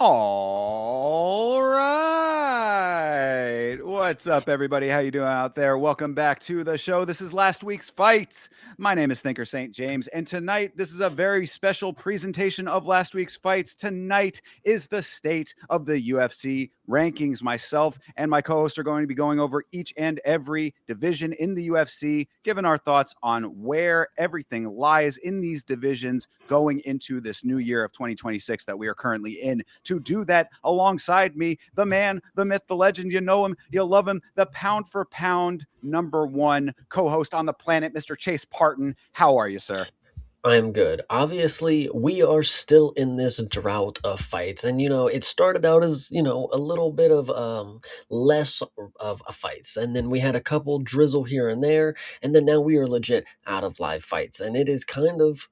All right. What's up, everybody? How you doing out there? Welcome back to the show. This is last week's fights. My name is Thinker St. James, and tonight this is a very special presentation of last week's fights. Tonight is the state of the UFC rankings. Myself and my co-host are going to be going over each and every division in the UFC, giving our thoughts on where everything lies in these divisions going into this new year of 2026 that we are currently in. To do that alongside me, the man, the myth, the legend. You know him, you love him, the pound for pound number one co-host on the planet, Mr. Chase Parton. How are you, sir? I'm good. Obviously, we are still in this drought of fights. And, it started out as, a little bit of less of a fights. And then we had a couple drizzle here and there. And then now we are legit out of live fights. And it's kind of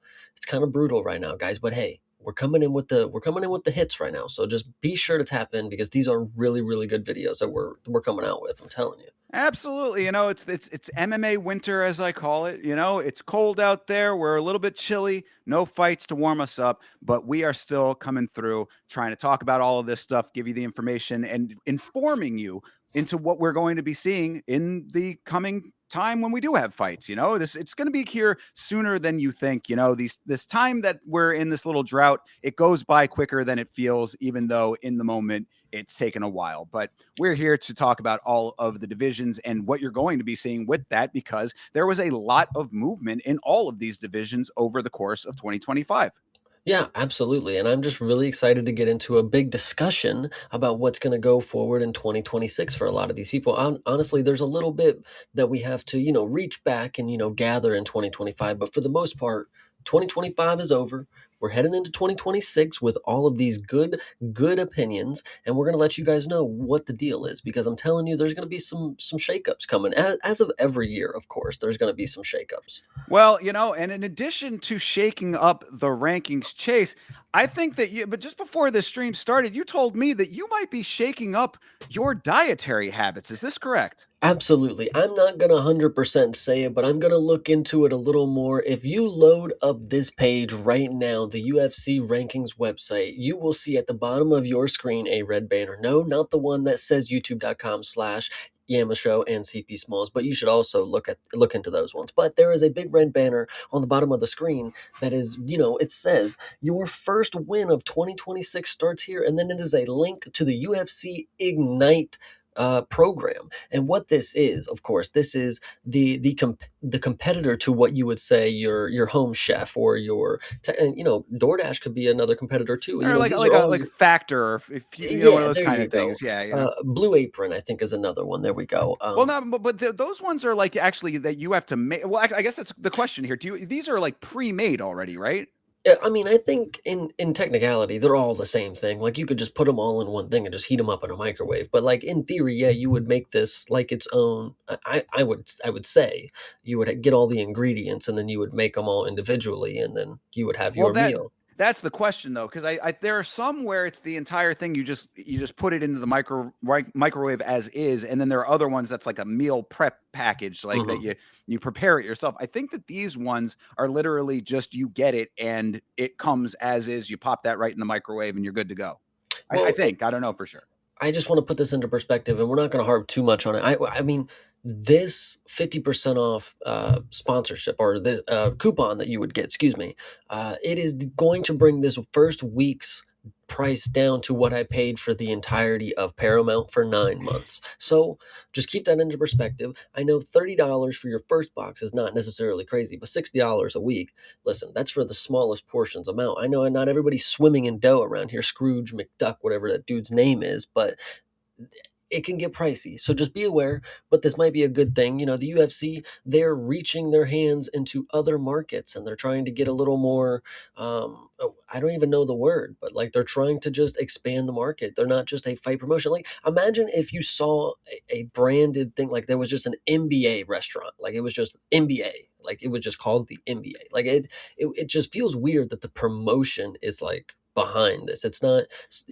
brutal right now, guys. But hey, we're coming in with the hits right now. So just be sure to tap in because these are really, really good videos that we're coming out with. I'm telling you. Absolutely. It's MMA winter, as I call it. It's cold out there. We're a little bit chilly. No fights to warm us up, but we are still coming through, trying to talk about all of this stuff, give you the information, and informing you into what we're going to be seeing in the coming time when we do have fights. It's going to be here sooner than you think. This time that we're in this little drought, it goes by quicker than it feels, even though in the moment it's taken a while. But we're here to talk about all of the divisions and what you're going to be seeing with that, because there was a lot of movement in all of these divisions over the course of 2025. Yeah, absolutely. And I'm just really excited to get into a big discussion about what's going to go forward in 2026 for a lot of these people. Honestly, there's a little bit that we have to, reach back and, gather in 2025. But for the most part, 2025 is over. We're heading into 2026 with all of these good opinions, and we're going to let you guys know what the deal is because I'm telling you, there's going to be some shakeups coming. As of every year, of course, there's going to be some shakeups. Well, and in addition to shaking up the rankings, Chase, I think that but just before the stream started, you told me that you might be shaking up your dietary habits. Is this correct? Absolutely. I'm not going to 100% say it, but I'm going to look into it a little more. If you load up this page right now, the UFC Rankings website, you will see at the bottom of your screen a red banner. No, not the one that says youtube.com/. Yama Show and CP Smalls, but you should also look into those ones. But there is a big red banner on the bottom of the screen that is, it says your first win of 2026 starts here, and then it is a link to the UFC Ignite program. And what this is, of course, this is the competitor to what you would say your home chef or and DoorDash could be another competitor too. Or like These like are a all like a your factor, if one of yeah. those There kind you of things. go. Yeah. Blue Apron, I think, is another one. There we go. Well, no, but those ones are like actually that you have to make. Well, I guess that's the question here. Do you? These are like pre-made already, right? Yeah, I mean, I think in technicality, they're all the same thing. Like you could just put them all in one thing and just heat them up in a microwave. But like in theory, yeah, you would make this like its own. I would say you would get all the ingredients and then you would make them all individually, and then you would have Well, your meal. that's the question though, because I there are some where it's the entire thing. You just put it into the microwave as is, and then there are other ones that's like a meal prep package, like that Hmm. you prepare it yourself. I think that these ones are literally just you get it and it comes as is. You pop that right in the microwave and you're good to go. I Well, think I don't know for sure. I just want to put this into perspective, and we're not going to harp too much on it. I mean, this 50% off sponsorship or this coupon that you would get, excuse me, it is going to bring this first week's price down to what I paid for the entirety of Paramount for 9 months. So just keep that into perspective. I know $30 for your first box is not necessarily crazy, but $60 a week, listen, that's for the smallest portions amount. I know not everybody's swimming in dough around here, Scrooge McDuck, whatever that dude's name is, but it can get pricey. So just be aware, but this might be a good thing. The UFC, they're reaching their hands into other markets and they're trying to get a little more I don't even know the word, but like they're trying to just expand the market. They're not just a fight promotion. Like imagine if you saw a branded thing like there was just an NBA restaurant, like it was just NBA, like it was just called the NBA. Like it just feels weird that the promotion is like behind this. It's not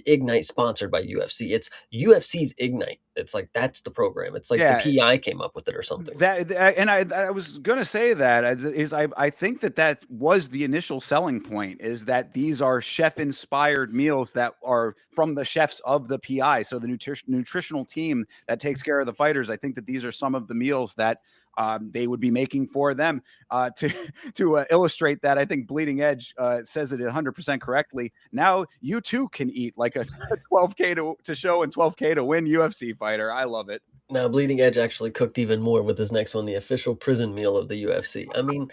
Ignite sponsored by UFC. It's UFC's Ignite. It's like that's the program. It's like the Yeah, PI came up with it or something. and I was gonna say that is I think that that was the initial selling point is that these are chef inspired meals that are from the chefs of the PI. So the nutritional team that takes care of the fighters. I think that these are some of the meals that they would be making for them. To illustrate that, I think Bleeding Edge says it 100% correctly. Now you too can eat like a 12K to show and 12K to win UFC fighter. I love it. Now, Bleeding Edge actually cooked even more with this next one, the official prison meal of the UFC. I mean,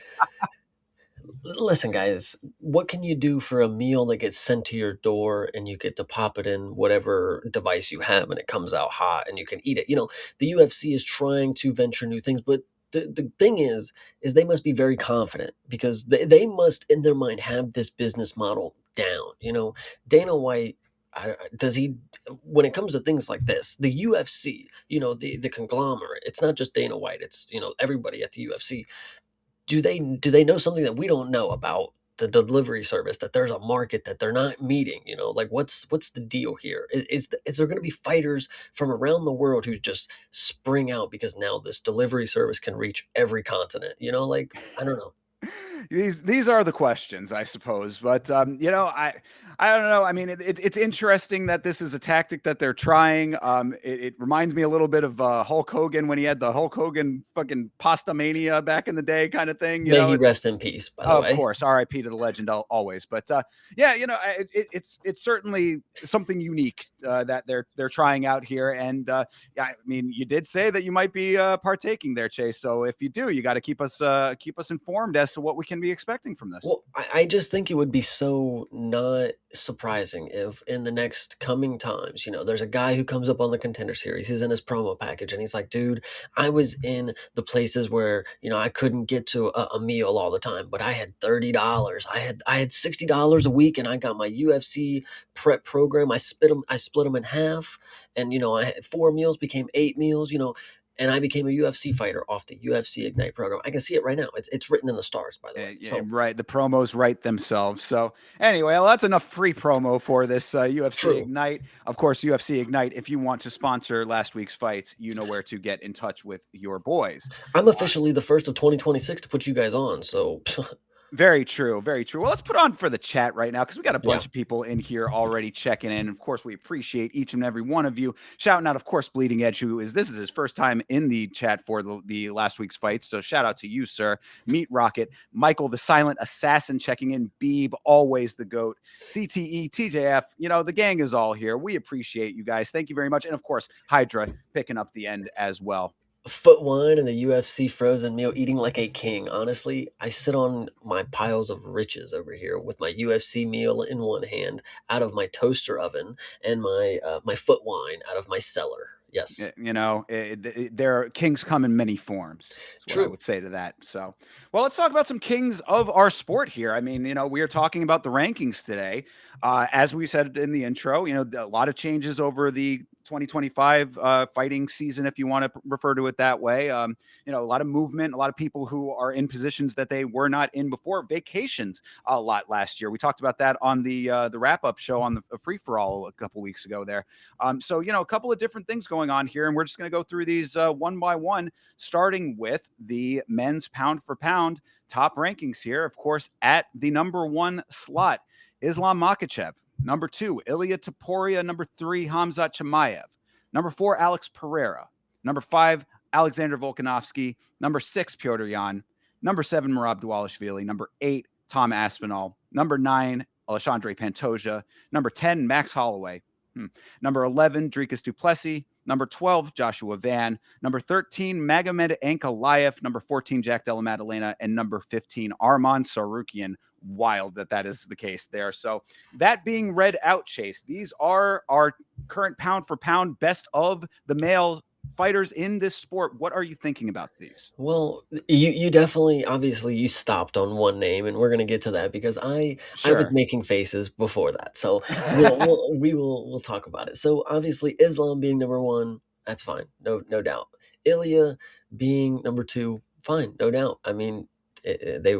listen, guys, what can you do for a meal that gets sent to your door and you get to pop it in whatever device you have and it comes out hot and you can eat it? The UFC is trying to venture new things, but the thing is they must be very confident because they must, in their mind, have this business model down. Dana White, does he, when it comes to things like this, the UFC, the conglomerate, it's not just Dana White, it's, everybody at the UFC, do they know something that we don't know about the delivery service, that there's a market that they're not meeting? Like what's the deal here? Is there going to be fighters from around the world who just spring out because now this delivery service can reach every continent? Like, I don't know. These are the questions, I suppose. But I don't know. I mean, it's interesting that this is a tactic that they're trying. It reminds me a little bit of Hulk Hogan when he had the Hulk Hogan fucking pasta mania back in the day, kind of thing. May he It's rest in peace, by the of way. course, R.I.P. to the legend always. But yeah, it's certainly something unique that they're trying out here. And yeah, I mean, you did say that you might be partaking there, Chase. So if you do, you got to keep us informed as to what we can be expecting from this. Well, I just think it would be so not surprising if in the next coming times, there's a guy who comes up on the Contender Series. He's in his promo package and he's like, dude, I was in the places where, I couldn't get to a meal all the time, but I had $30. I had $60 a week and I got my UFC prep program. I split them in half, and I had 4 meals became 8 meals, and I became a UFC fighter off the UFC Ignite program. I can see it right now. It's written in the stars, by the way. Yeah, So right. The promos write themselves. So anyway, well, that's enough free promo for this UFC true. Ignite. Of course, UFC Ignite. If you want to sponsor last week's fights, you know where to get in touch with your boys. I'm officially the first of 2026 to put you guys on. So Very true. Very true. Well, let's put on for the chat right now because we got a yeah, bunch of people in here already checking in. Of course, we appreciate each and every one of you. Shouting out, of course, Bleeding Edge, this is his first time in the chat for the last week's fights. So shout out to you, sir. Meat Rocket, Michael, the Silent Assassin, checking in. Beeb, always the GOAT. CTE, TJF. The gang is all here. We appreciate you guys. Thank you very much. And of course, Hydra picking up the end as well. foot wine and the UFC frozen meal, eating like a king. Honestly, I sit on my piles of riches over here with my UFC meal in one hand, out of my toaster oven, and my foot wine out of my cellar. Yes, There kings come in many forms. Is what I true. would say to that. So, well, let's talk about some kings of our sport here. I mean, we are talking about the rankings today. As we said in the intro, a lot of changes over the 2025 fighting season, if you want to refer to it that way. A lot of movement, a lot of people who are in positions that they were not in before. Vacations a lot last year. We talked about that on the wrap up show on the free for all a couple weeks ago there. So, a couple of different things going on here, and we're just going to go through these one by one, starting with the men's pound for pound top rankings here. Of course, at the number 1 slot, Islam Makhachev. Number 2, Ilia Topuria. Number 3, Hamzat Chimaev. Number 4, Alex Pereira. Number 5, Alexander Volkanovski. Number 6, Piotr Yan. Number 7, Merab Dvalishvili. Number 8, Tom Aspinall. Number 9, Alexandre Pantoja. Number 10, Max Holloway. Number 11, Dricus du Plessis. Number 12, Joshua Van. Number 13, Magomed Ankalaev. Number 14, Jack Della Maddalena. And number 15, Arman Sarukian. Wild that is the case there. So that being read out, Chase, these are our current pound for pound best of the male fighters in this sport. What are you thinking about these? Well, you definitely, obviously you stopped on one name, and we're gonna get to that because I was Sure. making faces before that. So we'll talk about it. So obviously Islam being number one, that's fine, no doubt. Ilya being number two, fine, no doubt. I mean, they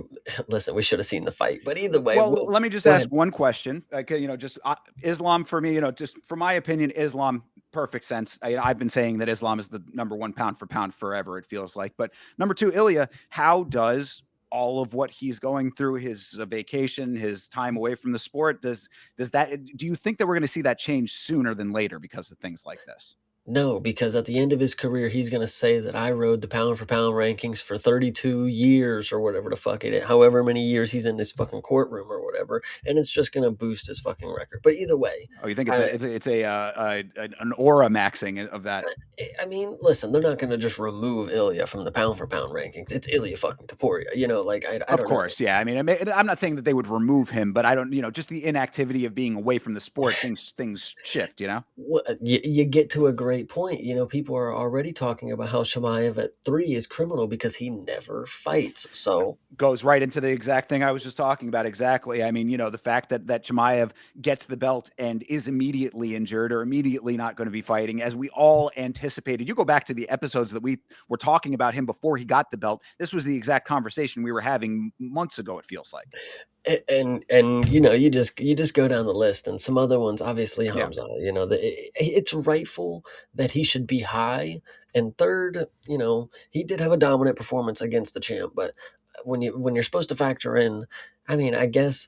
listen. We should have seen the fight, but either way, Well, let me just go ask ahead. one question. Like, just Islam for me, just for my opinion, Islam, perfect sense. I've been saying that Islam is the number one pound for pound forever, it feels like. But number two, Ilya, how does all of what he's going through, his vacation, his time away from the sport, do you think that we're going to see that change sooner than later because of things like this? No, because at the end of his career, he's gonna say that I rode the pound for pound rankings for 32 years or whatever the fuck it is, however many years he's in this fucking courtroom or whatever, and it's just gonna boost his fucking record. But either way, Oh, you think it's I an aura maxing of that? I mean, listen, they're not gonna just remove Ilya from the pound for pound rankings. It's Ilya fucking Taporia, like I Of don't know. course, yeah. I mean, I'm not saying that they would remove him, but I don't, just the inactivity of being away from the sport, things shift. You get to a great point. People are already talking about how Shamaev at 3 is criminal because he never fights. So Goes right into the exact thing I was just talking about. Exactly. I mean, the fact that Chimaev gets the belt and is immediately injured or immediately not going to be fighting, as we all anticipated. You go back to the episodes that we were talking about him before he got the belt. This was the exact conversation we were having months ago, it feels like. and you just go down the list, and some other ones, obviously Yeah. Hamza. It's rightful that he should be high. And third, he did have a dominant performance against the champ, but when you're supposed to factor in, I mean, I guess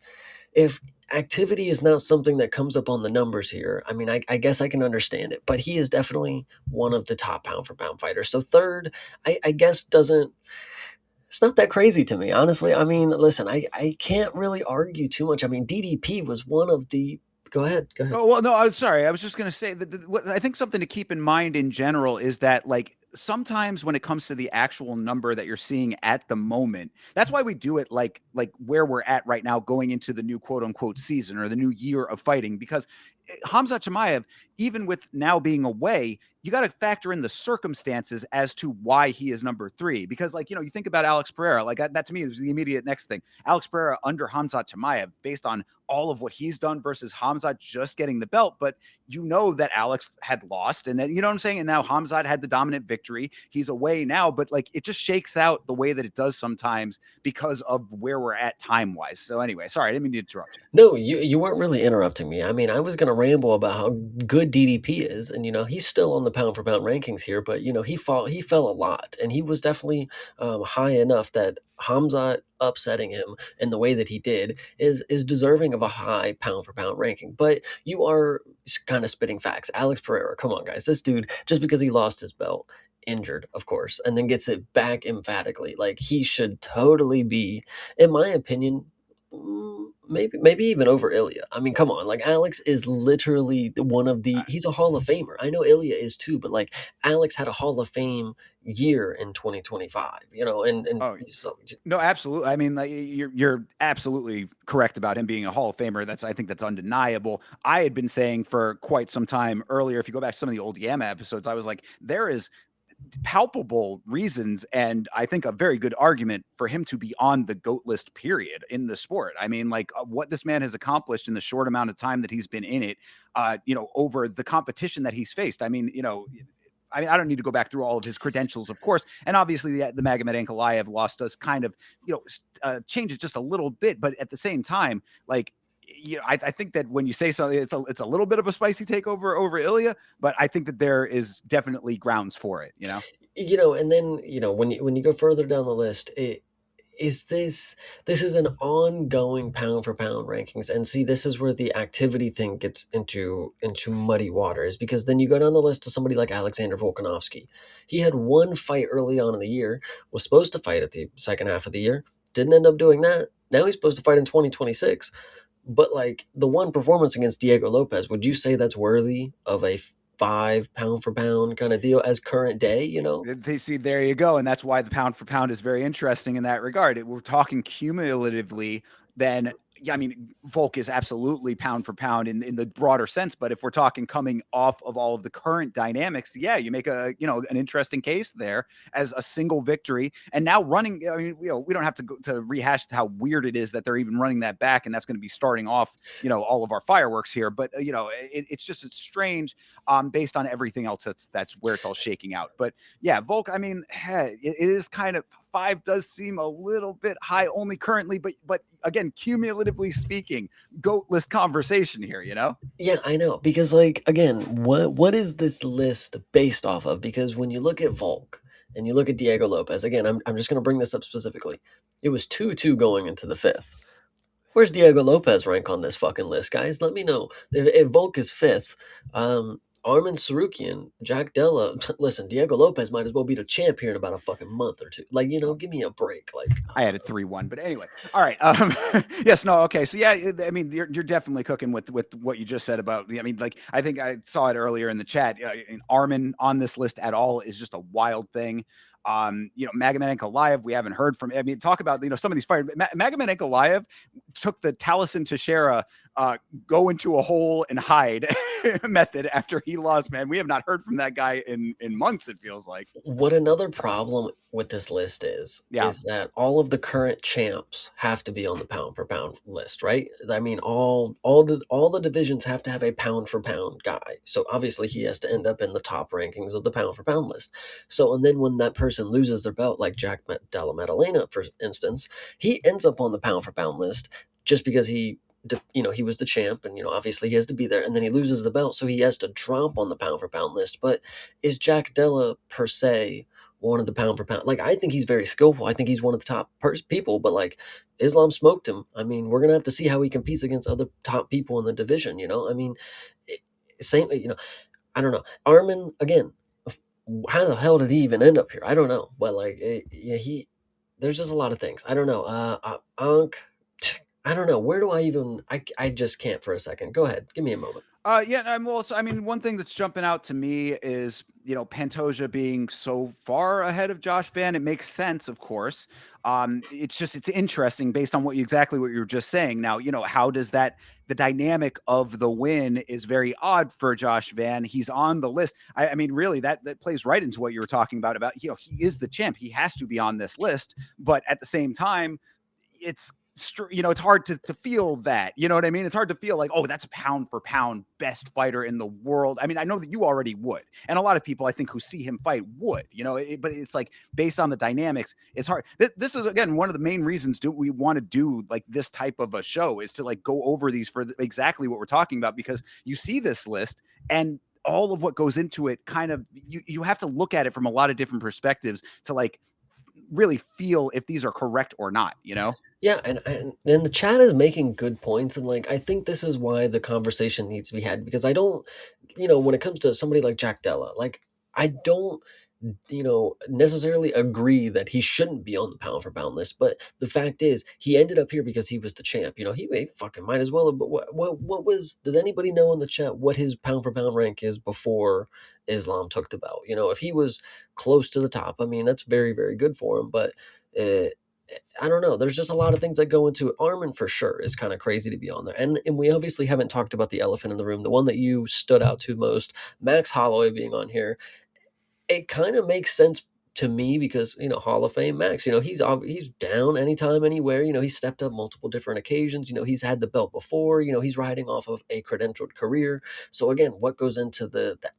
if activity is not something that comes up on the numbers here, I mean, I guess I can understand it, but he is definitely one of the top pound for pound fighters. So third, I guess doesn't it's not that crazy to me, honestly. I mean, listen, I can't really argue too much. I mean, DDP was one of the. Go ahead, go ahead. Oh, well, no, I'm sorry. I was just going to say that what I think something to keep in mind in general is that, like, sometimes when it comes to the actual number that you're seeing at the moment, that's why we do it like where we're at right now, going into the new quote unquote season or the new year of fighting, because Hamza Chimaev, even with now being away, you got to factor in the circumstances as to why he is number three. Because, like, you think about Alex Pereira, like that to me is the immediate next thing. Alex Pereira under Hamza Chimaev, based on all of what he's done versus Hamzat just getting the belt. But that Alex had lost, and then, you know what I'm saying? And now Hamzat had the dominant victory. He's away now, but like it just shakes out the way that it does sometimes because of where we're at time wise. So anyway, sorry, I didn't mean to interrupt you. No, you weren't really interrupting me. I mean, I was gonna ramble about how good DDP is, and he's still on the pound for pound rankings here, but he fell a lot, and he was definitely high enough that Hamza upsetting him in the way that he did is deserving of a high pound for pound ranking. But you are kind of spitting facts. Alex Pereira, come on, guys, this dude, just because he lost his belt, injured, of course, and then gets it back emphatically, like he should totally be, in my opinion. Maybe even over Ilya. I mean, come on, like Alex is literally one of the he's a Hall of Famer. I know Ilya is too, but like Alex had a Hall of Fame year in 2025, and Oh, so no, absolutely. I mean, like, you're absolutely correct about him being a Hall of Famer. I think that's undeniable. I had been saying for quite some time earlier, if you go back to some of the old Yama episodes, I was like, there is palpable reasons and I think a very good argument for him to be on the GOAT list, period, in the sport. I mean, like, what this man has accomplished in the short amount of time that he's been in it, over the competition that he's faced. I don't need to go back through all of his credentials, of course, and obviously the Magomed Ankalaev loss does kind of, change it just a little bit, but at the same time, like, I think that when you say something, it's a little bit of a spicy takeover over Ilya, but I think that there is definitely grounds for it. and then when you go further down the list, this is an ongoing pound for pound rankings, and see, this is where the activity thing gets into muddy waters, because then you go down the list to somebody like Alexander Volkanovski. He had one fight early on in the year, was supposed to fight at the second half of the year, didn't end up doing that. Now he's supposed to fight in 2026, but like the one performance against Diego Lopez, would you say that's worthy of a 5 pound for pound kind of deal as current day? They see, there you go, and that's why the pound for pound is very interesting in that regard. We're talking cumulatively, then yeah, I mean, Volk is absolutely pound for pound in the broader sense, but if we're talking coming off of all of the current dynamics, yeah, you make an interesting case there as a single victory, and now running. I mean, we don't have to go to rehash how weird it is that they're even running that back, and that's going to be starting off all of our fireworks here, but it's strange, based on everything else that's where it's all shaking out. But yeah, Volk, I mean, it is kind of 5 does seem a little bit high only currently, but again, cumulatively speaking, goatless conversation here, you know? Yeah, I know. Because like again, what is this list based off of? Because when you look at Volk and you look at Diego Lopez, again, I'm just gonna bring this up specifically. It was 2-2 going into the fifth. Where's Diego Lopez rank on this fucking list, guys? Let me know. If Volk is fifth, Armin Sarukian, Jack Della, listen, Diego Lopez might as well be the champ here in about a fucking month or two. Like, give me a break. Like, I had it 3-1, but anyway. All right. Yes, no, okay. So yeah, I mean, you're definitely cooking with what you just said about. I mean, like I think I saw it earlier in the chat. Armin on this list at all is just a wild thing. Magomed Ankalaev, we haven't heard from. I mean, talk about some of these fighters. Magomed Ankalaev took the Taliesin Teixeira go into a hole and hide method after he lost. Man, we have not heard from that guy in months. It feels like. what another problem with this list Yeah. is that all of the current champs have to be on the pound for pound list, right? I mean, all the divisions have to have a pound for pound guy. So obviously he has to end up in the top rankings of the pound for pound list. So and then when that person loses their belt, like Jack Della Maddalena, for instance, he ends up on the pound for pound list just because he was the champ, and obviously he has to be there, and then he loses the belt, so he has to drop on the pound for pound list. But is Jack Della per se one of the pound for pound? Like, I think he's very skillful. I think he's one of the top people, but like Islam smoked him. I mean, we're gonna have to see how he competes against other top people in the division. I mean, it, same. I don't know. Armin again. How the hell did he even end up here? I don't know. But like, yeah, there's just a lot of things. I don't know. Ankh. I don't know. Where do I even? I just can't for a second. Go ahead. Give me a moment. Yeah, well, so, I mean, one thing that's jumping out to me is, Pantoja being so far ahead of Josh Van. It makes sense, of course. It's interesting based on exactly what you were just saying. Now, how does the dynamic of the win is very odd for Josh Van. He's on the list. I mean, really, that plays right into what you were talking about, he is the champ. He has to be on this list. But at the same time, it's it's hard to feel that, you know what I mean? It's hard to feel like, oh, that's a pound for pound best fighter in the world. I mean, I know that you already would, and a lot of people I think who see him fight would, but it's like based on the dynamics, it's hard. This is again one of the main reasons we want to do like this type of a show, is to like go over these for exactly what we're talking about, because you see this list and all of what goes into it, kind of you have to look at it from a lot of different perspectives to like really feel if these are correct or not, Yeah, and the chat is making good points, and like I think this is why the conversation needs to be had, because I don't, when it comes to somebody like Jack Della, like I don't, necessarily agree that he shouldn't be on the pound for pound list. But the fact is, he ended up here because he was the champ. He fucking might as well have. But what was? Does anybody know in the chat what his pound for pound rank is before Islam took the belt? If he was close to the top, I mean that's very very good for him. But uh, I don't know. There's just a lot of things that go into it. Armin for sure is kind of crazy to be on there, and we obviously haven't talked about the elephant in the room, the one that you stood out to most, Max Holloway being on here. It kind of makes sense to me because Hall of Fame Max. He's down anytime, anywhere. He's stepped up multiple different occasions. He's had the belt before. He's riding off of a credentialed career. So again, what goes into that?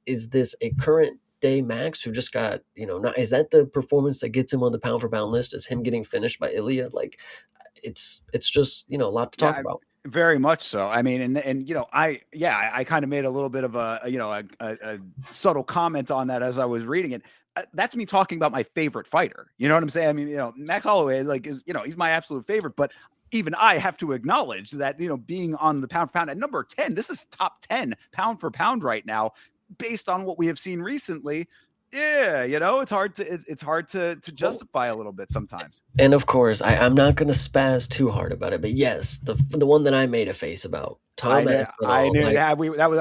Is this a current day Max who just got not? Is that the performance that gets him on the pound for pound list? Is him getting finished by Ilya? Like it's just a lot to talk Yeah, about. very much so. I mean, and I kind of made a little bit of a subtle comment on that as I was reading it. That's me talking about my favorite fighter. You know what I'm saying? I mean, Max Holloway like is he's my absolute favorite, but even I have to acknowledge that being on the pound for pound at number 10, this is top 10 pound for pound right now, based on what we have seen recently. Yeah, it's hard to Well, justify a little bit sometimes. and of course, I'm not going to spaz too hard about it, but yes, the one that I made a face about, I Tom knew, I Aspinall. knew. Like, Yeah,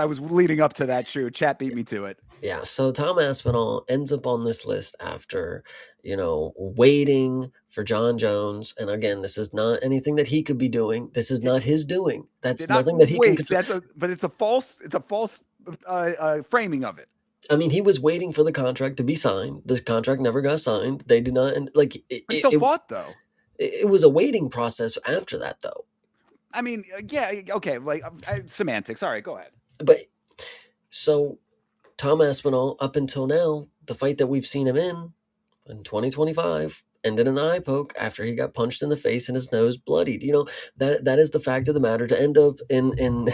I was leading up to that. Shoot, chat beat me to it. yeah, so Tom Aspinall ends up on this list after waiting for John Jones, and again, this is not anything that he could be doing. This is It not his doing. That's did not nothing that he can wait. control. But it's a false framing of it. I mean, he was waiting for the contract to be signed. This contract never got signed. They did not, and like But he still fought though. it was a waiting process after that, though. I mean, yeah, okay, like semantics. All right, go ahead. But so Tom Aspinall, up until now, the fight that we've seen him in 2025, ended in an eye poke after he got punched in the face and his nose bloodied. That is the fact of the matter. To end up in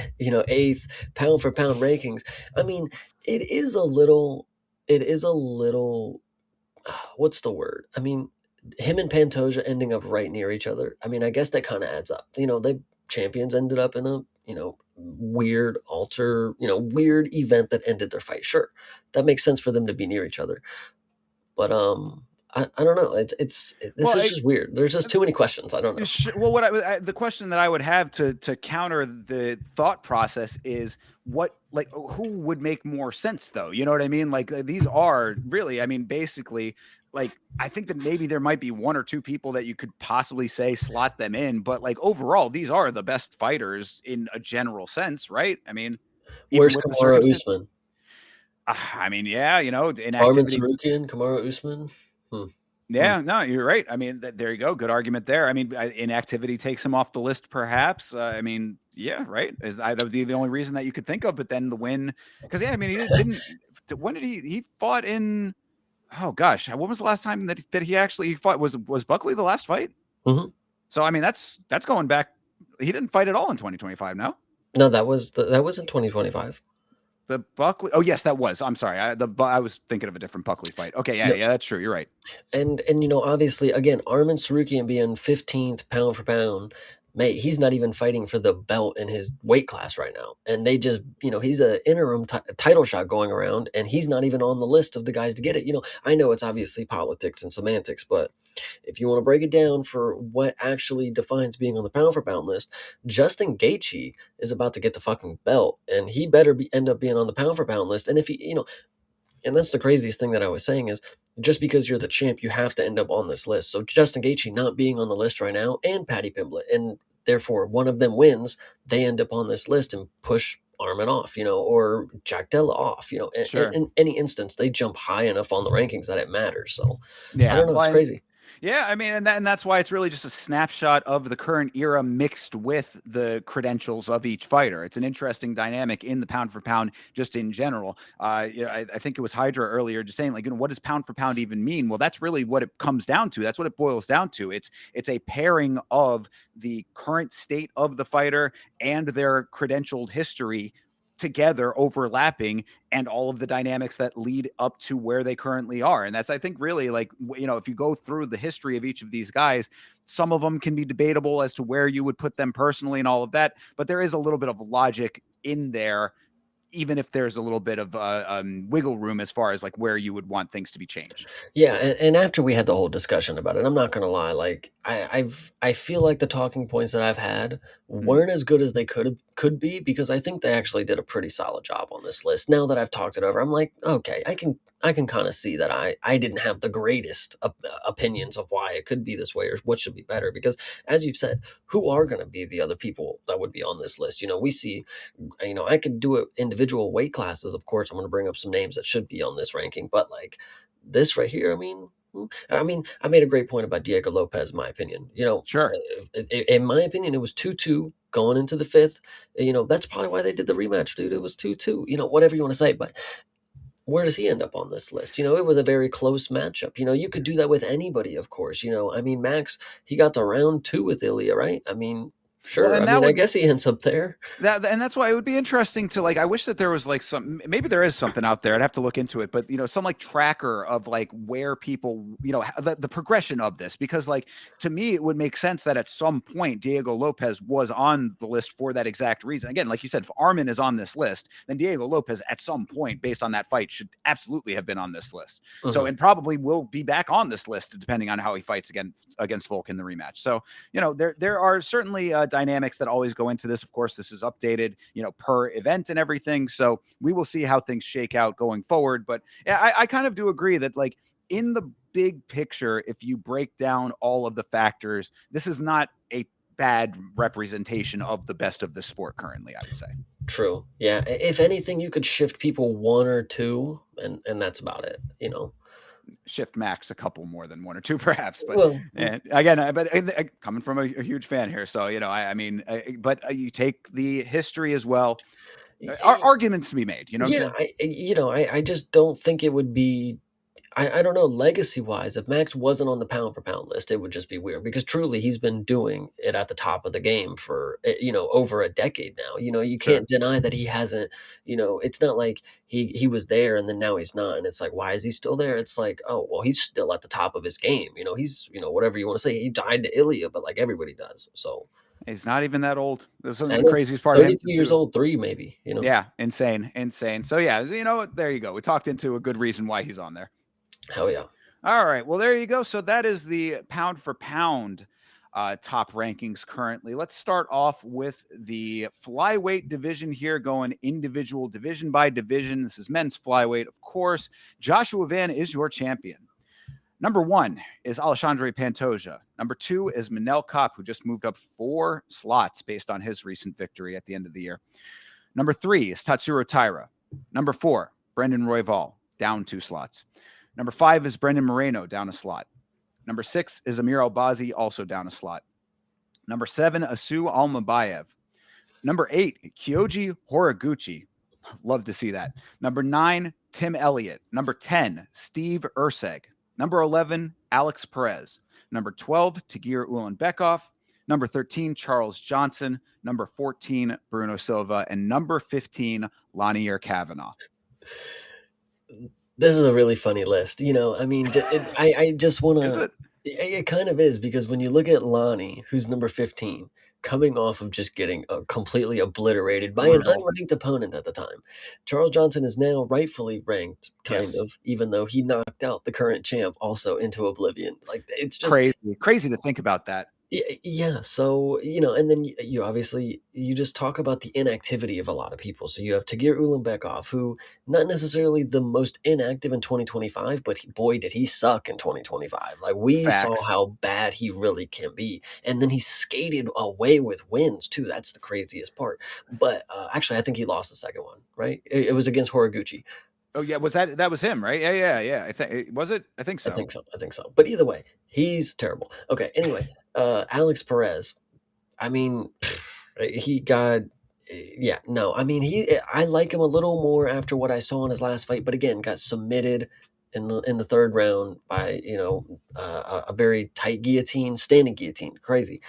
eighth pound for pound rankings. I mean, it is a little. It is a little. What's the word? I mean, him and Pantoja ending up right near each other. I mean, I guess that kind of adds up. They champions ended up in a weird event that ended their fight. Sure, that makes sense for them to be near each other. But I don't know. This Well, is just weird. There's just too many questions. I don't know. Well, the question that I would have to counter the thought process is what, like, who would make more sense though? You know what I mean? Like, these are really, I mean, basically, like, I think that maybe there might be one or two people that you could possibly say slot them in, but like overall, these are the best fighters in a general sense, right? I mean, even Where's with the Kamaru circumstance. Usman? I mean, yeah, Arman inactivity. Sarukian, Kamaru Usman. Hmm. Hmm. Yeah, no, you're right. I mean, there you go. Good argument there. I mean, inactivity takes him off the list, perhaps. I mean, yeah, right. That would be the only reason that you could think of. But then the win, because yeah, I mean, he didn't. When did he fought in? Oh gosh, when was the last time that he actually fought? Was Buckley the last fight? Hmm. So I mean, that's going back. He didn't fight at all in 2025. No, No, that was in 2025. the Buckley. Oh yes, that was. I'm sorry. I was thinking of a different Buckley fight. Okay, yeah, No, yeah, that's true. You're right. and obviously, again, Arman Sarukian being 15th pound for pound, mate, he's not even fighting for the belt in his weight class right now. And they just, he's an interim title shot going around, and he's not even on the list of the guys to get it. I know it's obviously politics and semantics, but if you want to break it down for what actually defines being on the pound for pound list, Justin Gaethje is about to get the fucking belt, and he better end up being on the pound for pound list. And if and that's the craziest thing that I was saying is just because you're the champ, you have to end up on this list. So Justin Gaethje not being on the list right now, and Paddy Pimblett, and therefore one of them wins, they end up on this list and push Armin off, or Jack Della off. Sure. In any instance, they jump high enough on the rankings that it matters. So I Yeah. don't know. It's Well, crazy. yeah, I mean, and that's why it's really just a snapshot of the current era mixed with the credentials of each fighter. It's an interesting dynamic in the pound for pound, just in general. I think it was Hydra earlier just saying, like, what does pound for pound even mean? Well, that's really what it comes down to. That's what it boils down to. It's a pairing of the current state of the fighter and their credentialed history together, overlapping, and all of the dynamics that lead up to where they currently are. And that's, I think, really, like, if you go through the history of each of these guys, some of them can be debatable as to where you would put them personally and all of that, but there is a little bit of logic in there, even if there's a little bit of wiggle room as far as like where you would want things to be changed. Yeah, and after we had the whole discussion about it, I'm not gonna lie, like I feel like the talking points that I've had Mm, weren't as good as they could be, because I think they actually did a pretty solid job on this list. Now that I've talked it over, I'm like, okay, I can kind of see that I didn't have the greatest opinions of why it could be this way or what should be better, because as you've said, who are going to be the other people that would be on this list? We see, I could do it individual weight classes. Of course, I'm going to bring up some names that should be on this ranking, but like this right here, I made a great point about Diego Lopez, in my opinion. sure. In my opinion, it was 2-2 going into the fifth. That's probably why they did the rematch, dude. It was 2-2, whatever you want to say. But where does he end up on this list? It was a very close matchup. You could do that with anybody, of course. Max, he got to round two with Ilya, right? Well, Sure. and that I would guess he ends up there. and that's why it would be interesting to, like, I wish that there was like some, maybe there is something out there. I'd have to look into it, but some like tracker of like where people, the progression of this, because like to me it would make sense that at some point Diego Lopez was on the list for that exact reason. Again, like you said, if Armin is on this list, then Diego Lopez at some point based on that fight should absolutely have been on this list. So, Mhm. and probably will be back on this list depending on how he fights against Volk in the rematch. So, there are certainly dynamics that always go into this. Of course, this is updated, per event and everything. So we will see how things shake out going forward. But yeah, I kind of do agree that, like, in the big picture, if you break down all of the factors, this is not a bad representation of the best of the sport currently, I would say. True. Yeah. If anything, you could shift people one or two, and that's about it. Shift Max a couple more than one or two, perhaps. But Well, again, coming from a huge fan here, so I mean, but you take the history as well. Arguments to be made. You know what I'm yeah, saying? I just don't think it would be. I don't know, legacy wise, if Max wasn't on the pound for pound list, it would just be weird because truly he's been doing it at the top of the game for over a decade now. You Sure. can't deny that he hasn't. It's not like he was there and then now he's not, and it's like why is he still there? It's like oh well, he's still at the top of his game. He's whatever you want to say. He died to Ilya, but like everybody does. So He's not even that old. That's I the know craziest part of him 32 years too. old, three maybe. Yeah, insane, insane. So yeah, there you go. We talked into a good reason why he's on there. Hell yeah. All right. Well, there you go. So that is the pound for pound top rankings currently. Let's start off with the flyweight division here, going individual division by division. This is men's flyweight, of course. Joshua Van is your champion. Number 1 is Alexandre Pantoja. Number 2 is Manel Kopp, who just moved up 4 slots based on his recent victory at the end of the year. Number 3 is Tatsuro Taira. Number 4, Brendan Royval, down 2 slots. Number 5 is Brendan Moreno, down a slot. Number 6 is Amir Albazi, also down a slot. Number 7, Asu Almabayev. Number 8, Kyoji Horiguchi. Love to see that. Number 9, Tim Elliott. Number 10, Steve Urseg. Number 11, Alex Perez. Number 12, Tagir Ulanbekov. Number 13, Charles Johnson. Number 14, Bruno Silva. And number 15, Lanier Kavanaugh. This is a really funny list. I mean, I just want Is to. it? It kind of is because when you look at Lonnie, who's number 15, coming off of just getting completely obliterated by an Brutal. unranked opponent at the time, Charles Johnson is now rightfully ranked, kind Yes. of, even though he knocked out the current champ also into oblivion. Like it's just Crazy to think about that. yeah, so, and then you obviously you just talk about the inactivity of a lot of people. So you have Tagir Ulanbekov, who not necessarily the most inactive in 2025, but boy, did he suck in 2025. Like we saw Facts. how bad he really can be. And then he skated away with wins too. That's the craziest part. But actually, I think he lost the second one, right? It was against Horiguchi. Oh yeah, that was him, right? Yeah. I think was it. I think I so. think so. I think so. But either way, he's terrible. Okay. Anyway, Alex Perez. I mean, he got yeah, no. I mean, I like him a little more after what I saw in his last fight, but again, got submitted in the third round by, a very tight guillotine, standing guillotine. Crazy.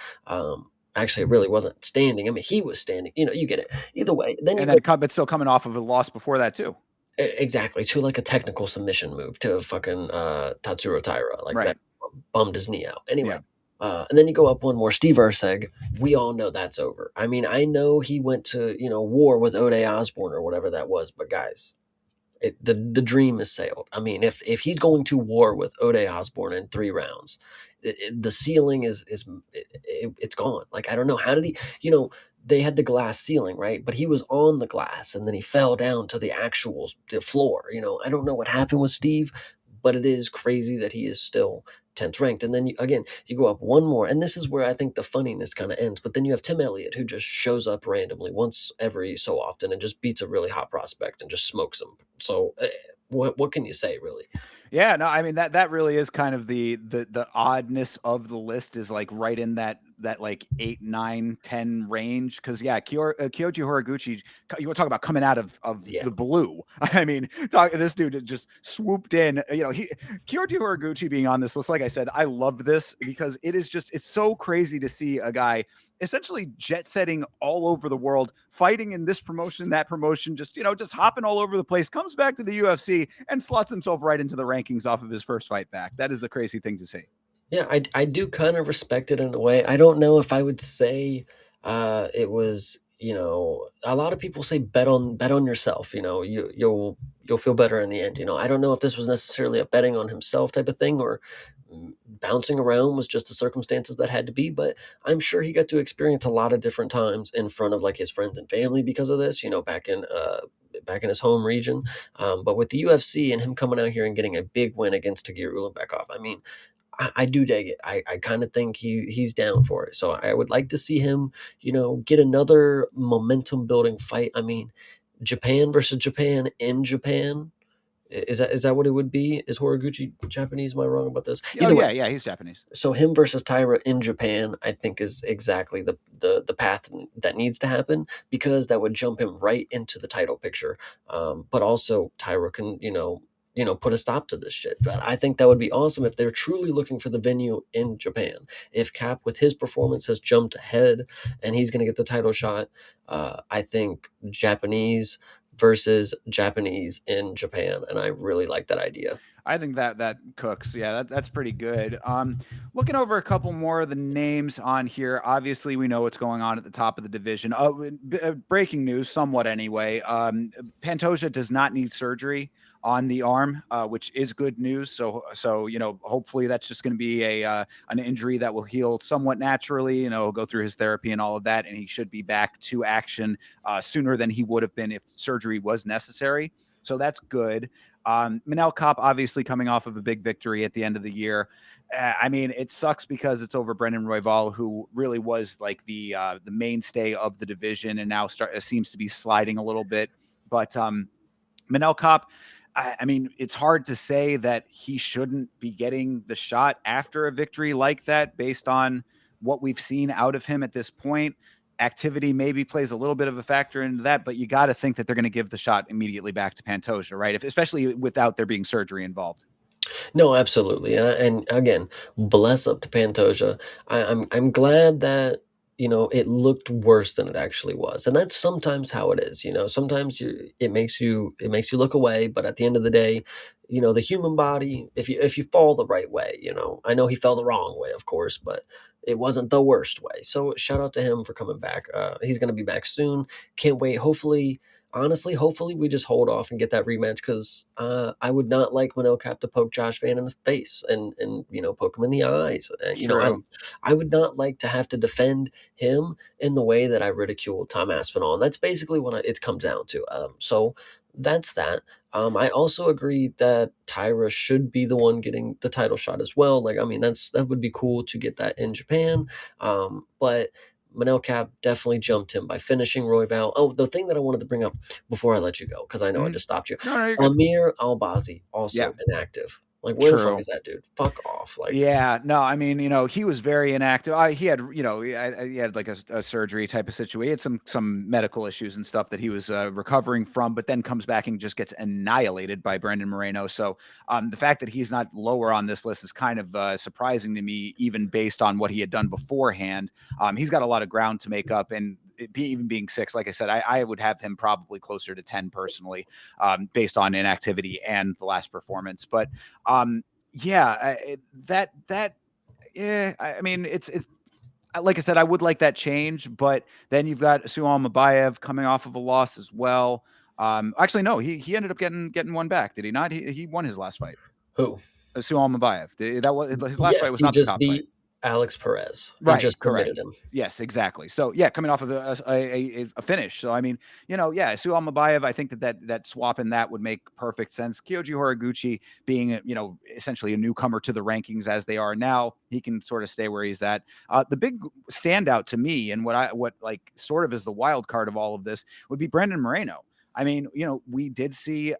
Actually it really wasn't standing. I mean, he was standing. You get it. Either way, then you And go then but still coming off of a loss before that too. exactly to like a technical submission move to fucking Tatsuro Taira like that Right. bummed his knee out. Yeah. Anyway, and then you go up one more, Steve Urseg. We all know that's over. I mean, I know he went to war with Ode Osborne or whatever that was, but guys, the dream is sailed. I mean, if he's going to war with Ode Osborne in 3 rounds, the ceiling it's gone. Like I don't know how did he they had the glass ceiling, right? But he was on the glass and then he fell down to the floor. I don't know what happened with Steve, but it is crazy that he is still 10th ranked. And then again, you go up one more, and this is where I think the funniness kind of ends. But then you have Tim Elliott, who just shows up randomly once every so often and just beats a really hot prospect and just smokes him. So, what can you say, really? Yeah, no, I mean that really is kind of the oddness of the list is like right in that like 8, 9, 10 range. Because yeah, Kyoji Horiguchi, you want to talk about coming out of Yeah. the blue. I mean, this dude just swooped in. Kyoji Horiguchi being on this list, like I said, I love this because it's so crazy to see a guy essentially jet setting all over the world, fighting in this promotion, that promotion, just hopping all over the place, comes back to the UFC and slots himself right into the rankings off of his first fight back. That is a crazy thing to see. Yeah, I do kind of respect it in a way. I don't know if I would say it was, a lot of people say bet on yourself, you'll feel better in the end. I don't know if this was necessarily a betting on himself type of thing or bouncing around was just the circumstances that had to be, but I'm sure he got to experience a lot of different times in front of like his friends and family because of this, back in his home region. But with the UFC and him coming out here and getting a big win against Tagir Ulanbekov, I mean, I do dig it. I kind of think he's down for it. So I would like to see him, get another momentum building fight. I mean, Japan versus Japan in Japan. Is that what it would be? Is Horiguchi Japanese? Am I wrong about this? Oh Either way, yeah, he's Japanese. so him versus Tyra in Japan, I think is exactly the path that needs to happen because that would jump him right into the title picture. But also Tyra can put a stop to this shit. But I think that would be awesome if they're truly looking for the venue in Japan. If Cap, with his performance, has jumped ahead and he's going to get the title shot, I think Japanese versus Japanese in Japan, and I really like that idea. I think that cooks. Yeah, that's pretty good. Looking over a couple more of the names on here. Obviously, we know what's going on at the top of the division. Breaking news, somewhat anyway. Pantoja does not need surgery on the arm, which is good news. So hopefully that's just going to be an injury that will heal somewhat naturally. He'll go through his therapy and all of that, and he should be back to action sooner than he would have been if surgery was necessary. So that's good. Manel Kopp obviously coming off of a big victory at the end of the year. I mean, it sucks because it's over Brendan Royval, who really was like the mainstay of the division, and now seems to be sliding a little bit. But Manel Kopp, I mean, it's hard to say that he shouldn't be getting the shot after a victory like that, based on what we've seen out of him at this point. Activity maybe plays a little bit of a factor into that, but you got to think that they're going to give the shot immediately back to Pantoja, right? Especially without there being surgery involved. No, absolutely, and again, bless up to Pantoja. I'm glad that it looked worse than it actually was, and that's sometimes how it is. Sometimes it makes you look away, but at the end of the day, the human body, if you fall the right way, I know he fell the wrong way, of course, but it wasn't the worst way. So shout out to him for coming back. He's gonna be back soon. Can't wait. Hopefully, honestly, hopefully we just hold off and get that rematch because I would not like Manel Cap to poke Josh Van in the face and poke him in the eyes. And, True. I would not like to have to defend him in the way that I ridiculed Tom Aspinall. And that's basically what it comes down to. So that's that. I also agree that Tyra should be the one getting the title shot as well. Like, I mean, that would be cool to get that in Japan. But Manel Cap definitely jumped him by finishing Royval. Oh, the thing that I wanted to bring up before I let you go, because I know I Mhm. just stopped you. No, no, you're good. Amir Albazi, Yeah, also inactive. Like, where the fuck true. is that dude? Fuck off. Like, Yeah, no, I mean, he was very inactive. He had, he had like a surgery type of situation. He had some medical issues and stuff that he was recovering from, but then comes back and just gets annihilated by Brendan Moreno. So the fact that he's not lower on this list is kind of surprising to me, even based on what he had done beforehand. He's got a lot of ground to make up, and even being six, like I said, I would have him probably closer to 10 personally, based on inactivity and the last performance. But yeah, yeah, I mean, it's like I said, I would like that change, but then you've got Sual Mabayev coming off of a loss as well. Actually, no, he ended up getting one back, did he not? He won his last fight. who? Sual Mabayev. That was his last fight Yes, was he not the just Cobb fight. beat Alex Perez. He Right, just submitted correct. him. Yes, exactly. So yeah, coming off of a finish. So I mean, yeah, Sual Mabayev, I think that swap in that would make perfect sense. Kyoji Horiguchi being essentially a newcomer to the rankings as they are now, he can sort of stay where he's at. The big standout to me, and what like sort of is the wild card of all of this, would be Brendan Moreno. I mean, we did see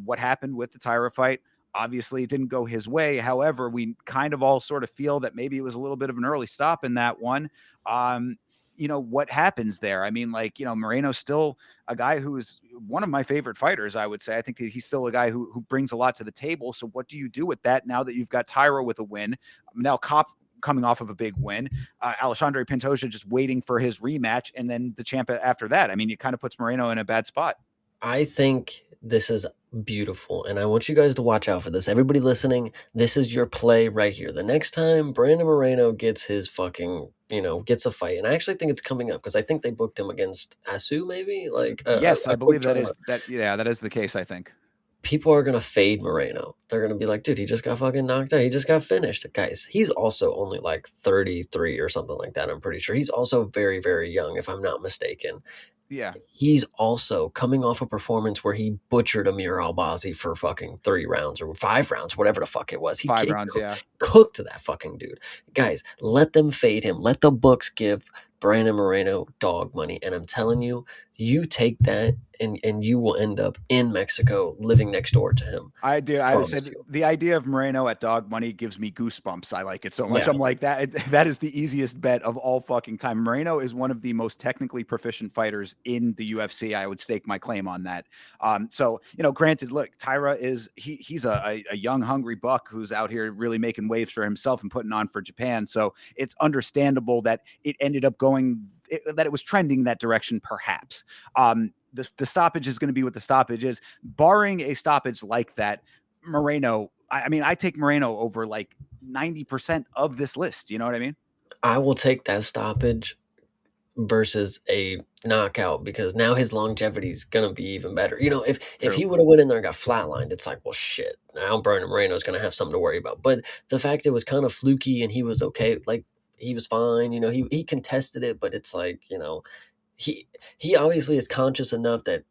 what happened with the Tyra fight. Obviously, it didn't go his way. However, we kind of all sort of feel that maybe it was a little bit of an early stop in that one. What happens there? I mean, like, Moreno's still a guy who's one of my favorite fighters, I would say. I think that he's still a guy who brings a lot to the table. So what do you do with that now that you've got Tyro with a win? Now Kopp coming off of a big win, Alexandre Pantoja just waiting for his rematch, and then the champ after that. I mean, it kind of puts Moreno in a bad spot. I think this is beautiful, and I want you guys to watch out for this. Everybody listening, this is your play right here. The next time Brandon Moreno gets his fucking, gets a fight, and I actually think it's coming up because I think they booked him against Asu, maybe like Yes, a I quick believe that is turnaround. that. Yeah, that is the case, I think. People are gonna fade Moreno. They're gonna be like, dude, he just got fucking knocked out. He just got finished. Guys, he's also only like 33 or something like that. I'm pretty sure he's also very, very young, if I'm not mistaken. Yeah, He's also coming off a performance where he butchered Amir Albazi for fucking 3 rounds or 5 rounds, whatever the fuck it was. five rounds. Yeah. Cooked that fucking dude. Guys, let them fade him. Let the books give Brandon Moreno dog money, and I'm telling you, you take that and you will end up in Mexico living next door to him. I do. I Promise said you. the idea of Moreno at dog money gives me goosebumps. I like it so much. Yeah, I'm like that. That is the easiest bet of all fucking time. Moreno is one of the most technically proficient fighters in the UFC. I would stake my claim on that. So granted, look, Tyra is he's a young, hungry buck who's out here really making waves for himself and putting on for Japan. So it's understandable that it ended up that it was trending that direction, perhaps. The stoppage is going to be what the stoppage is. Barring a stoppage like that, Moreno, I mean, I take Moreno over like 90% of this list. You know what I mean? I will take that stoppage versus a knockout because now his longevity is gonna be even better. If True. he would have went in there and got flatlined, it's like, well, shit. Now Brandon Moreno's gonna have something to worry about. But the fact it was kind of fluky and he was okay, like he was fine. He contested it, but it's like he he obviously is conscious enough that.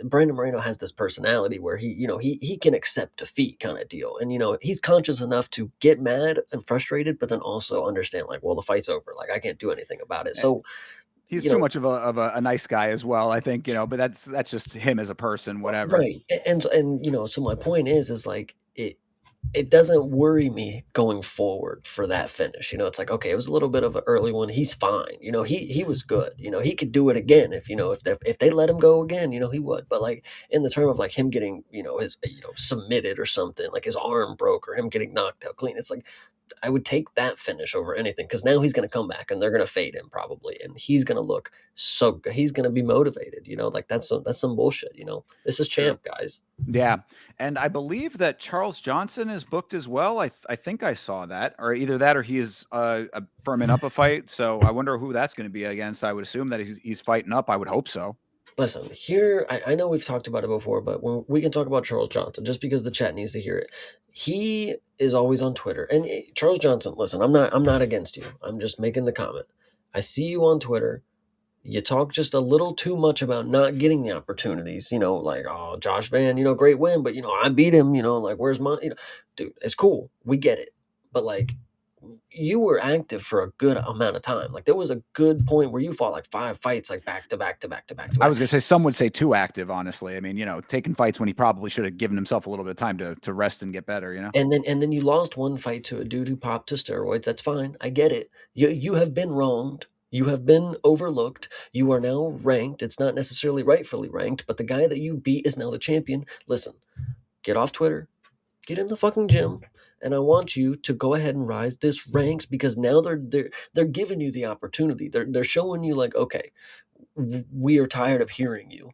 Brandon Moreno has this personality where he can accept defeat kind of deal, and he's conscious enough to get mad and frustrated, but then also understand like, well, the fight's over, like I can't do anything about it. Eh, So He's you too know, much of a nice guy as well, I think, but that's just him as a person, whatever. right. So my point is like it doesn't worry me going forward for that finish. It's like, okay, it was a little bit of an early one. He's fine. He was good. He could do it again if they let him go again, he would. But like in the term of like him getting, his submitted or something, like his arm broke or him getting knocked out clean. It's like I would take that finish over anything because now he's going to come back and they're going to fade him probably, and he's going to look so good. He's going to be motivated. Like that's some bullshit. This is True. champ, guys. Yeah, and I believe that Charles Johnson is booked as well. I think I saw that, or either that, or he is firming up a fight. So I wonder who that's going to be against. I would assume that he's fighting up. I would hope so. Listen, here I know we've talked about it before, but we can talk about Charles Johnson just because the chat needs to hear it. He is always on Twitter, and Charles Johnson. Listen, I'm not against you. I'm just making the comment. I see you on Twitter. You talk just a little too much about not getting the opportunities, like, oh, Josh Van, great win, but I beat him, like, where's my, dude, it's cool. We get it. But like, you were active for a good amount of time. Like, there was a good point where you fought like 5 fights, like back to back to back to back to I back. was going to say some would say too active. Honestly, I mean, taking fights when he probably should have given himself a little bit of time to rest and get better. And then you lost one fight to a dude who popped to steroids. That's fine. I get it. You have been wronged. You have been overlooked. You are now ranked. It's not necessarily rightfully ranked, but the guy that you beat is now the champion. Listen, get off Twitter, get in the fucking gym, and I want you to go ahead and rise this ranks because now they're giving you the opportunity. They're showing you like, okay, we are tired of hearing you.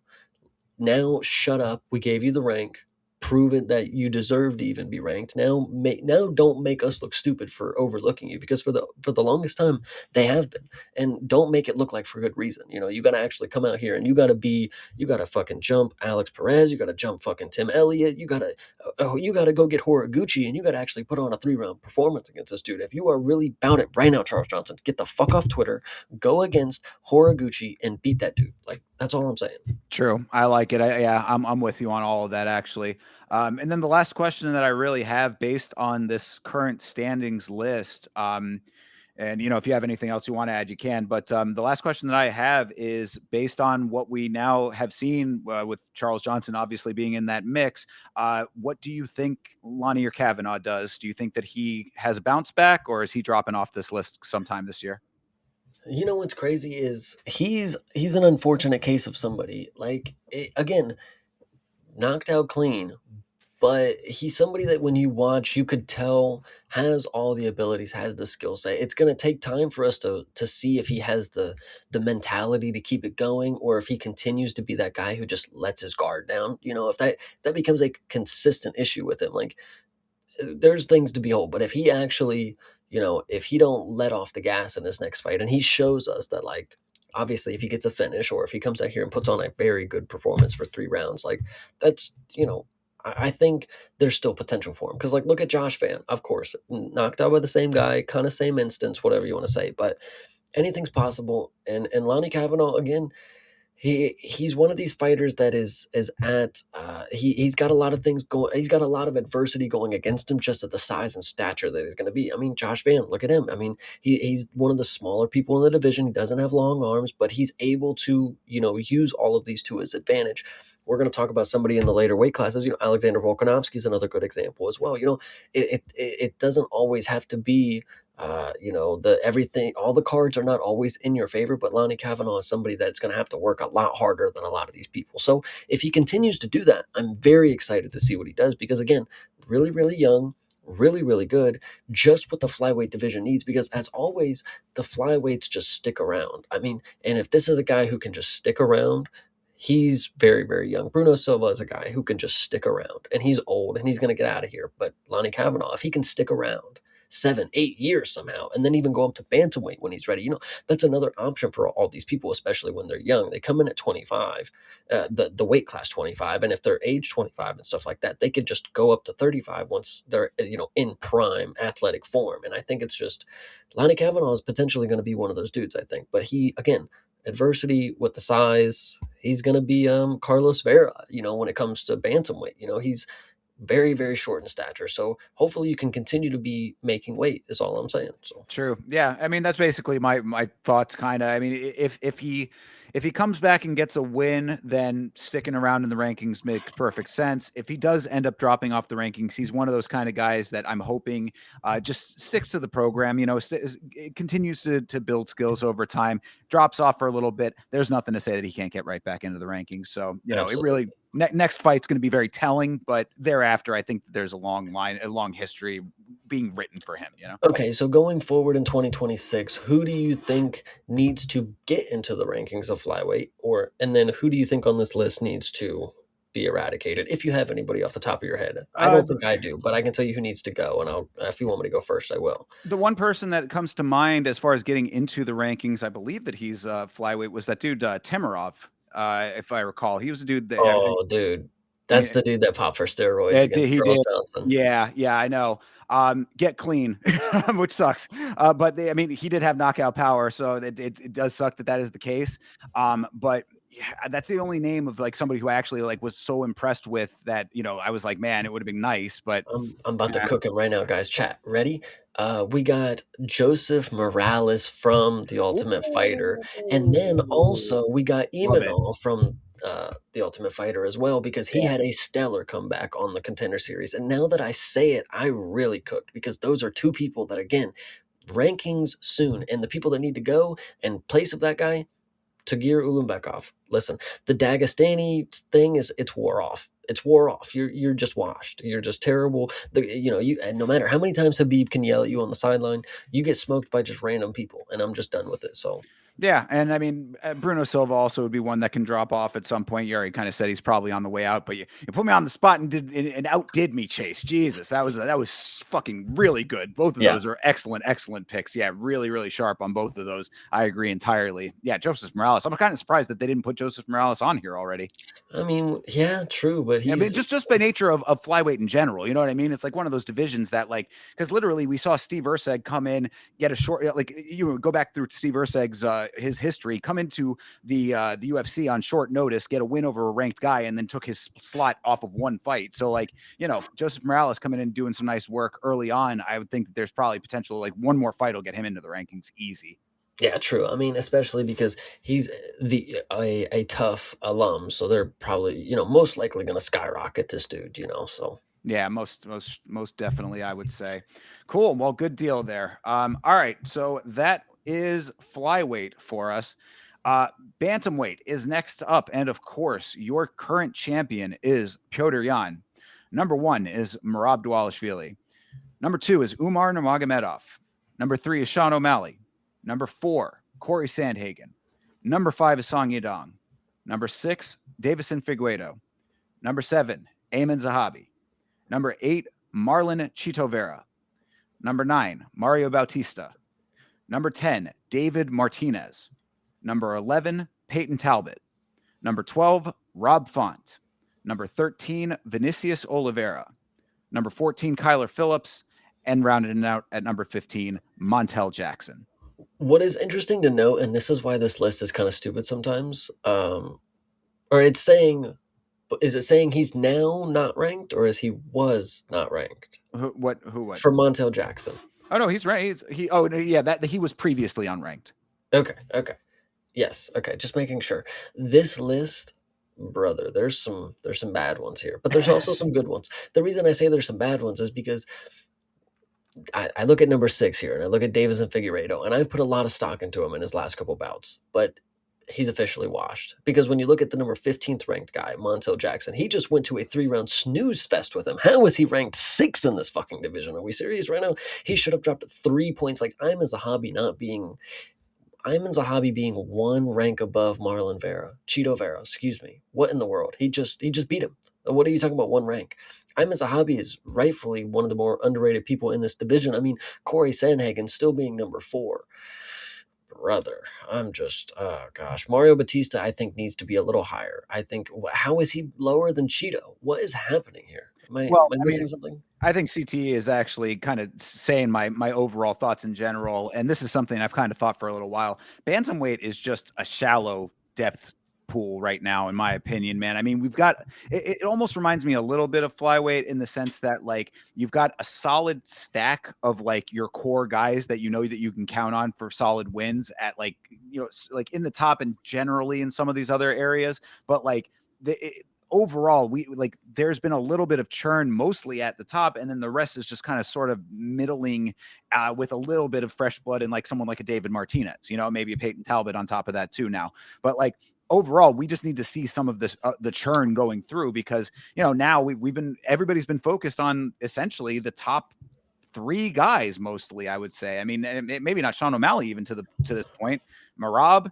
Now shut up. We gave you the rank. Prove it that you deserve to even be ranked. Now don't make us look stupid for overlooking you because for the longest time they have been. And don't make it look like for good reason. You got to actually come out here and you got to fucking jump Alex Perez, you got to jump fucking Tim Elliott, you got to go get Horiguchi and you got to actually put on a 3-round performance against this dude. If you are really about it right now, Charles Johnson, get the fuck off Twitter, go against Horiguchi and beat that dude. Like that's all I'm saying. True. I like it. Yeah, I'm with you on all of that actually. And then the last question that I really have based on this current standings list, and if you have anything else you want to add, you can. But the last question that I have is based on what we now have seen with Charles Johnson obviously being in that mix. What do you think Lonnie or Kavanaugh does? Do you think that he has a bounce back, or is he dropping off this list sometime this year? What's crazy is he's an unfortunate case of somebody like again knocked out clean, but he's somebody that when you watch you could tell has all the abilities, has the skill set. It's going to take time for us to see if he has the mentality to keep it going or if he continues to be that guy who just lets his guard down. If that becomes a consistent issue with him, like there's things to behold. But if he actually, if he don't let off the gas in this next fight, and he shows us that, like, obviously, if he gets a finish or if he comes out here and puts on a very good performance for 3 rounds, like that's, I think there's still potential for him. Because, like, look at Josh Van, of course, knocked out by the same guy, kind of same instance, whatever you want to say, but anything's possible. And Lonnie Kavanaugh, again, He's one of these fighters that is at he's got a lot of things going. He's got a lot of adversity going against him just at the size and stature that he's going to be. I mean, Josh Van, look at him. I mean, he's one of the smaller people in the division. He doesn't have long arms, but he's able to use all of these to his advantage. We're going to talk about somebody in the later weight classes. Alexander Volkanovski is another good example as well. It doesn't always have to be the everything, all the cards are not always in your favor, but Lonnie Kavanaugh is somebody that's going to have to work a lot harder than a lot of these people. So if he continues to do that, I'm very excited to see what he does because, again, really, really young, really, really good, just what the flyweight division needs. Because, as always, the flyweights just stick around. I mean, and if this is a guy who can just stick around, he's very, very young. Bruno Silva is a guy who can just stick around, and he's old and he's going to get out of here. But Lonnie Kavanaugh, if he can stick around 7, 8 years somehow, and then even go up to bantamweight when he's ready. That's another option for all these people, especially when they're young. They come in at 25, the weight class 25, and if they're age 25 and stuff like that, they could just go up to 35 once they're in prime athletic form. And I think it's just Lonnie Kavanaugh is potentially going to be one of those dudes. I think, but he again. Adversity with the size, he's going to be Carlos Vera. When it comes to bantamweight, he's very, very short in stature. So hopefully you can continue to be making weight is all I'm saying. So True. Yeah. I mean, that's basically my thoughts kind of. I mean, if he comes back and gets a win, then sticking around in the rankings makes perfect sense. If he does end up dropping off the rankings, he's one of those kind of guys that I'm hoping just sticks to the program, it continues to build skills over time, drops off for a little bit. There's nothing to say that he can't get right back into the rankings. So, it absolutely. really next fight's going to be very telling, but thereafter, I think there's a long history being written for him. Okay, so going forward in 2026, who do you think needs to get into the rankings of flyweight, and then who do you think on this list needs to be eradicated? If you have anybody off the top of your head, I Uh, don't think I do, but I can tell you who needs to go, and if you want me to go first, I will. the one person that comes to mind as far as getting into the rankings, I believe that he's flyweight, was that dude Timarov, if I recall. He was a dude that Oh, dude, that's yeah, the dude that popped for steroids it did, against he Charles did. Johnson. Yeah, I know. Get clean, which sucks. But I mean, he did have knockout power, so it does suck that is the case. But yeah, that's the only name of like somebody who I actually like was so impressed with that I was like, man, it would have been nice, but I'm about to yeah. cook him right now, guys. Chat, ready? We got Joseph Morales from The Ultimate Fighter, and then Ooh, also we got love it. Imanol from The Ultimate Fighter as well, because he Yeah. had a stellar comeback on the Contender Series. And now that I say it, I really cooked because those are two people that, again, rankings soon, and the people that need to go in place of that guy, Tagir Ulanbekov. Listen, the Dagestani thing it's wore off. It's wore off. You're just washed. You're just terrible. And no matter how many times Habib can yell at you on the sideline, you get smoked by just random people, and I'm just done with it. So Yeah, and I mean, Bruno Silva also would be one that can drop off at some point. You already kind of said he's probably on the way out, but you put me on the spot and outdid me, Chase. Jesus, that was fucking really good. Both of yeah, those are excellent picks. Yeah, really, really sharp on both of those. I agree entirely. Yeah, Joseph Morales. I'm kind of surprised that they didn't put Joseph Morales on here already. I mean, yeah, true, but I mean, he's just by nature of flyweight in general, you know what I mean? It's like one of those divisions that because literally we saw Steve Urseg come in, get a short, go back through Steve Urseg's his history, come into the UFC on short notice, get a win over a ranked guy, and then took his slot off of one fight. So Joseph Morales coming in and doing some nice work early on. I would think that there's probably potential like one more fight will get him into the rankings easy. yeah, true. I mean, especially because he's a tough alum, so they're probably most likely going to skyrocket this dude. So. Yeah, most definitely, I would say. Cool. Well, good deal there. All right. So that is flyweight for us. Uh, Bantamweight is next up, and of course, your current champion is Piotr Yan. Number one is Merab Dvalishvili. Number two is Umar Nurmagomedov. Number three is Sean O'Malley. Number four, Corey Sandhagen. Number five is Song Yadong. Number six, Davison Figueiredo. Number seven, Ayman Zahabi. Number eight, Marlon Chito Vera. Number nine, Mario Bautista. Number 10, David Martinez. Number 11, Peyton Talbot. Number 12, Rob Font. Number 13, Vinicius Oliveira. Number 14, Kyler Phillips. And rounded out at number 15, Montel Jackson. What is interesting to note, and this is why this list is kind of stupid sometimes, or it's saying, is it saying he's now not ranked, or is he was not ranked Who what? for Montel Jackson? Oh no, he's right. He oh no, yeah, that he was previously unranked. Okay, okay, yes, okay, just making sure. This list, brother, there's some bad ones here, but there's also some good ones. The reason I say there's some bad ones is because I look at number 6 here, and I look at Davis and Figueiredo, and I've put a lot of stock into him in his last couple bouts, but he's officially washed. Because when you look at the number 15th ranked guy, Montel Jackson, he just went to a 3-round snooze fest with him. How is he ranked 6th in this fucking division? Are we serious right now? He should have dropped 3 points. Like, I'm as a hobby being one rank above Marlon Vera, Cheeto Vera, excuse me. What in the world? He just beat him. What are you talking about? One rank. I'm as a hobby is rightfully one of the more underrated people in this division. I mean, Corey Sandhagen still being number 4. Brother, I'm just, oh gosh. Mario Batista, I think, needs to be a little higher. I think, how is he lower than Cheeto? What is happening here? Am I, am Well, I I mean, missing something? I think CT is actually kind of saying my overall thoughts in general, and this is something I've kind of thought for a little while. Bantamweight is just a shallow depth pool right now, in my opinion, man. I mean, we've got it almost reminds me a little bit of flyweight in the sense that like you've got a solid stack of like your core guys that you know that you can count on for solid wins at like like in the top and generally in some of these other areas, but like overall we like there's been a little bit of churn mostly at the top, and then the rest is just kind of sort of middling with a little bit of fresh blood in like someone like a David Martinez, maybe a Peyton Talbot on top of that too now. But like overall we just need to see some of this the churn going through, because now we've been everybody's been focused on essentially the top 3 guys mostly, I would say. I mean, maybe not Sean O'Malley even to this point. Marab,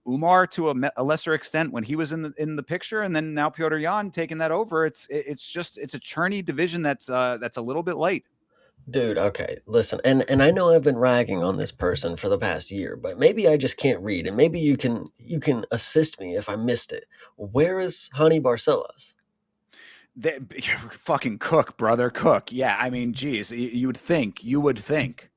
Umar to a lesser extent when he was in the picture, and then now Piotr Jan taking that over. It's a churny division that's a little bit light. Dude, okay, listen, and I know I've been ragging on this person for the past year, but maybe I just can't read, and maybe you can assist me if I missed it. Where is Honey Barcelos? They, fucking Cook, brother, Cook. Yeah, I mean, geez, you would think.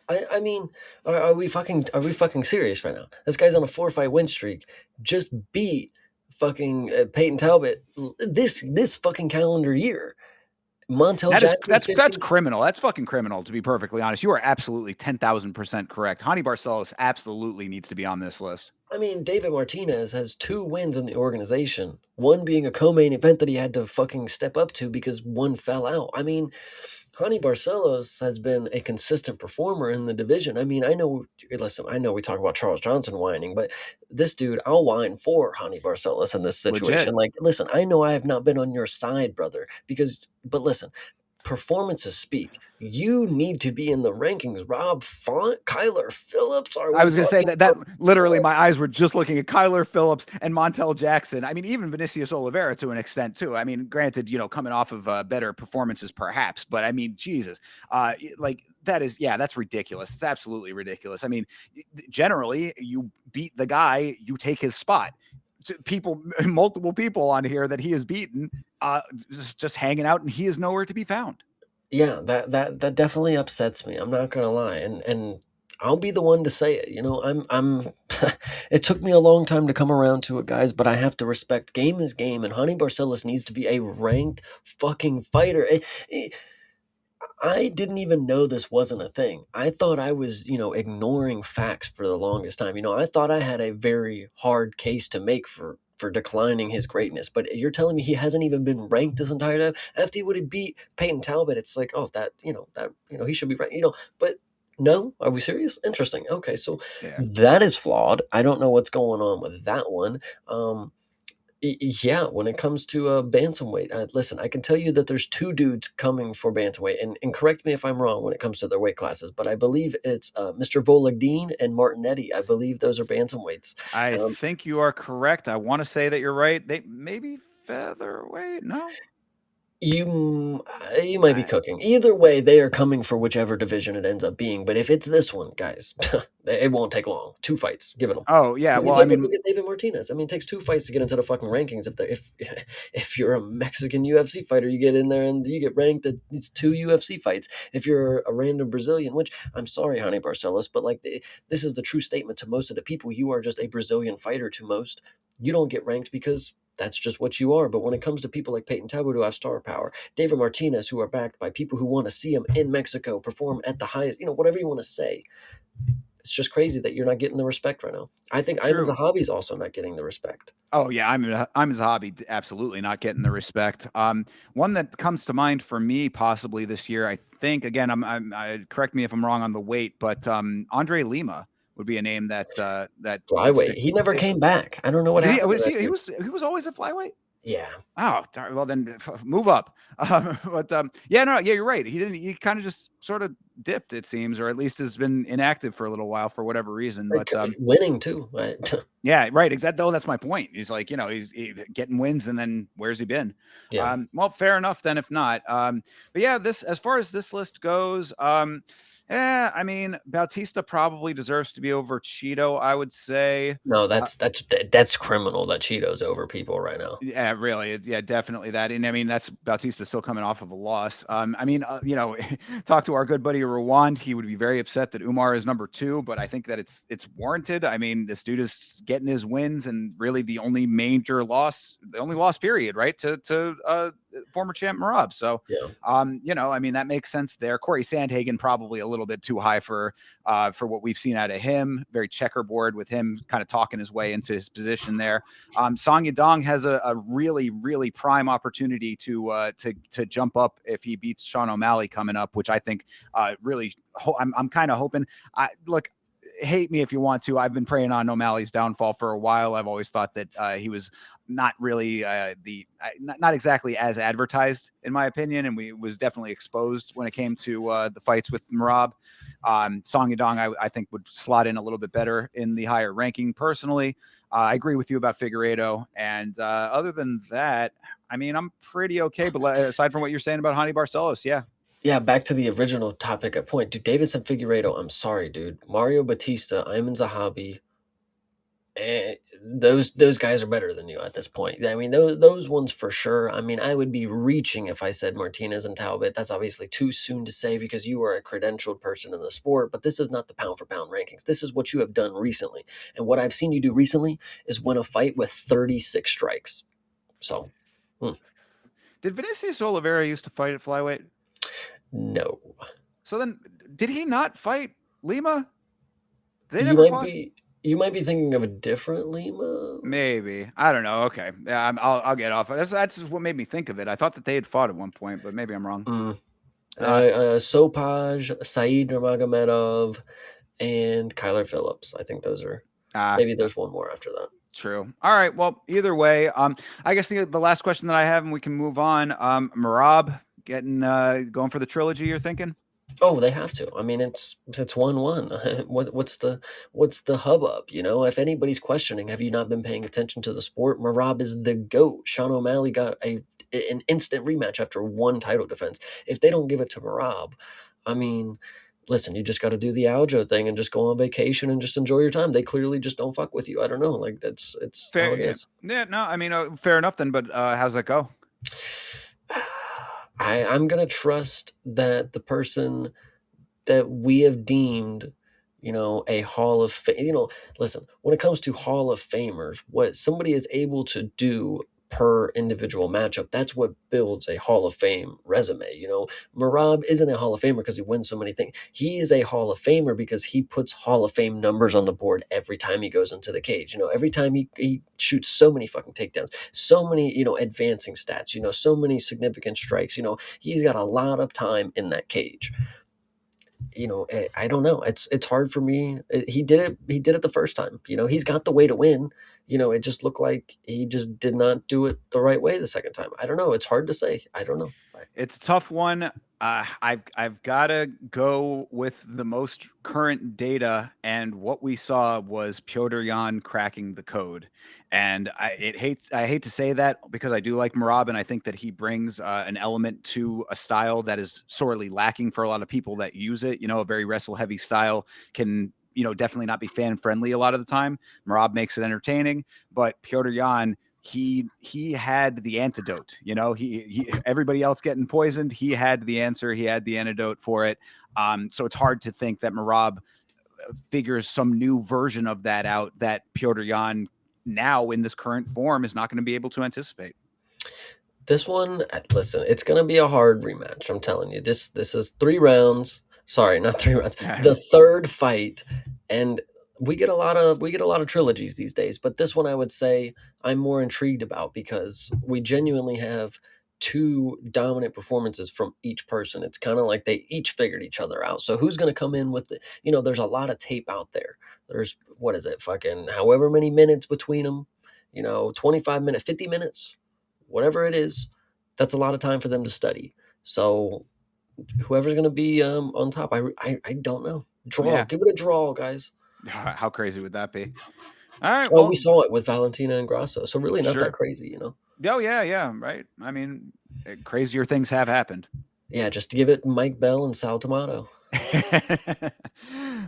I mean, are we fucking serious right now? This guy's on a 4-fight win streak. Just beat fucking Peyton Talbot this fucking calendar year. Montel That is Jackson that's 15th. criminal. That's fucking criminal, to be perfectly honest. You are absolutely 10,000% correct. Hani Barcelos absolutely needs to be on this list. I mean, David Martinez has 2 wins in the organization. One being a co-main event that he had to fucking step up to because one fell out. I mean, Honey Barcelos has been a consistent performer in the division. I mean, listen, I know we talk about Charles Johnson whining, but this dude, I'll whine for Honey Barcelos in this Legit. situation. Like, listen, I know I have not been on your side, brother, but listen, performances speak. You need to be in the rankings. Rob Font, Kyler Phillips, are I we was going to say talking that about literally what? my eyes were just looking at Kyler Phillips and Montel Jackson. I mean, even Vinicius Oliveira to an extent too. I mean, granted, coming off of better performances perhaps, but I mean, Jesus, like that is, yeah, that's ridiculous. It's absolutely ridiculous. I mean, generally you beat the guy, you take his spot. People, multiple people on here that he has beaten, just hanging out, and he is nowhere to be found. Yeah, that definitely upsets me. I'm not gonna lie, and I'll be the one to say it. I'm. It took me a long time to come around to it, guys, but I have to respect game is game, and Honey Barcelos needs to be a ranked fucking fighter. I didn't even know this wasn't a thing. I thought I was, ignoring facts for the longest time. I thought I had a very hard case to make for declining his greatness. But you're telling me he hasn't even been ranked this entire time? After he would have beat Peyton Talbot, it's like, oh, he should be ranked, but no, are we serious? Interesting. Okay, so Yeah. that is flawed. I don't know what's going on with that one. Yeah, when it comes to bantamweight, listen, I can tell you that there's 2 dudes coming for bantamweight, and correct me if I'm wrong when it comes to their weight classes, but I believe it's Mr. Volagdin and Martinetti. I believe those are bantamweights. I Um, think you are correct. I want to say that you're right. They maybe featherweight. No. You might be I, cooking. Either way, they are coming for whichever division it ends up being. But if it's this one, guys, it won't take long. 2 fights, give it them. oh yeah, Look at well, I David, mean, look at David Martinez. I mean, it takes 2 fights to get into the fucking rankings. If you're a Mexican UFC fighter, you get in there and you get ranked. It's 2 UFC fights. If you're a random Brazilian, which I'm sorry, Honey Barcelos, but like this is the true statement to most of the people. You are just a Brazilian fighter to most. You don't get ranked because that's just what you are. But when it comes to people like Peyton Talbot who have star power, David Martinez who are backed by people who want to see him in Mexico perform at the highest, whatever you want to say, it's just crazy that you're not getting the respect right now. I think Iman true. Zahabi is also not getting the respect. Oh yeah, I'm a hobby absolutely not getting the respect. One that comes to mind for me possibly this year, I think again, correct me if I'm wrong on the weight, but Andre Lima would be a name that would Flyweight. stick. He never Eh, came back. I don't know what Did he? happened to Was that he? dude. He was always a flyweight. Yeah. Oh, well then move up. But yeah, no, yeah, you're right. He didn't. He kind of just sort of dipped, it seems, or at least has been inactive for a little while for whatever reason. Like, But winning too. Right? yeah, right. Exactly. That's my point. He's like, he's getting wins, and then where's he been? Yeah. Well, fair enough then. If not, but yeah, this as far as this list goes, yeah, I mean, Bautista probably deserves to be over Cheeto. I would say. No, Uh, that's criminal that Cheeto's over people right now. Yeah, really. Yeah, definitely that. And I mean, that's Bautista still coming off of a loss. I mean, talk to our good buddy Rwand. He would be very upset that Umar is number 2, but I think that it's warranted. I mean, this dude is getting his wins, and really the only major loss, the only loss period, right, to former champ Marab. So, Yeah. I mean, that makes sense there. Corey Sandhagen probably a little bit too high for what we've seen out of him. Very checkerboard with him kind of talking his way into his position there. Song Yadong has a really, really prime opportunity to jump up if he beats Sean O'Malley coming up, which I think really I'm kind of hoping. Look, hate me if you want to. I've been preying on O'Malley's downfall for a while. I've always thought that he was not really not exactly as advertised in my opinion, and we was definitely exposed when it came to the fights with Marab. Song Yadong, I think would slot in a little bit better in the higher ranking personally. I agree with you about Figueiredo. And other than that, I mean, I'm pretty okay. But aside from what you're saying about Hani Barcelos, yeah. Yeah, back to the original topic at point. Dude, Davidson Figueiredo, I'm sorry, dude. Mario Batista, Iman Zahabi, those guys are better than you at this point. I mean, those ones for sure. I mean, I would be reaching if I said Martinez and Talbot. That's obviously too soon to say because you are a credentialed person in the sport. But this is not the pound for pound rankings. This is what you have done recently, and what I've seen you do recently is win a fight with 36 strikes. So, Did Vinicius Oliveira used to fight at flyweight? no. So then, did he not fight Lima? They You never might fought. be you might be thinking of a different Lima. Maybe I don't know. Okay, yeah, I'll get off. That's just what made me think of it. I thought that they had fought at one point, but maybe I'm wrong. Mm. Uh, Sopaj, Saeed Nurmagomedov, and Kyler Phillips. I think those are. uh, Maybe there's one more after that. True. All right. Well, either way, I guess the last question that I have, and we can move on. Marab getting going for the trilogy. You're thinking? Oh, they have to. I mean, it's 1-1. What's the hubbub? If anybody's questioning, have you not been paying attention to the sport? Marab is the goat. Sean O'Malley got an instant rematch after one title defense. If they don't give it to Marab, I mean, listen, you just got to do the Aljo thing and just go on vacation and just enjoy your time. They clearly just don't fuck with you. I don't know. Like it's how Fair. it Yeah. is. Yeah. No. I mean, fair enough then. But how's that go? I'm gonna trust that the person that we have deemed, a Hall of Fame. Listen, when it comes to Hall of Famers, what somebody is able to do per individual matchup, that's what builds a Hall of Fame resume. Marab isn't a Hall of Famer because he wins so many things. He is a Hall of Famer because he puts Hall of Fame numbers on the board every time he goes into the cage. Every time he shoots so many fucking takedowns, so many, advancing stats, so many significant strikes. He's got a lot of time in that cage. I don't know. It's hard for me. He did it the first time. He's got the way to win. it just looked like he just did not do it the right way the second time. I don't know. It's hard to say. I don't know. It's a tough one. I've got to go with the most current data, and what we saw was Piotr Jan cracking the code. And I hate to say that because I do like Marab, and I think that he brings an element to a style that is sorely lacking for a lot of people that use it. A very wrestle heavy style can definitely not be fan friendly a lot of the time. Marab makes it entertaining, but Piotr Jan, he had the antidote. He everybody else getting poisoned, he had the answer, he had the antidote for it. So it's hard to think that Marab figures some new version of that out that Piotr Jan now in this current form is not going to be able to anticipate. This one, listen, it's gonna be a hard rematch. I'm telling you. This is 3 rounds. Sorry, not 3 rounds. The third fight, and we get a lot of trilogies these days. But this one, I would say, I'm more intrigued about because we genuinely have two dominant performances from each person. It's kind of like they each figured each other out. So who's gonna come in with it? There's a lot of tape out there. There's what is it, fucking however many minutes between them. 25 minutes, 50 minutes, whatever it is, that's a lot of time for them to study. So whoever's going to be on top, I don't know. Draw, Yeah. give it a draw, guys. How crazy would that be? All right. Oh, we Well, saw it with Valentina and Grasso, so really not that sure. crazy. Oh, yeah. Yeah. Right. I mean, crazier things have happened. Yeah, just give it Mike Bell and Sal Tomato.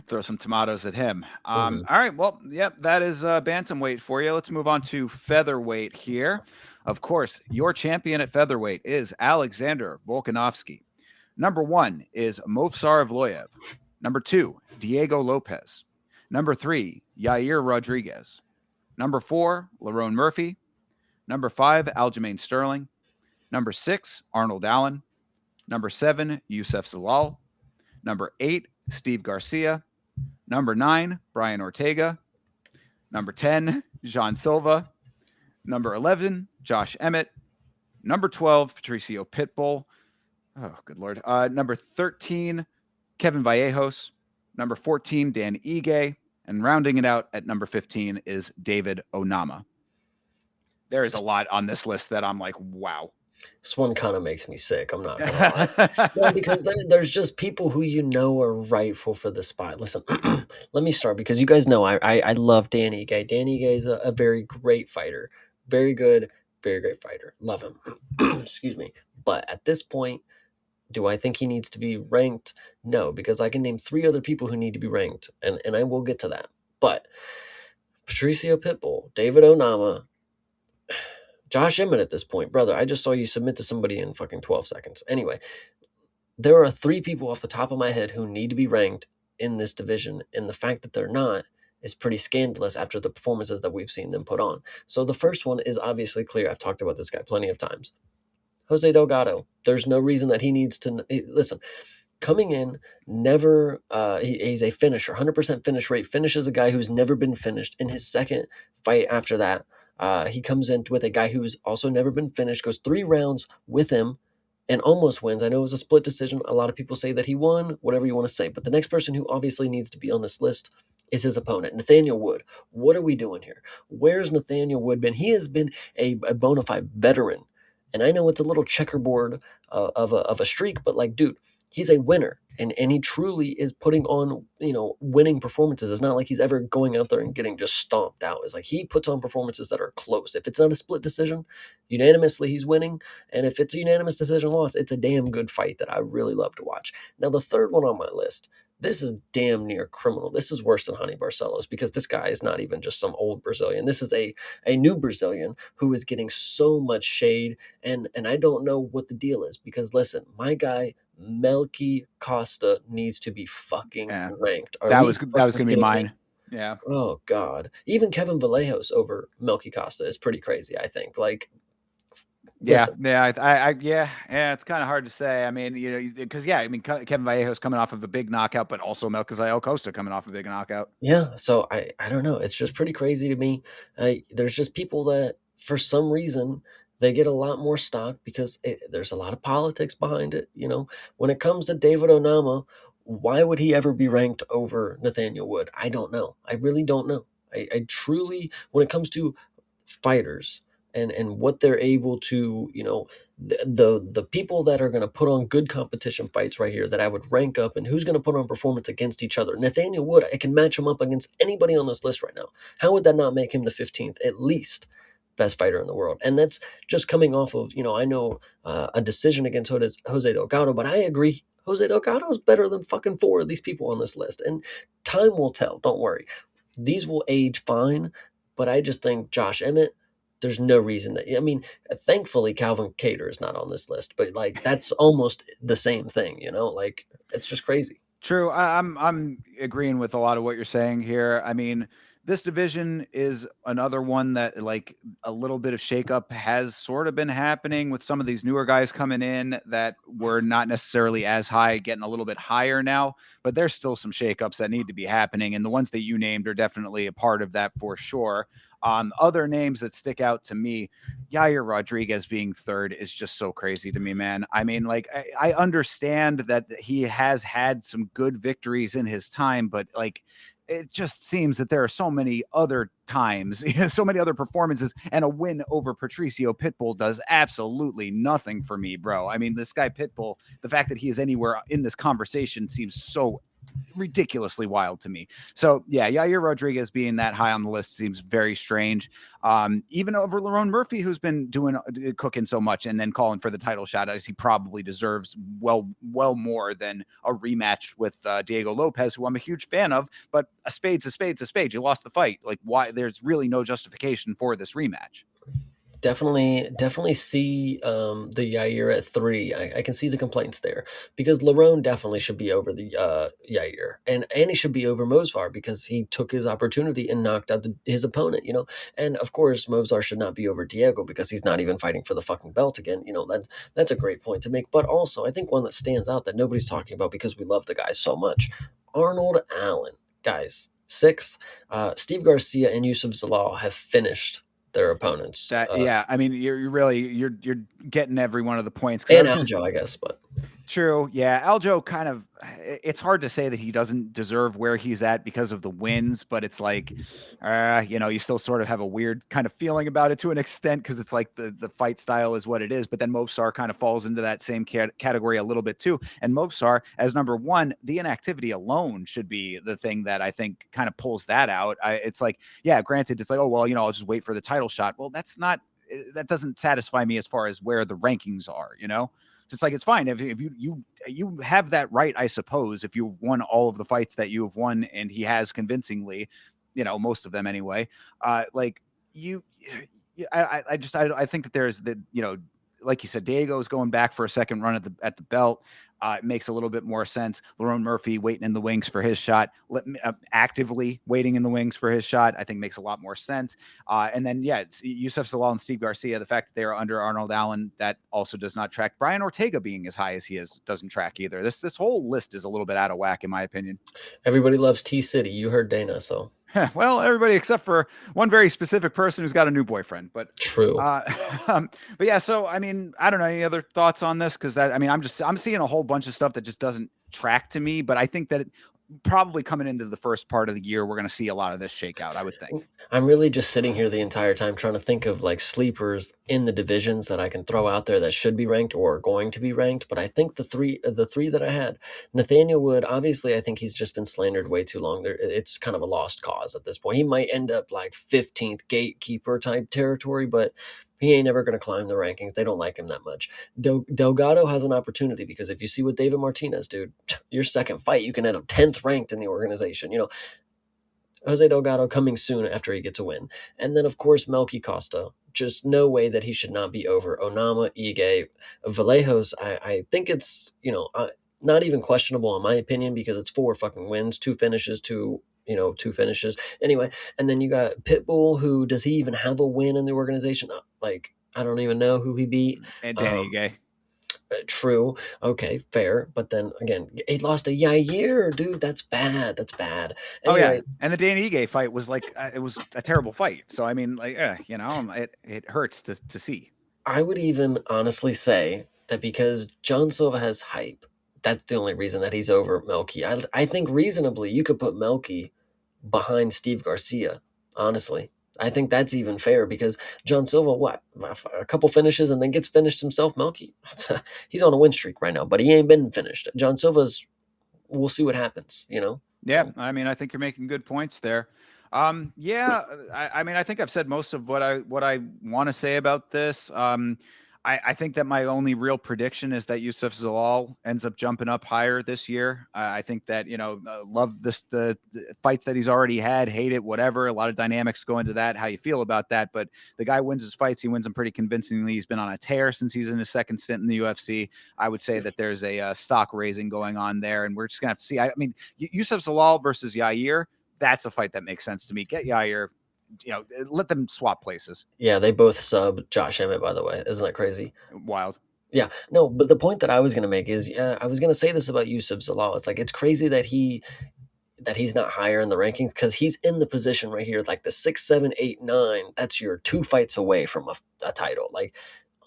Throw some tomatoes at him. Hmm. All right. Well, yep, that is bantamweight for you. Let's move on to featherweight here. Of course, your champion at featherweight is Alexander Volkanovski. Number 1 is Movsar Evloev. Number 2, Diego Lopez. Number 3, Yair Rodriguez. Number 4, Lerone Murphy. Number 5, Aljamain Sterling. Number 6, Arnold Allen. Number 7, Youssef Zalal. Number 8, Steve Garcia. Number 9, Brian Ortega. Number 10, Jean Silva. Number 11, Josh Emmett. Number 12, Patricio Pitbull. Oh, good Lord. Number 13, Kevin Vallejos. Number 14, Dan Ige. And rounding it out at number 15 is David Onama. There is a lot on this list that I'm like, wow. This one kind of makes me sick. I'm not gonna lie. No, because there's just people who are rightful for the spot. Listen, let me start because you guys know I love Danny Gay. Danny Gay is a very great fighter, very good, very great fighter. Love him. Excuse me. But at this point, do I think he needs to be ranked? No, because I can name 3 other people who need to be ranked, and I will get to that. But Patricio Pitbull, David Onama, Josh Emmett at this point, brother, I just saw you submit to somebody in fucking 12 seconds. Anyway, there are 3 people off the top of my head who need to be ranked in this division, and the fact that they're not is pretty scandalous after the performances that we've seen them put on. So the first one is obviously clear. I've talked about this guy plenty of times. Jose Delgado. There's no reason that he needs to listen. Coming in, never he's a finisher, 100% finish rate. Finishes a guy who's never been finished. In his second fight after that, he comes in with a guy who's also never been finished. Goes 3 rounds with him and almost wins. I know it was a split decision. A lot of people say that he won, whatever you want to say. But the next person who obviously needs to be on this list is his opponent, Nathaniel Wood. What are we doing here? Where's Nathaniel Wood been? He has been a bona fide veteran. And I know it's a little checkerboard of a streak, but like, dude, he's a winner. And he truly is putting on, winning performances. It's not like he's ever going out there and getting just stomped out. It's like he puts on performances that are close. If it's not a split decision, unanimously he's winning. And if it's a unanimous decision loss, it's a damn good fight that I really love to watch. Now, the third one on my list, this is damn near criminal. This is worse than Honey Barcelos because this guy is not even just some old Brazilian. This is a new Brazilian who is getting so much shade, and I don't know what the deal is because listen, my guy Melky Costa needs to be fucking Yeah. ranked. Are That we was that was fucking gonna be kidding me? mine. Yeah. Oh God! Even Kevin Vallejos over Melky Costa is pretty crazy. I think. Like, Yeah, listen, yeah, yeah. It's kind of hard to say. I mean, because I mean, Kevin Vallejo's coming off of a big knockout, but also Melchizael Costa coming off a big knockout. yeah. So I don't know. It's just pretty crazy to me. There's just people that for some reason they get a lot more stock because there's a lot of politics behind it. When it comes to David Onama, why would he ever be ranked over Nathaniel Wood? I don't know. I really don't know. I truly, when it comes to fighters and what they're able to, the people that are going to put on good competition fights right here that I would rank up, and who's going to put on performance against each other. Nathaniel Wood, I can match him up against anybody on this list right now. How would that not make him the 15th at least best fighter in the world? And that's just coming off of, I know a decision against Jose Delgado, but I agree, Jose Delgado is better than fucking four of these people on this list, and time will tell. Don't worry, these will age fine. But I just think Josh Emmett, there's no reason that, I mean, thankfully Calvin Cater is not on this list, but like that's almost the same thing, like it's just crazy. True. I'm agreeing with a lot of what you're saying here. I mean, this division is another one that like a little bit of shakeup has sort of been happening with some of these newer guys coming in that were not necessarily as high, getting a little bit higher now, but there's still some shakeups that need to be happening. And the ones that you named are definitely a part of that for sure. Other names that stick out to me, Yair Rodriguez being third is just so crazy to me, man. I mean, like, I understand that he has had some good victories in his time, but like, it just seems that there are so many other times, so many other performances, and a win over Patricio Pitbull does absolutely nothing for me, bro. I mean, this guy Pitbull, the fact that he is anywhere in this conversation seems so ridiculously wild to me. So yeah, Yair Rodriguez being that high on the list seems very strange. Even over Lerone Murphy, who's been doing cooking so much and then calling for the title shot, as he probably deserves well more than a rematch with Diego Lopez, who I'm a huge fan of. But a spade's a spade's a spade. You lost the fight. Like, why? There's really no justification for this rematch. Definitely see the Yair at three. I can see the complaints there because Larone definitely should be over the Yair, and he should be over Mosvar because he took his opportunity and knocked out his opponent. And of course Mosvar should not be over Diego because he's not even fighting for the fucking belt again. That's a great point to make. But also, I think one that stands out that nobody's talking about because we love the guy so much, Arnold Allen, guys. Sixth, Steve Garcia and Yusuf Zalal have finished their opponents. That yeah, I mean, you're really you're getting every one of the points because I And was going to. Aljo, I guess, but True. Yeah. Aljo kind of, it's hard to say that he doesn't deserve where he's at because of the wins, but it's like, you still sort of have a weird kind of feeling about it to an extent because it's like the fight style is what it is. But then Movsar kind of falls into that same category a little bit too. And Movsar, as number one, the inactivity alone should be the thing that I think kind of pulls that out. It's like, yeah, granted, it's like, oh, well, I'll just wait for the title shot. Well, that doesn't satisfy me as far as where the rankings are. It's like it's fine if you have that right, I suppose, if you've won all of the fights that you have won, and he has convincingly, most of them anyway. Like you, I think that there's like you said, Diego's going back for a second run at the belt. It makes a little bit more sense. Lerone Murphy waiting in the wings for his shot, actively waiting in the wings for his shot, I think makes a lot more sense. And then, yeah, Yusuf Zalal and Steve Garcia, the fact that they are under Arnold Allen, that also does not track. Brian Ortega being as high as he is doesn't track either. This whole list is a little bit out of whack, in my opinion. everybody loves T City. You heard Dana, so Well, everybody except for one very specific person who's got a new boyfriend. But true. uh but yeah, so I mean, I don't know, any other thoughts on this, because that, I mean, I'm seeing a whole bunch of stuff that just doesn't track to me, but I think that probably coming into the first part of the year we're going to see a lot of this shakeout, I would think. I'm really just sitting here the entire time trying to think of like sleepers in the divisions that I can throw out there that should be ranked or are going to be ranked. But I think the three that I had, Nathaniel Wood, obviously I think he's just been slandered way too long. It's kind of a lost cause at this point. He might end up like 15th gatekeeper type territory, but he ain't ever going to climb the rankings. They don't like him that much. Delgado has an opportunity because if you see what David Martinez, dude, your second fight, you can end up 10th ranked in the organization. Jose Delgado coming soon after he gets a win. And then, of course, Melky Costa. Just no way that he should not be over Onama, Ige, Vallejos. I think it's, not even questionable in my opinion because it's four fucking wins, two finishes, two finishes. Anyway, and then you got Pitbull, who does he even have a win in the organization? Like, I don't even know who he beat. And Danny Gay. True. Okay, fair. But then again, he lost a Yair, dude. That's bad. That's bad. Oh yeah, Anyway, and the Danny Ige fight was like it was a terrible fight. So I mean, like, it hurts to see. I would even honestly say that because John Silva has hype, that's the only reason that he's over Melky. I think reasonably you could put Melky behind Steve Garcia, honestly. I think that's even fair because John Silva, what, a couple finishes and then gets finished himself. Melky, he's on a win streak right now, but he ain't been finished. John Silva's, we'll see what happens, you know? Yeah, So I mean, I think you're making good points there. Yeah, I mean, I think I've said most of what I want to say about this. I think that my only real prediction is that Yusuf Zalal ends up jumping up higher this year. I think that love the fights that he's already had, hate it, whatever. A lot of dynamics go into that, how you feel about that. But the guy wins his fights; he wins them pretty convincingly. He's been on a tear since he's in his second stint in the UFC. I would say that there's a stock raising going on there, and we're just gonna have to see. I mean, Yusuf Zalal versus Yair, that's a fight that makes sense to me. Get Yair, let them swap places. yeah, they both sub Josh Emmett, by the way. Isn't that crazy? Wild. Yeah, no, but the point that I was gonna make is, I was gonna say this about Yusuf Zalal. It's like it's crazy that he's not higher in the rankings because he's in the position right here, like the 6, 7, 8, 9. That's your 2 fights away from a title. Like,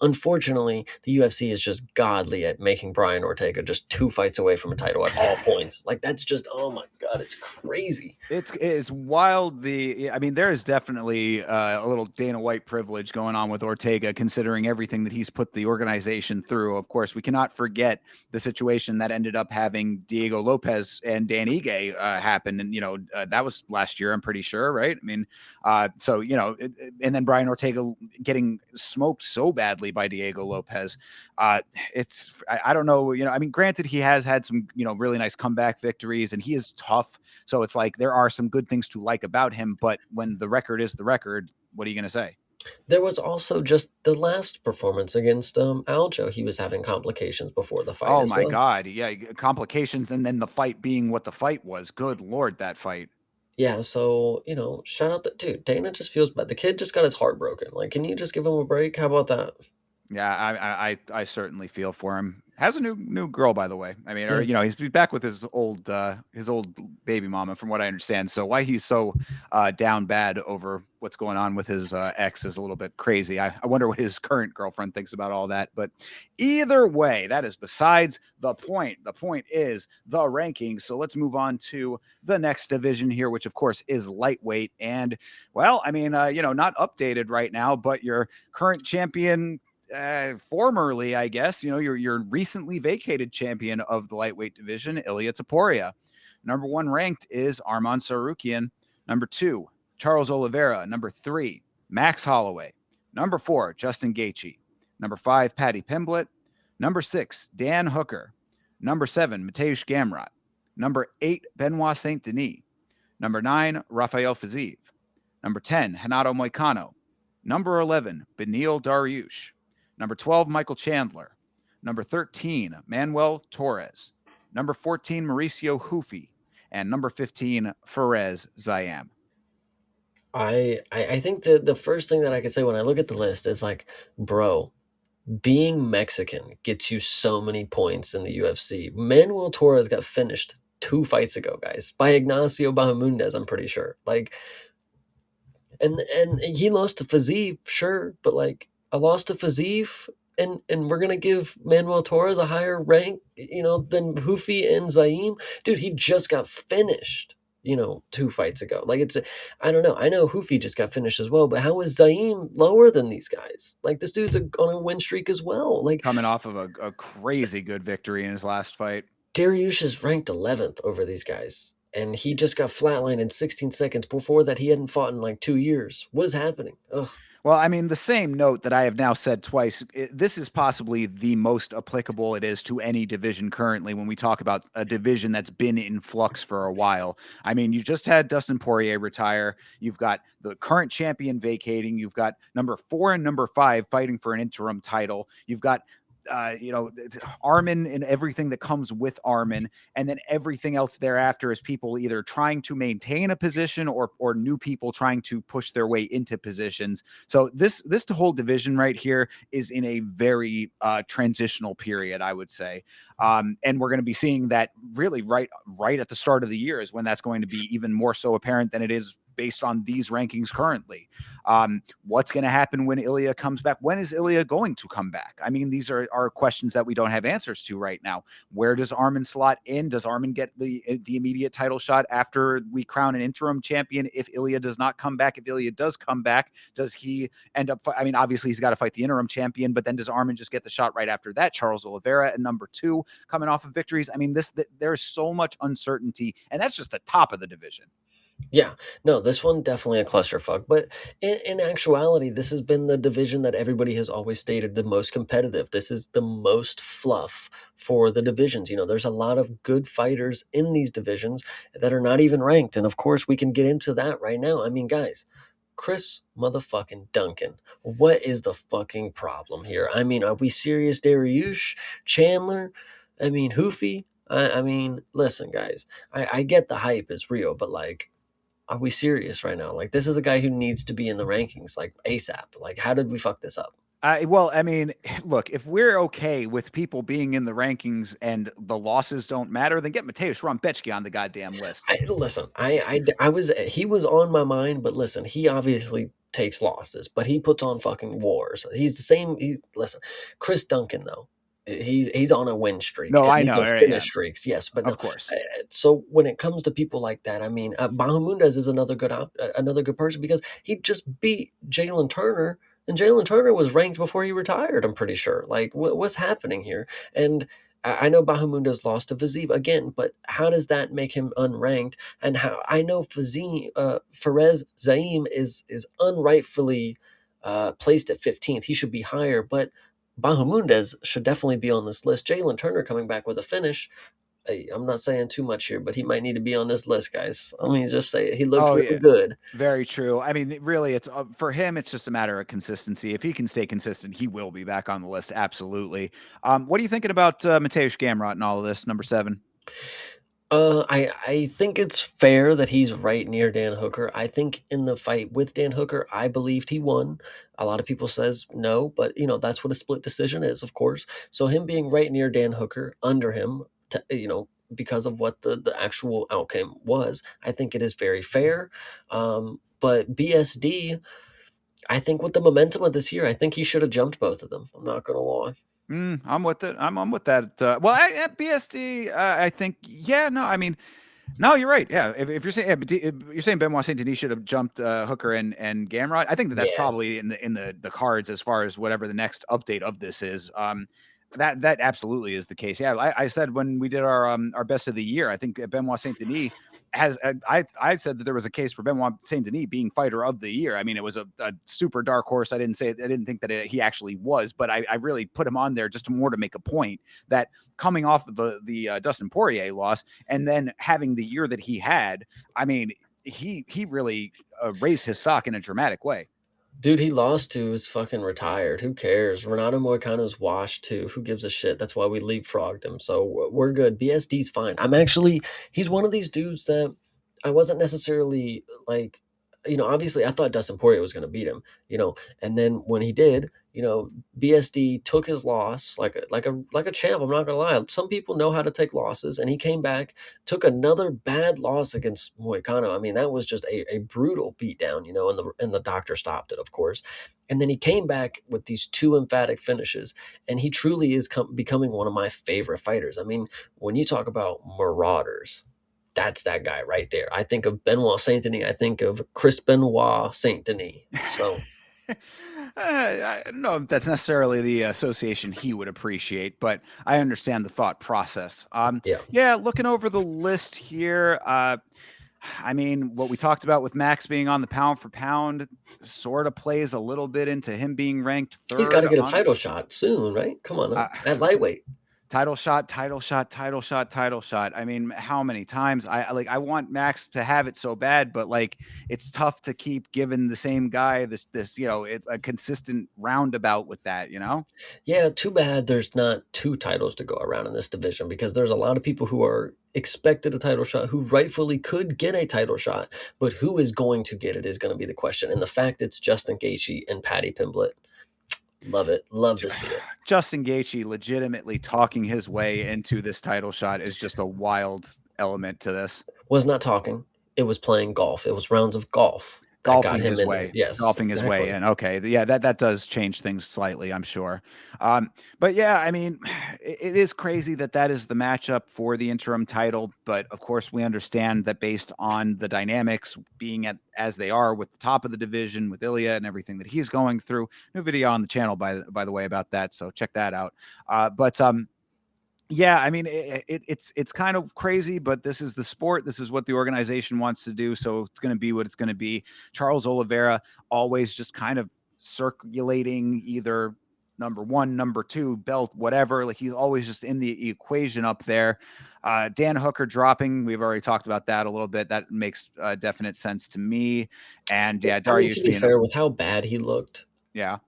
unfortunately, the UFC is just godly at making Brian Ortega just 2 fights away from a title at all points. Like, that's just, oh my god, it's crazy. It's wild. I mean, there is definitely a little Dana White privilege going on with Ortega, considering everything that he's put the organization through. Of course, we cannot forget the situation that ended up having Diego Lopez and Dan Ige happen, and that was last year, I'm pretty sure, right? I mean, so and then Brian Ortega getting smoked so badly by Diego Lopez. I don't know. I mean, granted, he has had some really nice comeback victories, and he is tough. So it's like there are some good things to like about him, but when the record is the record, what are you going to say? There was also just the last performance against Aljo. He was having complications before the fight Oh as my well. God. Yeah. Complications. And then the fight being what the fight was. Good Lord, that fight. Yeah, so shout out that dude. Dana just feels bad. The kid just got his heart broken. Like, can you just give him a break? How about that? Yeah, I certainly feel for him. Has a new girl, by the way. I mean, or Yeah. he's back with his old baby mama, from what I understand. So why he's so down bad over what's going on with his ex is a little bit crazy. I wonder what his current girlfriend thinks about all that. But either way, that is besides the point. The point is the rankings. So let's move on to the next division here, which of course is lightweight. And well, I mean, not updated right now, but your current champion, formerly, I guess, your recently vacated champion of the lightweight division, Ilya Taporia. Number one ranked is Arman Sarukian. Number two, Charles Oliveira. Number three, Max Holloway. Number four, Justin Gaethje. Number five, Paddy Pimblett. Number six, Dan Hooker. Number seven, Mateusz Gamrot. Number eight, Benoit Saint Denis. Number nine, Rafael Fiziev. Number 10, Hanato Moicano. Number 11, Beneil Dariush. Number 12, Michael Chandler. Number 13, Manuel Torres. Number 14, Mauricio Hufi. And number 15, Fares Zayam. I think the first thing that I could say when I look at the list is like, bro, being Mexican gets you so many points in the UFC. Manuel Torres got finished 2 fights ago, guys, by Ignacio Bahamundes, I'm pretty sure. Like, and he lost to Fiziev, sure, but like, I lost to Fiziev, and we're gonna give Manuel Torres a higher rank, than Hufi and Zaim. Dude, he just got finished, 2 fights ago. Like, I don't know. I know Hufi just got finished as well, but how is Zaim lower than these guys? Like, this dude's on a win streak as well. Like, Coming off of a crazy good victory in his last fight. Dariush is ranked 11th over these guys, and he just got flatlined in 16 seconds. Before that, he hadn't fought in like 2 years. What is happening? Ugh. Well, I mean, the same note that I have now said twice, this is possibly the most applicable it is to any division currently when we talk about a division that's been in flux for a while. I mean, you just had Dustin Poirier retire. You've got the current champion vacating. You've got number 4 and number 5 fighting for an interim title. You've got Armin and everything that comes with Armin, and then everything else thereafter is people either trying to maintain a position or new people trying to push their way into positions. So this whole division right here is in a very transitional period, I would say, and we're going to be seeing that really right at the start of the year is when that's going to be even more so apparent than it is based on these rankings currently. What's going to happen when Ilya comes back? When is Ilya going to come back? I mean, these are questions that we don't have answers to right now. Where does Armin slot in? Does Armin get the immediate title shot after we crown an interim champion if Ilya does not come back? If Ilya does come back, does he end up? I mean, obviously he's got to fight the interim champion, but then does Armin just get the shot right after that? Charles Oliveira at number 2, coming off of victories. I mean, there's so much uncertainty, and that's just the top of the division. Yeah, no, this one definitely a clusterfuck. But in actuality, this has been the division that everybody has always stated the most competitive. This is the most fluff for the divisions. There's a lot of good fighters in these divisions that are not even ranked. And of course, we can get into that right now. I mean, guys, Chris motherfucking Duncan. What is the fucking problem here? I mean, are we serious, Dariush? Chandler? I mean, Hoofy? I mean, listen, guys, I get the hype is real, but like, are we serious right now? Like, this is a guy who needs to be in the rankings, like ASAP. Like, how did we fuck this up? Well, I mean, look, if we're okay with people being in the rankings and the losses don't matter, then get Mateusz Rambecki on the goddamn list. Listen, I was he was on my mind, but listen, he obviously takes losses, but he puts on fucking wars. He's the same. Listen, Chris Duncan though, he's on a win streak, No, and I these know. are Right, finish yeah, streaks. Yes, but no. of course. So when it comes to people like that, I mean, Bahamundez is another good person because he just beat Jalen Turner. And Jalen Turner was ranked before he retired. I'm pretty sure. Like, what's happening here? And I know Bahamunda's lost to Viziev again, but how does that make him unranked? And how I know Fares Zaim is unrightfully placed at 15th. He should be higher, but Bahamundez should definitely be on this list. Jalen Turner coming back with a finish. I'm not saying too much here, but he might need to be on this list, guys. Let me just say he looked Oh really yeah, good. very true. I mean, really, it's for him. It's just a matter of consistency. If he can stay consistent, he will be back on the list. Absolutely. What are you thinking about Mateusz Gamrot and all of this? Number 7. I think it's fair that he's right near Dan Hooker. I think in the fight with Dan Hooker, I believed he won. A lot of people says no, but that's what a split decision is, of course. So him being right near Dan Hooker, under him, because of what the actual outcome was, I think it is very fair. But BSD, I think with the momentum of this year, I think he should have jumped both of them. I'm not gonna lie. I'm with it. I'm with that. Well, at BSD, I think, yeah, no, I mean, no, you're right. Yeah, if you're saying if you're saying Benoit Saint Denis should have jumped Hooker and Gamrot, I think that's Yeah. probably in the cards as far as whatever the next update of this is. That absolutely is the case. Yeah, I said when we did our best of the year, I think Benoit Saint Denis has. I said that there was a case for Benoit Saint Denis being fighter of the year. I mean, it was a super dark horse. I didn't think that he actually was, but I really put him on there just more to make a point that coming off of the Dustin Poirier loss and then having the year that he had, I mean, he really raised his stock in a dramatic way. Dude, he lost to is fucking retired. Who cares? Renato Moicano's washed too. Who gives a shit? That's why we leapfrogged him. So we're good. BSD's fine. He's one of these dudes that I wasn't necessarily like, obviously I thought Dustin Poirier was going to beat him, and then when he did, BSD took his loss like a champ. I'm not going to lie. Some people know how to take losses, and he came back, took another bad loss against Moicano. I mean, that was just a brutal beatdown, and the doctor stopped it, of course. And then he came back with these two emphatic finishes, and he truly is becoming one of my favorite fighters. I mean, when you talk about marauders, that's that guy right there. I think of Benoit Saint Denis. I think of Chris Benoit Saint Denis. So I don't know if that's necessarily the association he would appreciate, but I understand the thought process. yeah, Yeah, looking over the list here, I mean, what we talked about with Max being on the pound for pound sort of plays a little bit into him being ranked he's got third to get a on. title shot soon, right? Come on, Uh, at lightweight. Title shot, title shot, title shot, title shot. I mean, how many times I want Max to have it so bad, but like it's tough to keep giving the same guy this it's a consistent roundabout with that. Yeah, too bad there's not two titles to go around in this division because there's a lot of people who are expected a title shot who rightfully could get a title shot, but who is going to get it is going to be the question. And the fact it's Justin Gaethje and Patty Pimblett, love it, love to see it. Justin Gaethje legitimately talking his way into this title shot is just a wild element to this. Was not talking. It was playing golf. It was rounds of golf that got Golfing him his in there. way, Yes, golfing his way exactly. in. Okay, yeah, that does change things slightly, I'm sure. But yeah, I mean, it is crazy that that is the matchup for the interim title. But of course, we understand that based on the dynamics being at as they are with the top of the division with Ilya and everything that he's going through. New video on the channel by the way about that, so check that out. But yeah, I mean, it's kind of crazy, but this is the sport. This is what the organization wants to do, so it's going to be what it's going to be. Charles Oliveira always just kind of circulating either number one, number two belt, whatever. Like he's always just in the equation up there. Dan Hooker dropping. We've already talked about that a little bit. That makes definite sense to me. And yeah, I mean, to Dariush be being fair, with how bad he looked, yeah.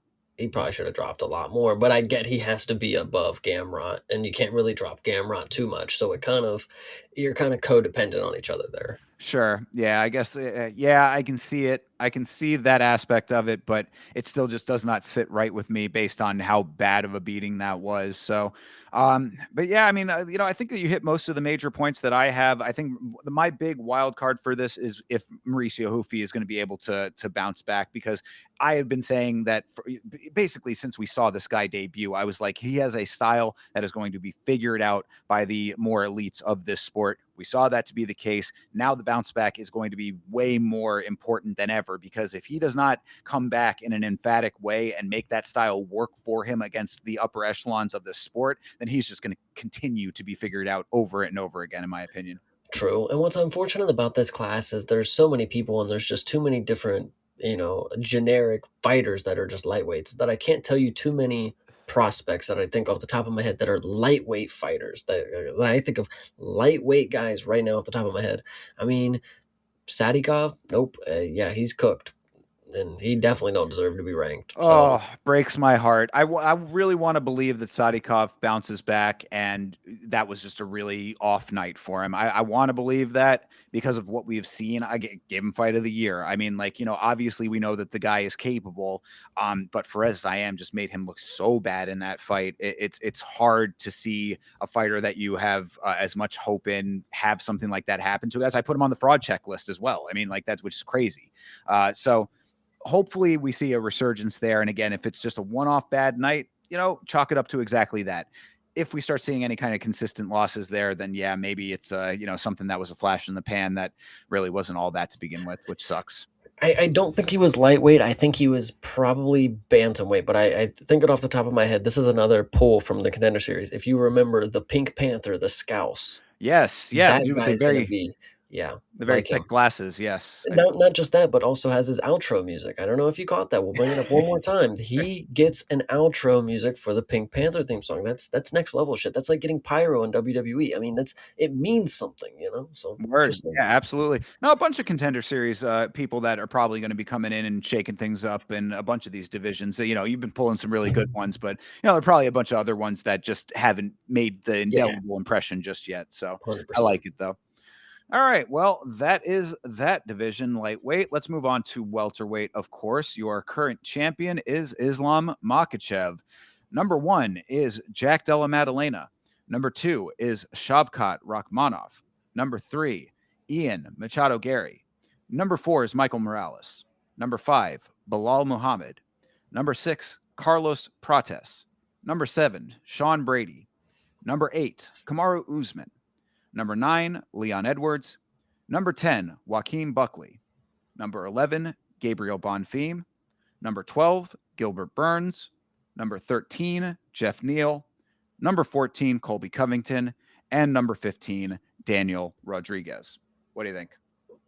he probably should have dropped a lot more, but I get he has to be above Gamrot, and you can't really drop Gamrot too much, so it kind of you're kind of codependent on each other there. Sure. Yeah, I guess. Yeah, I can see it. I can see that aspect of it, but it still just does not sit right with me based on how bad of a beating that was. So, but yeah, I mean, I think that you hit most of the major points that I have. I think my big wild card for this is if Mauricio Hufi is going to be able to bounce back because I have been saying that basically since we saw this guy debut, I was like, he has a style that is going to be figured out by the more elites of this sport. We saw that to be the case. Now the bounce back is going to be way more important than ever because if he does not come back in an emphatic way and make that style work for him against the upper echelons of the sport, then he's just going to continue to be figured out over and over again, in my opinion. True. And what's unfortunate about this class is there's so many people and there's just too many different, generic fighters that are just lightweights that I can't tell you too many prospects that I think off the top of my head that are lightweight fighters. When I think of lightweight guys right now off the top of my head, I mean, Sadikov, nope. Yeah, he's cooked and he definitely don't deserve to be ranked. So Oh, breaks my heart. I really want to believe that Sadikov bounces back and that was just a really off night for him. I want to believe that because of what we've seen. Give him fight of the year. I mean, like, obviously we know that the guy is capable, but Perez I am just made him look so bad in that fight. It's hard to see a fighter that you have as much hope in have something like that happen to. As I put him on the fraud checklist as well. I mean, like that, which is crazy. So hopefully we see a resurgence there. And again, if it's just a one-off bad night, chalk it up to exactly that. If we start seeing any kind of consistent losses there, then yeah, maybe it's something that was a flash in the pan that really wasn't all that to begin with, which sucks. I don't think he was lightweight. I think he was probably bantamweight, but I think it off the top of my head. This is another pull from the Contender Series. If you remember the Pink Panther, the Scouse, Yes, yeah, the that dude with guy is going to be, yeah, the very like him. thick glasses. Yes, And not just that, but also has his outro music. I don't know if you caught that. We'll bring it up one more time. He gets an outro music for the Pink Panther theme song. That's next level shit. That's like getting pyro in WWE. I mean, it means something. So word. just Yeah, absolutely. No, a bunch of Contender Series people that are probably going to be coming in and shaking things up in a bunch of these divisions. You've been pulling some really good ones, but there are probably a bunch of other ones that just haven't made the yeah, indelible impression just yet. So I 100%. like it though. All right. Well, that is that division lightweight. Let's move on to welterweight. Of course, your current champion is Islam Makhachev. Number one is Jack Della Maddalena. Number two is Shavkat Rakhmonov. Number three, Ian Machado Gary. Number four is Michael Morales. Number five, Bilal Muhammad. Number six, Carlos Prates. Number seven, Sean Brady. Number eight, Kamaru Usman. Number 9, Leon Edwards. Number 10, Joaquin Buckley. Number 11, Gabriel Bonfim. Number 12, Gilbert Burns. Number 13, Jeff Neal. Number 14, Colby Covington. And number 15, Daniel Rodriguez. What do you think?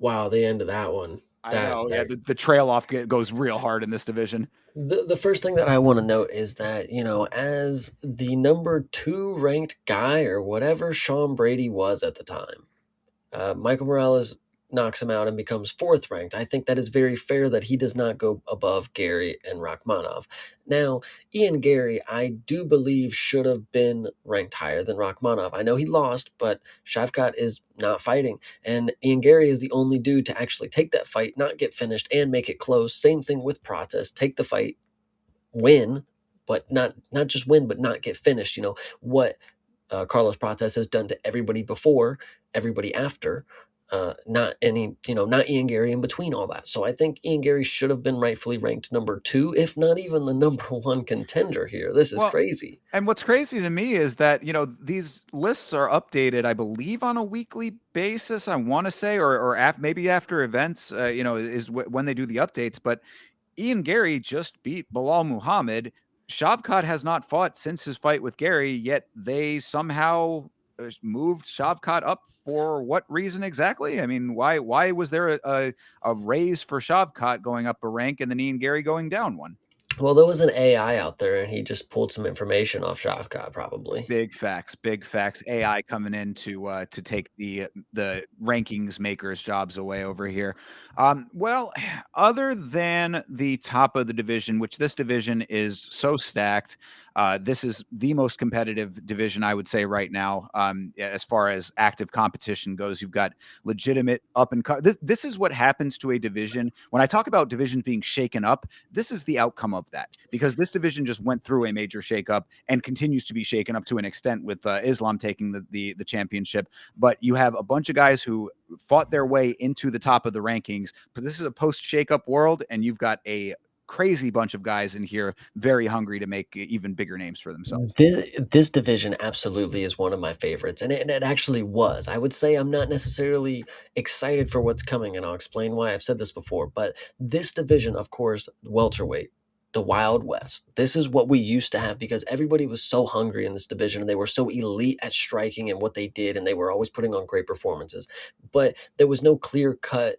Wow, the end of that one. I That know. Yeah, that the trail off goes real hard in this division. the first thing that I want to note is that, as the number 2 ranked guy or whatever Sean Brady was at the time, Michael Morales knocks him out and becomes fourth ranked. I think that is very fair that he does not go above Gary and Rachmanov. Now, Ian Gary, I do believe should have been ranked higher than Rachmanov. I know he lost, but Shavkat is not fighting, and Ian Gary is the only dude to actually take that fight, not get finished, and make it close. Same thing with Prates. Take the fight, win, but not just win, but not get finished. What Carlos Prates has done to everybody before, everybody after. not any, not Ian Gary in between all that. So I think Ian Gary should have been rightfully ranked number two, if not even the number one contender here. This is Well, crazy. and what's crazy to me is that, these lists are updated, I believe, on a weekly basis, I want to say, or maybe after events, is when they do the updates. But Ian Gary just beat Bilal Muhammad. Shavkat has not fought since his fight with Gary, yet they somehow moved Shavkat up for what reason exactly? I mean, why was there a raise for Shavkat going up a rank and then Ian Gary going down one? Well, there was an AI out there, and he just pulled some information off Shafkat, probably. Big facts, big facts. AI coming in to take the rankings makers' jobs away over here. Well, other than the top of the division, which this division is so stacked, this is the most competitive division I would say right now. As far as active competition goes, you've got legitimate up and this is what happens to a division. When I talk about divisions being shaken up, this is the outcome of that, because this division just went through a major shakeup and continues to be shaken up to an extent with Islam taking the championship. But you have a bunch of guys who fought their way into the top of the rankings. But this is a post shakeup world, and you've got a crazy bunch of guys in here very hungry to make even bigger names for themselves. This division absolutely is one of my favorites, and it actually was. I would say I'm not necessarily excited for what's coming, and I'll explain why. I've said this before, but this division, of course, welterweight, the Wild West. This is what we used to have because everybody was so hungry in this division, and they were so elite at striking and what they did, and they were always putting on great performances. But there was no clear cut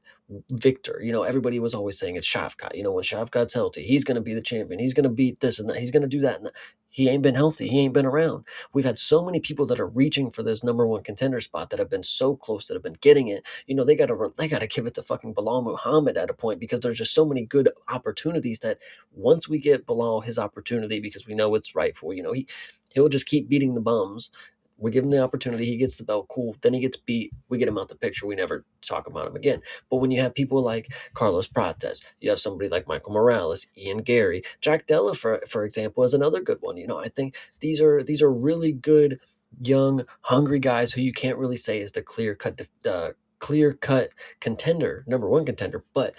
victor. Everybody was always saying it's Shavkat. When Shavkat's healthy, he's going to be the champion. He's going to beat this and that. He's going to do that. And that. He ain't been healthy. He ain't been around. We've had so many people that are reaching for this number one contender spot that have been so close, that have been getting it. They gotta give it to fucking Bilal Muhammad at a point, because there's just so many good opportunities that once we get Bilal his opportunity, because we know it's rightful, he'll just keep beating the bums. We give him the opportunity. He gets the belt. Cool. Then he gets beat. We get him out the picture. We never talk about him again. But when you have people like Carlos Prates, you have somebody like Michael Morales, Ian Gary, Jack Della, for example, is another good one. I think these are really good, young, hungry guys who you can't really say is the clear cut contender, number one contender. But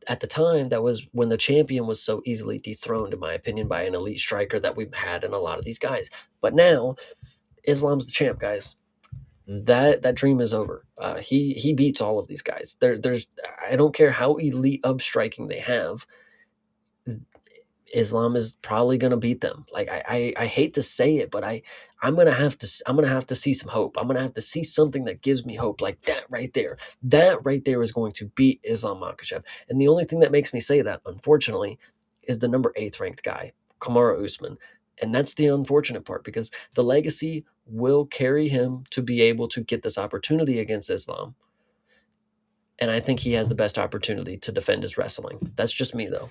at the time, that was when the champion was so easily dethroned, in my opinion, by an elite striker that we've had in a lot of these guys. But now Islam's the champ, guys. That dream is over. He beats all of these guys. There's I don't care how elite of striking they have. Islam is probably gonna beat them. Like I hate to say it, but I'm gonna have to see some hope. I'm gonna have to see something that gives me hope. Like that right there. That right there is going to beat Islam Makhachev. And the only thing that makes me say that, unfortunately, is the number eighth ranked guy, Kamara Usman. And that's the unfortunate part, because the legacy will carry him to be able to get this opportunity against Islam. And I think he has the best opportunity to defend his wrestling. That's just me, though.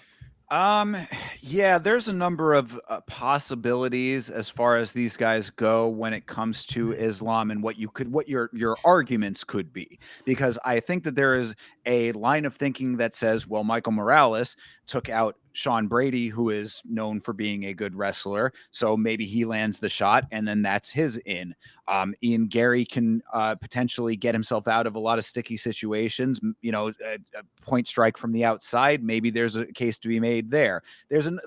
Um, yeah, there's a number of possibilities as far as these guys go when it comes to Islam and what your arguments could be, because I think that there is a line of thinking that says, well, Michael Morales took out Sean Brady, who is known for being a good wrestler, so maybe he lands the shot, and then that's his in. Ian Gary can potentially get himself out of a lot of sticky situations. A point strike from the outside. Maybe there's a case to be made there.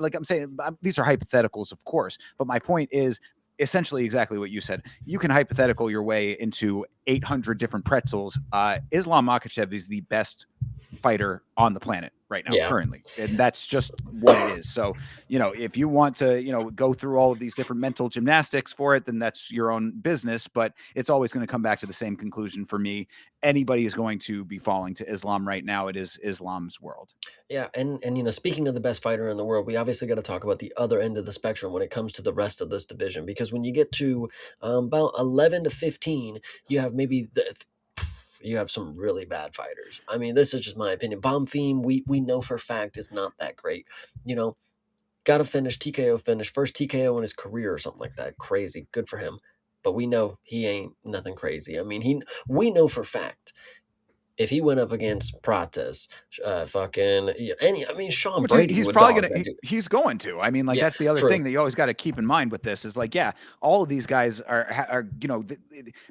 Like I'm saying, these are hypotheticals, of course, but my point is essentially exactly what you said. You can hypothetical your way into 800 different pretzels. Islam Makhachev is the best fighter on the planet right now Yeah. currently, and that's just what it is. So if you want to go through all of these different mental gymnastics for it, then that's your own business, but it's always going to come back to the same conclusion for me. Anybody is going to be falling to Islam right now. It is Islam's world. Yeah, and speaking of the best fighter in the world, we obviously got to talk about the other end of the spectrum when it comes to the rest of this division, because when you get to about 11 to 15, you have you have some really bad fighters. I mean, this is just my opinion. Bomb Theme, we know for a fact is not that great. You know, got to finish TKO finish, first TKO in his career or something like that. Crazy, good for him. But we know he ain't nothing crazy. I mean, we know for a fact if he went up against Prates, fucking I mean, Sean Which Brady he's would probably dog gonna that dude. he's going to. I mean, like Yeah, that's the other true. thing that you always got to keep in mind with this is like, yeah, all of these guys are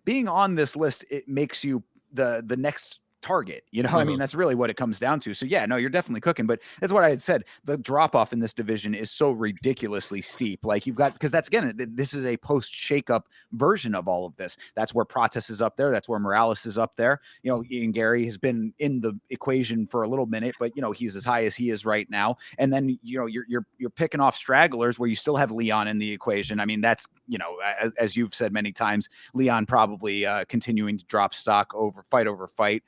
being on this list. It makes you the next target. You know, I mean, Mhm. that's really what it comes down to. So yeah, no, you're definitely cooking. But that's what I had said. The drop off in this division is so ridiculously steep. Like you've got, because that's again, this is a post shakeup version of all of this. That's where Prates is up there. That's where Morales is up there. You know, Ian Gary has been in the equation for a little minute, but you know, he's as high as he is right now. And then, you know, you're picking off stragglers where you still have Leon in the equation. I mean, that's, you know, as you've said many times, Leon probably continuing to drop stock over fight.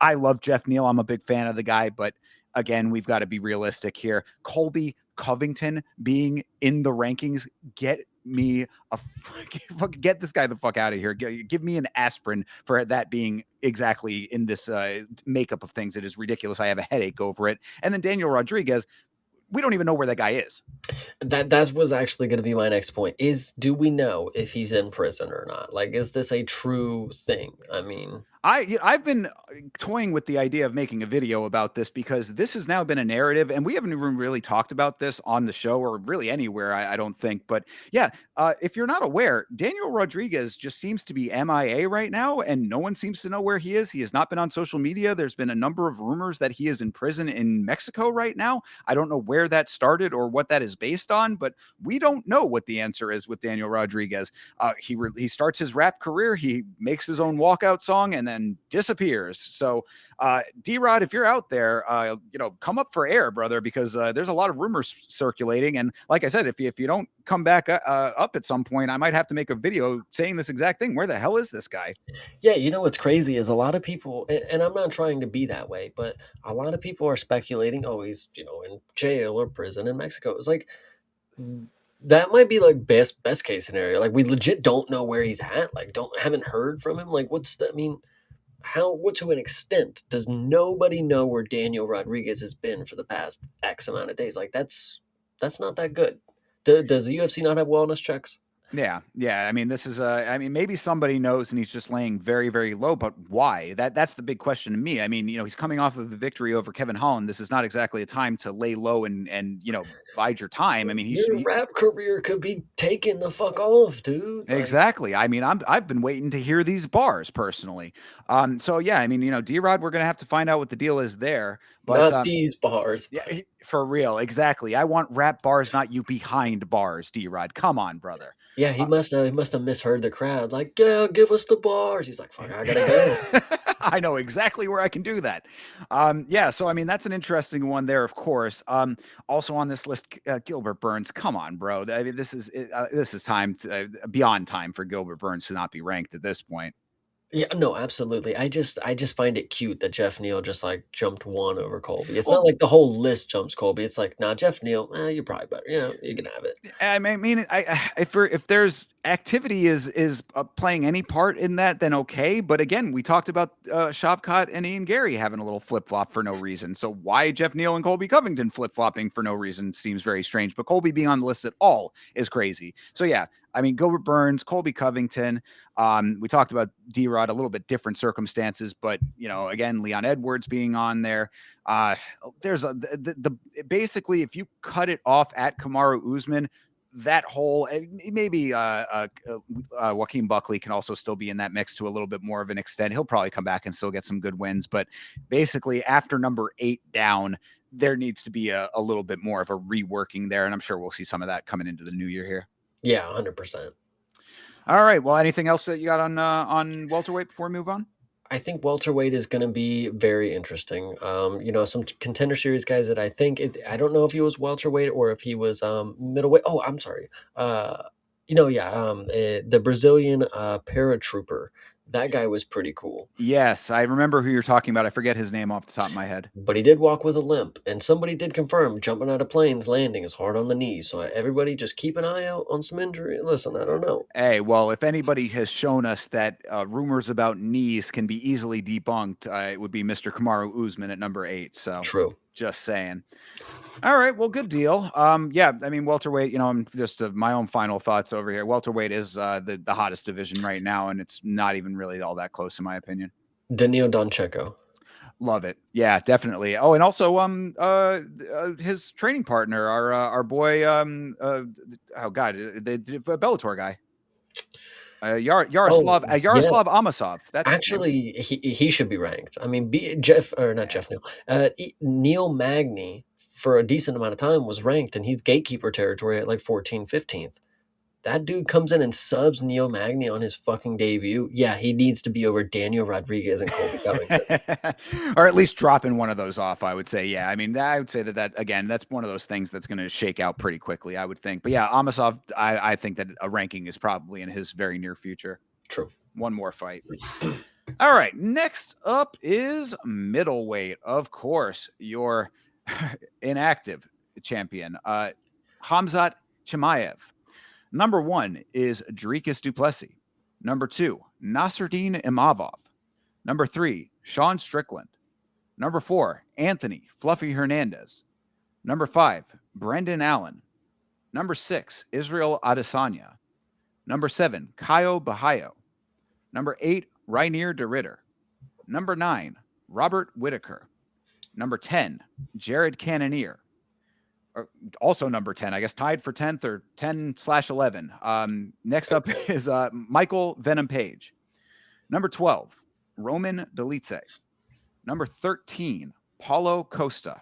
I love Jeff Neal. I'm a big fan of the guy, but again, we've got to be realistic here. Colby Covington being in the rankings, get me a get this guy the fuck out of here. Give me an aspirin for that being exactly in this makeup of things. It is ridiculous. I have a headache over it. And then Daniel Rodriguez, we don't even know where that guy is. That was actually going to be my next point. Do we know if he's in prison or not? Like, is this a true thing? I mean, I've been toying with the idea of making a video about this because this has now been a narrative, and we haven't even really talked about this on the show or really anywhere. I don't think, but yeah, if you're not aware, Daniel Rodriguez just seems to be MIA right now, and no one seems to know where he is. He has not been on social media. There's been a number of rumors that he is in prison in Mexico right now. I don't know where that started or what that is based on, but we don't know what the answer is with Daniel Rodriguez. He starts his rap career, he makes his own walkout song, and then disappears. So, D-Rod, if you're out there, you know, come up for air, brother, because there's a lot of rumors circulating. And like I said, if you don't come back up at some point, I might have to make a video saying this exact thing. Where the hell is this guy? yeah, you know what's crazy is a lot of people, and I'm not trying to be that way, but a lot of people are speculating, oh, he's, in jail or prison in Mexico. It's like, that might be like best case scenario. Like, we legit don't know where he's at. Like, haven't heard from him. Like, what's that? I mean, what to an extent does nobody know where Daniel Rodriguez has been for the past X amount of days? Like, that's not that good. Does the UFC not have wellness checks? Yeah, yeah. I mean, this is I mean, maybe somebody knows and he's just laying very, very low, but why? That's the big question to me. I mean, you know, he's coming off of the victory over Kevin Holland. This is not exactly a time to lay low and you know, bide your time. I mean, Your rap career could be taken the fuck off, dude. Like, exactly. I mean, I've been waiting to hear these bars personally. So yeah, I mean, you know, D-Rod, we're gonna have to find out what the deal is there. But not these bars. yeah, for real, exactly. I want rap bars, not you behind bars, D-Rod. Come on, brother. Yeah, he must have misheard the crowd. Like, yeah, give us the bars. He's like, fuck, I gotta go. I know exactly where I can do that. Yeah, so I mean that's an interesting one there, of course. Also on this list, Gilbert Burns. Come on, bro. I mean, this is time to, beyond time for Gilbert Burns to not be ranked at this point. Yeah, no, absolutely. I just find it cute that Jeff Neal just like jumped one over Colby. It's not Well, like the whole list jumps Colby. It's like, nah, Jeff Neal, you're probably better. You can have it. I mean, if there's activity is playing any part in that, then okay. But again, we talked about Shavkat and Ian Gary having a little flip flop for no reason. So why Jeff Neal and Colby Covington flip flopping for no reason seems very strange. But Colby being on the list at all is crazy. So yeah, I mean, Gilbert Burns, Colby Covington. We talked about D-Rod, a little bit different circumstances, but you know, again, Leon Edwards being on there. Uh, there's basically, if you cut it off at Kamaru Usman, that whole maybe Joaquin Buckley can also still be in that mix to a little bit more of an extent. He'll probably come back and still get some good wins, but basically after number 8 down, there needs to be a little bit more of a reworking there, and I'm sure we'll see some of that coming into the new year here. Yeah, 100%. All right. Well, anything else that you got on welterweight before we move on? I think welterweight is going to be very interesting. Some contender series guys that I don't know if he was welterweight or if he was middleweight. Oh, I'm sorry. The Brazilian paratrooper. That guy was pretty cool. Yes, I remember who you're talking about. I forget his name off the top of my head. But he did walk with a limp, and somebody did confirm jumping out of planes, landing is hard on the knees. So everybody just keep an eye out on some injury. Listen, I don't know. Hey, well, if anybody has shown us that rumors about knees can be easily debunked, it would be Mr. Kamaru Usman at number 8. So, True. just saying. All right, well, good deal. Yeah, I mean, welterweight. You know, I'm just my own final thoughts over here. Welterweight is the hottest division right now, and it's not even really all that close, in my opinion. Danilo Doncheco. Love it. Yeah, definitely. Oh, and also his training partner, our boy oh god, the Bellator guy. Oh, yeah. Yaroslav Amosov. That's his name. Actually, he should be ranked. I mean, Jeff or not Yeah. Jeff Neal, Neil Magny for a decent amount of time was ranked, and he's gatekeeper territory at like 14th, 15th. That dude comes in and subs Neil Magny on his fucking debut. Yeah, he needs to be over Daniel Rodriguez and Colby Covington. Or at least dropping one of those off, I would say. Yeah, I mean, I would say that again, that's one of those things that's going to shake out pretty quickly, I would think. But yeah, Amosov, I think that a ranking is probably in his very near future. True. One more fight. All right, next up is middleweight. Of course, your inactive champion, Hamzat Chimaev. Number 1 is Dricus du Plessis. Number 2, Nasruddin Imavov. Number 3, Sean Strickland. Number 4, Anthony Fluffy Hernandez. Number 5, Brendan Allen. Number 6, Israel Adesanya. Number 7, Caio Bahayo. Number 8, Rainier de Ritter. Number 9, Robert Whitaker. Number 10, Jared Cannonier. Also number 10, I guess tied for 10th or 10/11. Next up is Michael Venom Page. Number 12, Roman Dolidze. Number 13, Paulo Costa.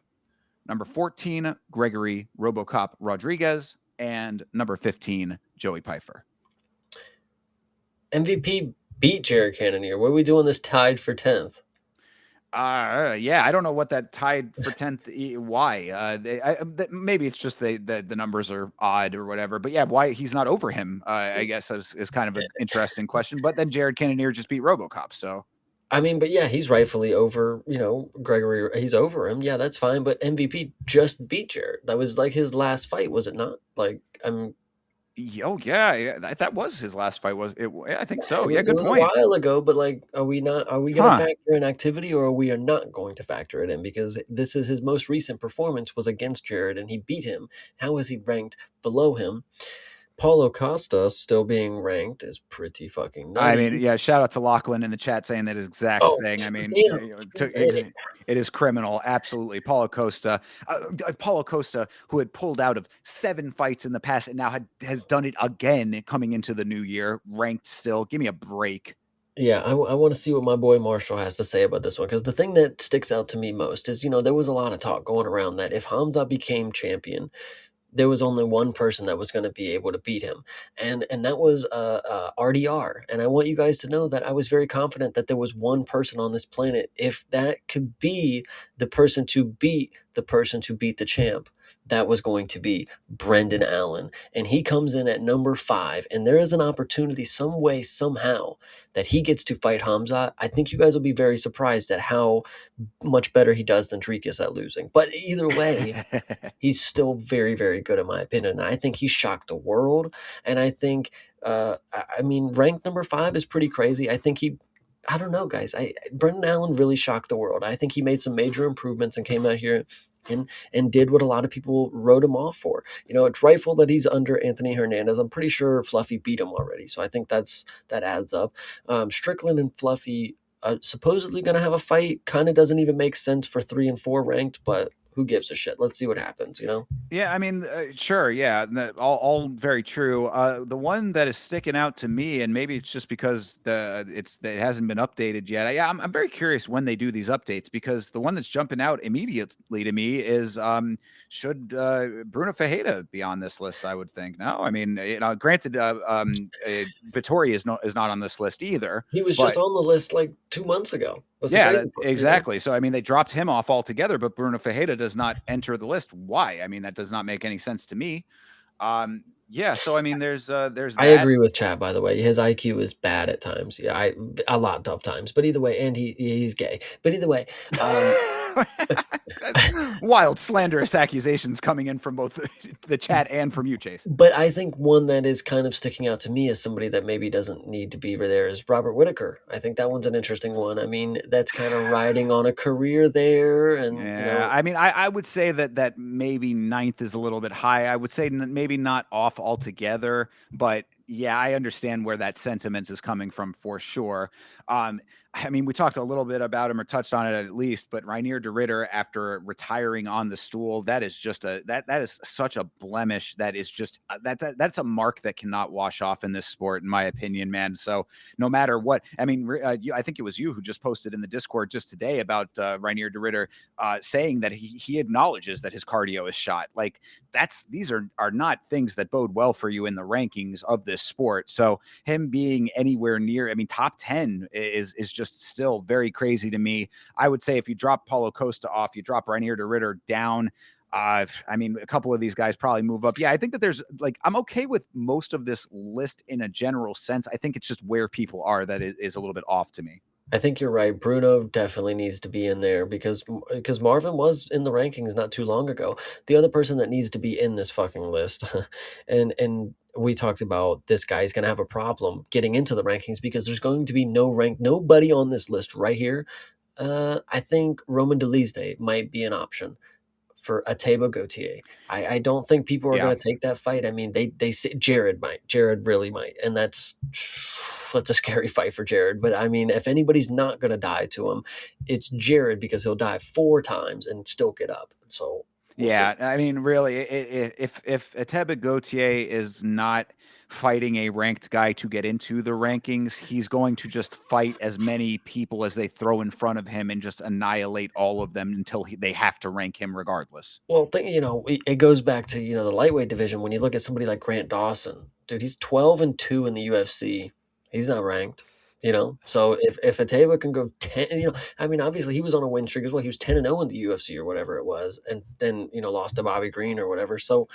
Number 14, Gregory Robocop Rodriguez. And number 15, Joey Pfeiffer. MVP beat Jared Cannonier. What are we doing this tied for 10th? Yeah, I don't know what that tied for 10th. Why? Maybe it's just the numbers are odd or whatever. But yeah, why he's not over him? I guess is kind of an interesting question. But then Jared Cannonier just beat RoboCop, so. I mean, but yeah, he's rightfully over, Gregory. He's over him. Yeah, that's fine. But MVP just beat Jared. That was like his last fight, was it not? Like, I'm. Oh yeah, that was his last fight. Was it? I think so. Yeah, It good was a point. while ago, but like, are we not? Are we going to Huh? factor in activity, or are we are not going to factor it in? Because this is his most recent performance was against Jared, and he beat him. How is he ranked below him? Paulo Costa still being ranked is pretty fucking I mean, nutty. yeah. Shout out to Lachlan in the chat saying that exact Oh, thing. I mean, damn. it is criminal. Absolutely, Paulo Costa. Paulo Costa, who had pulled out of 7 fights in the past and now has done it again coming into the new year, ranked still. Give me a break. Yeah, I want to see what my boy Marshall has to say about this one because the thing that sticks out to me most is, there was a lot of talk going around that if Hamza became champion, there was only one person that was going to be able to beat him, and that was RDR. And I want you guys to know that I was very confident that there was one person on this planet. If that could be the person to beat the person to beat the champ, that was going to be Brendan Allen. And he comes in at number 5, and there is an opportunity, some way, somehow, that he gets to fight Hamza. I think you guys will be very surprised at how much better he does than Dricus at losing. But either way, he's still very, very good in my opinion. I think he shocked the world, and I think, I mean, ranked number 5 is pretty crazy. I think I don't know, guys. Brendan Allen really shocked the world. I think he made some major improvements and came out here and did what a lot of people wrote him off for. It's rightful that he's under Anthony Hernandez. I'm pretty sure Fluffy beat him already, so I think that adds up. Strickland and Fluffy supposedly going to have a fight. Kind of doesn't even make sense for 3 and 4 ranked, but who gives a shit? Let's see what happens. Yeah, I mean, sure, yeah, all very true. The one that is sticking out to me, and maybe it's just because it hasn't been updated yet. Yeah, I'm very curious when they do these updates because the one that's jumping out immediately to me is should Bruno Ferreira be on this list? I would think. No, I mean, granted, Vittori is not on this list either. He was just But on the list like 2 months ago. That's the yeah, crazy part. exactly. So I mean, they dropped him off altogether, but Bruno Ferreira does not enter the list. Why? I mean, that does not make any sense to me. Yeah. So I mean, there's I that. agree with Chad, by the way. His IQ is bad at times. Yeah, a lot of times. But either way, and he's gay. But either way, Wild slanderous accusations coming in from both the chat and from you, Chase. but I think one that is kind of sticking out to me as somebody that maybe doesn't need to be there is Robert Whitaker. I think that one's an interesting one. I mean, that's kind of riding on a career there, and Yeah, I mean, I would say that maybe 9th is a little bit high. I would say maybe not off altogether, but Yeah, I understand where that sentiment is coming from for sure. I mean, we talked a little bit about him or touched on it at least, but Rainier de Ritter, after retiring on the stool, that is just that is such a blemish. That is just that's a mark that cannot wash off in this sport, in my opinion, man. So no matter what, I mean, I think it was you who just posted in the Discord just today about Rainier de Ritter saying that he acknowledges that his cardio is shot. Like these are not things that bode well for you in the rankings of this sport. So him being anywhere near, I mean, top 10 is just still very crazy to me. I would say if you drop Paulo Costa off, you drop Rainier de Ritter down. I mean, a couple of these guys probably move up. Yeah, I think that there's like, I'm okay with most of this list in a general sense. I think it's just where people are that is a little bit off to me. I think you're right. Bruno definitely needs to be in there because Marvin was in the rankings not too long ago. The other person that needs to be in this fucking list, and we talked about this guy's going to have a problem getting into the rankings because there's going to be nobody on this list right here. I think Roman Delizde might be an option for Ateba Gautier. I don't think people are Yeah. going to take that fight. I mean, they say Jared might. Jared really might, and that's a scary fight for Jared. But I mean, if anybody's not going to die to him, it's Jared because he'll die 4 times and still get up. So we'll see. Yeah, I mean, really, if Ateba Gautier is not fighting a ranked guy to get into the rankings, he's going to just fight as many people as they throw in front of him and just annihilate all of them until they have to rank him regardless. Well, it goes back to the lightweight division. When you look at somebody like Grant Dawson, dude, he's 12-2 in the UFC. He's not ranked. So if Ateba can go 10, I mean, obviously he was on a win streak as well. He was 10-0 in the UFC or whatever it was, and then lost to Bobby Green or whatever. So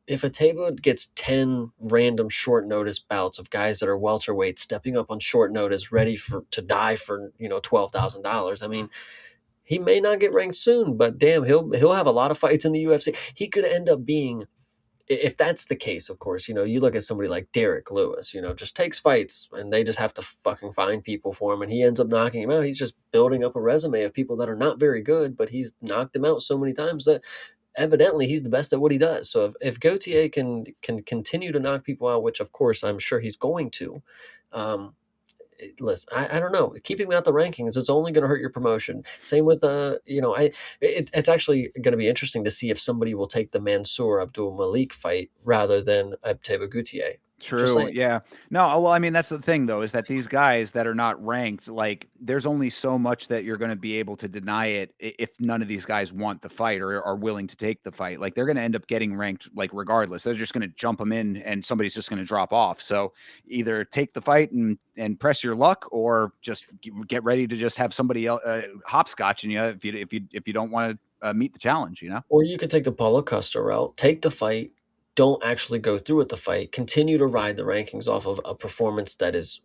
if Ateba gets 10 random short notice bouts of guys that are welterweight stepping up on short notice, ready to die for $12,000, I mean, he may not get ranked soon, but damn, he'll have a lot of fights in the UFC. He could end up being, if that's the case, of course, you look at somebody like Derek Lewis, just takes fights and they just have to fucking find people for him and he ends up knocking him out. He's just building up a resume of people that are not very good, but he's knocked him out so many times that evidently he's the best at what he does. So if Gautier can continue to knock people out, which of course I'm sure he's going to, um, listen, I don't know. Keeping him out the rankings, it's only going to hurt your promotion. Same with it's actually going to be interesting to see if somebody will take the Mansour Abdul Malik fight rather than Abteba Gautier. Just True. saying. Yeah. No, well, I mean, that's the thing though, is that these guys that are not ranked, like, there's only so much that you're going to be able to deny it if none of these guys want the fight or are willing to take the fight. Like, they're going to end up getting ranked, like, regardless. They're just going to jump them in and somebody's just going to drop off. So either take the fight and press your luck, or just get ready to just have somebody else hopscotching you if you don't want to meet the challenge, you know? Or you could take the Paulo Costa route, take the fight, don't actually go through with the fight, continue to ride the rankings off of a performance that is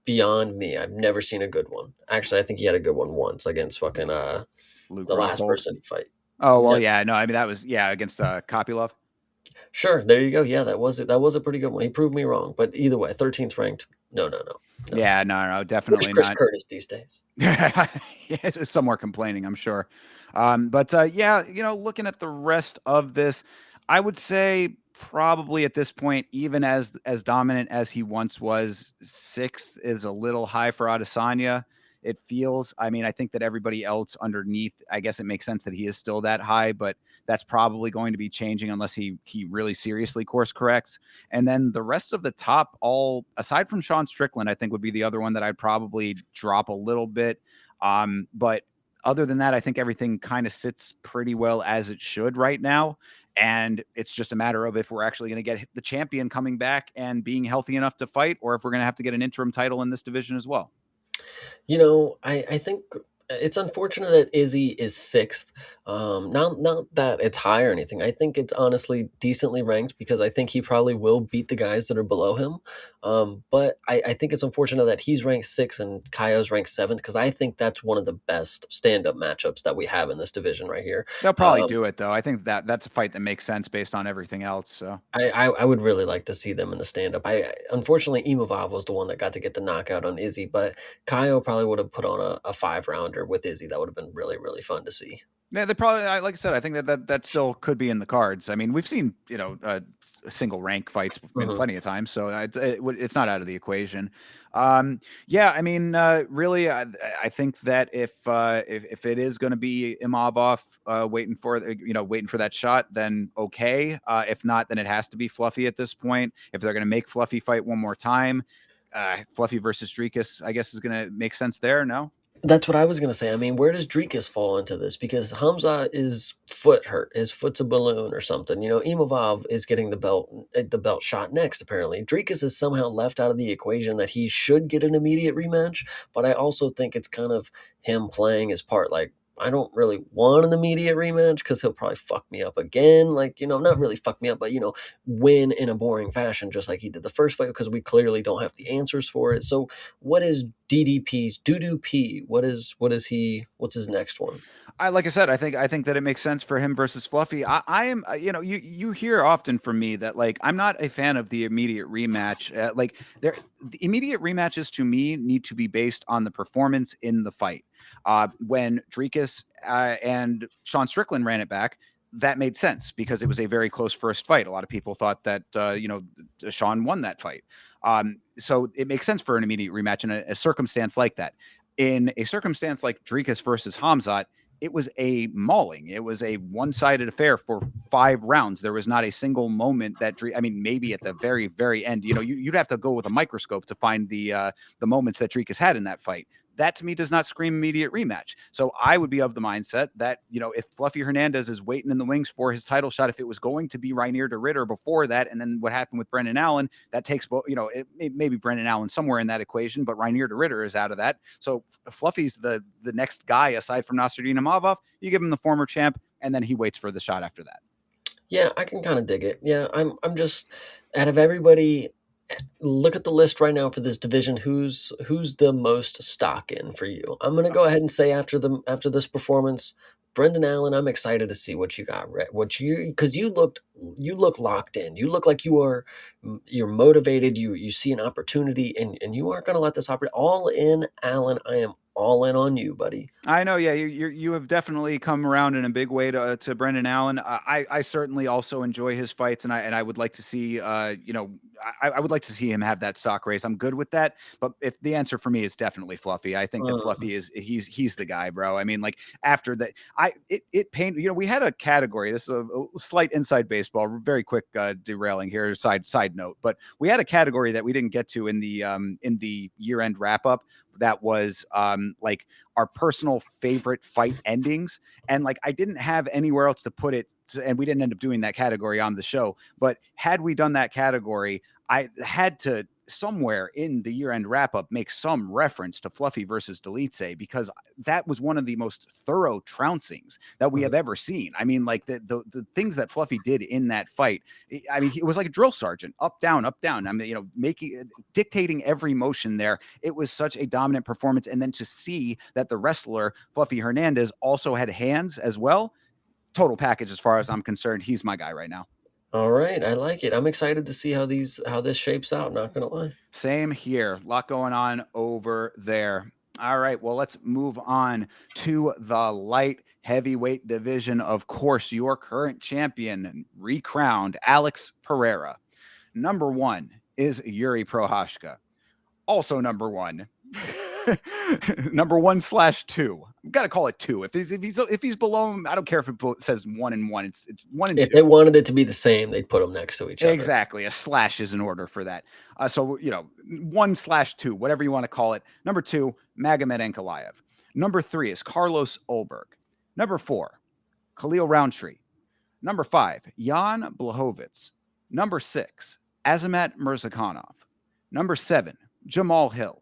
beyond me. I've never seen a good one. Actually, I think he had a good one once against fucking Luke the last Rockhold. person he fight. Oh, well, Yeah, yeah. No, I mean, that was, yeah, against Kopylov. sure. There you go. Yeah, that was it. That was a pretty good one. He proved me wrong, but either way, 13th ranked. No, no, no, no. Yeah, no, Where's definitely Chris not. Curtis these days? Yeah, it's somewhere complaining, I'm sure. But yeah, looking at the rest of this, I would say probably at this point, even as dominant as he once was, sixth is a little high for Adesanya. It feels. I mean, I think that everybody else underneath, I guess it makes sense that he is still that high, but that's probably going to be changing unless he really seriously course corrects. And then the rest of the top, all aside from Sean Strickland, I think would be the other one that I'd probably drop a little bit. But other than that, I think everything kind of sits pretty well as it should right now. And it's just a matter of if we're actually going to get the champion coming back and being healthy enough to fight, or if we're going to have to get an interim title in this division as well. I think it's unfortunate that Izzy is sixth. Not that it's high or anything. I think it's honestly decently ranked because I think he probably will beat the guys that are below him. But I think it's unfortunate that he's ranked sixth and Kaio's ranked seventh because I think that's one of the best stand-up matchups that we have in this division right here. They'll probably Um, do it though. I think that that's a fight that makes sense based on everything else. So I would really like to see them in the stand up. Unfortunately Imavov was the one that got to get the knockout on Izzy, but Kyle probably would have put on a 5 rounder with Izzy. That would have been really, really fun to see. Yeah, they probably, like I said, I think that still could be in the cards. I mean, we've seen, single rank fights in Mhm. plenty of times, so it's not out of the equation. Yeah, I mean, really, I think that if it is going to be Imavov waiting for waiting for that shot, then okay. If not, then it has to be Fluffy at this point. If they're going to make Fluffy fight one more time, Fluffy versus Dreekus, I guess, is going to make sense there. No. That's what I was gonna say. I mean, where does Dreekus fall into this? Because Hamza is foot hurt. His foot's a balloon or something. You know, Imavov is getting the belt shot next. Apparently, Dreekus is somehow left out of the equation that he should get an immediate rematch. But I also think it's kind of him playing his part. Like, I don't really want an immediate rematch because he'll probably fuck me up again. Like, not really fuck me up, but win in a boring fashion, just like he did the first fight, because we clearly don't have the answers for it. So what is DDP's Doodoo P? What is he? What's his next one? Like I said, I think that it makes sense for him versus Fluffy. I am, you hear often from me that like I'm not a fan of the immediate rematch. The immediate rematches to me need to be based on the performance in the fight. When Dreekus and Sean Strickland ran it back, that made sense because it was a very close first fight. A lot of people thought that Sean won that fight. So it makes sense for an immediate rematch in a circumstance like that. In a circumstance like Dreekus versus Hamzat, it was a mauling. It was a one-sided affair for 5 rounds. There was not a single moment that I mean, maybe at the very, very end, you'd have to go with a microscope to find the moments that Dreekus had in that fight. That to me does not scream immediate rematch. So I would be of the mindset that, if Fluffy Hernandez is waiting in the wings for his title shot, if it was going to be Reinier de Ritter before that, and then what happened with Brendan Allen, that takes both, maybe Brendan Allen somewhere in that equation, but Reinier de Ritter is out of that. So Fluffy's the next guy aside from Nasruddin Imavov. You give him the former champ, and then he waits for the shot after that. Yeah, I can kind of dig it. Yeah, I'm just out of everybody. Look at the list right now for this division. Who's the most stock in for you? I'm gonna go ahead and say after this performance, Brendan Allen. I'm excited to see what you got. What you because you look locked in. You look like you're motivated. You see an opportunity, and you aren't gonna let this operate. All in, Allen. I am all in on you, buddy. I know, yeah, you have definitely come around in a big way to Brendan Allen. I certainly also enjoy his fights, and I would like to see, I would like to see him have that stock race. I'm good with that, but if the answer for me is definitely Fluffy, I think that Uh, Fluffy he's the guy, bro. I mean, like after that, it pained. We had a category. This is a slight inside baseball, very quick derailing here. Side note, but we had a category that we didn't get to in the year end wrap up. That was like our personal favorite fight endings. And like I didn't have anywhere else to put it. And we didn't end up doing that category on the show. But had we done that category, I had to somewhere in the year-end wrap-up make some reference to Fluffy versus Delitze because that was one of the most thorough trouncings that we have mhm. ever seen. I mean, like the things that Fluffy did in that fight. I mean, he was like a drill sergeant, up down, up down. I mean, making dictating every motion there. It was such a dominant performance, and then to see that the wrestler Fluffy Hernandez also had hands as well. Total package as far as I'm concerned. He's my guy right now. All right, I like it. I'm excited to see how this shapes out. Not gonna lie. Same here. A lot going on over there. All right. Well, let's move on to the light heavyweight division. Of course, your current champion, recrowned Alex Pereira. Number one is Yuri Prohashka. Also number one. Number 1/2. I've got to call it two. If he's below him, I don't care if it says 1 and 1. It's 1 and If 2. they wanted it to be the same, they'd put them next to each other. Exactly. A slash is in order for that. So, 1/2, whatever you want to call it. Number two, Magomed Ankalaev. Number three is Carlos Olberg. Number four, Khalil Roundtree. Number five, Jan Blachowicz. Number six, Azamat Mirzakhanov. Number seven, Jamal Hill.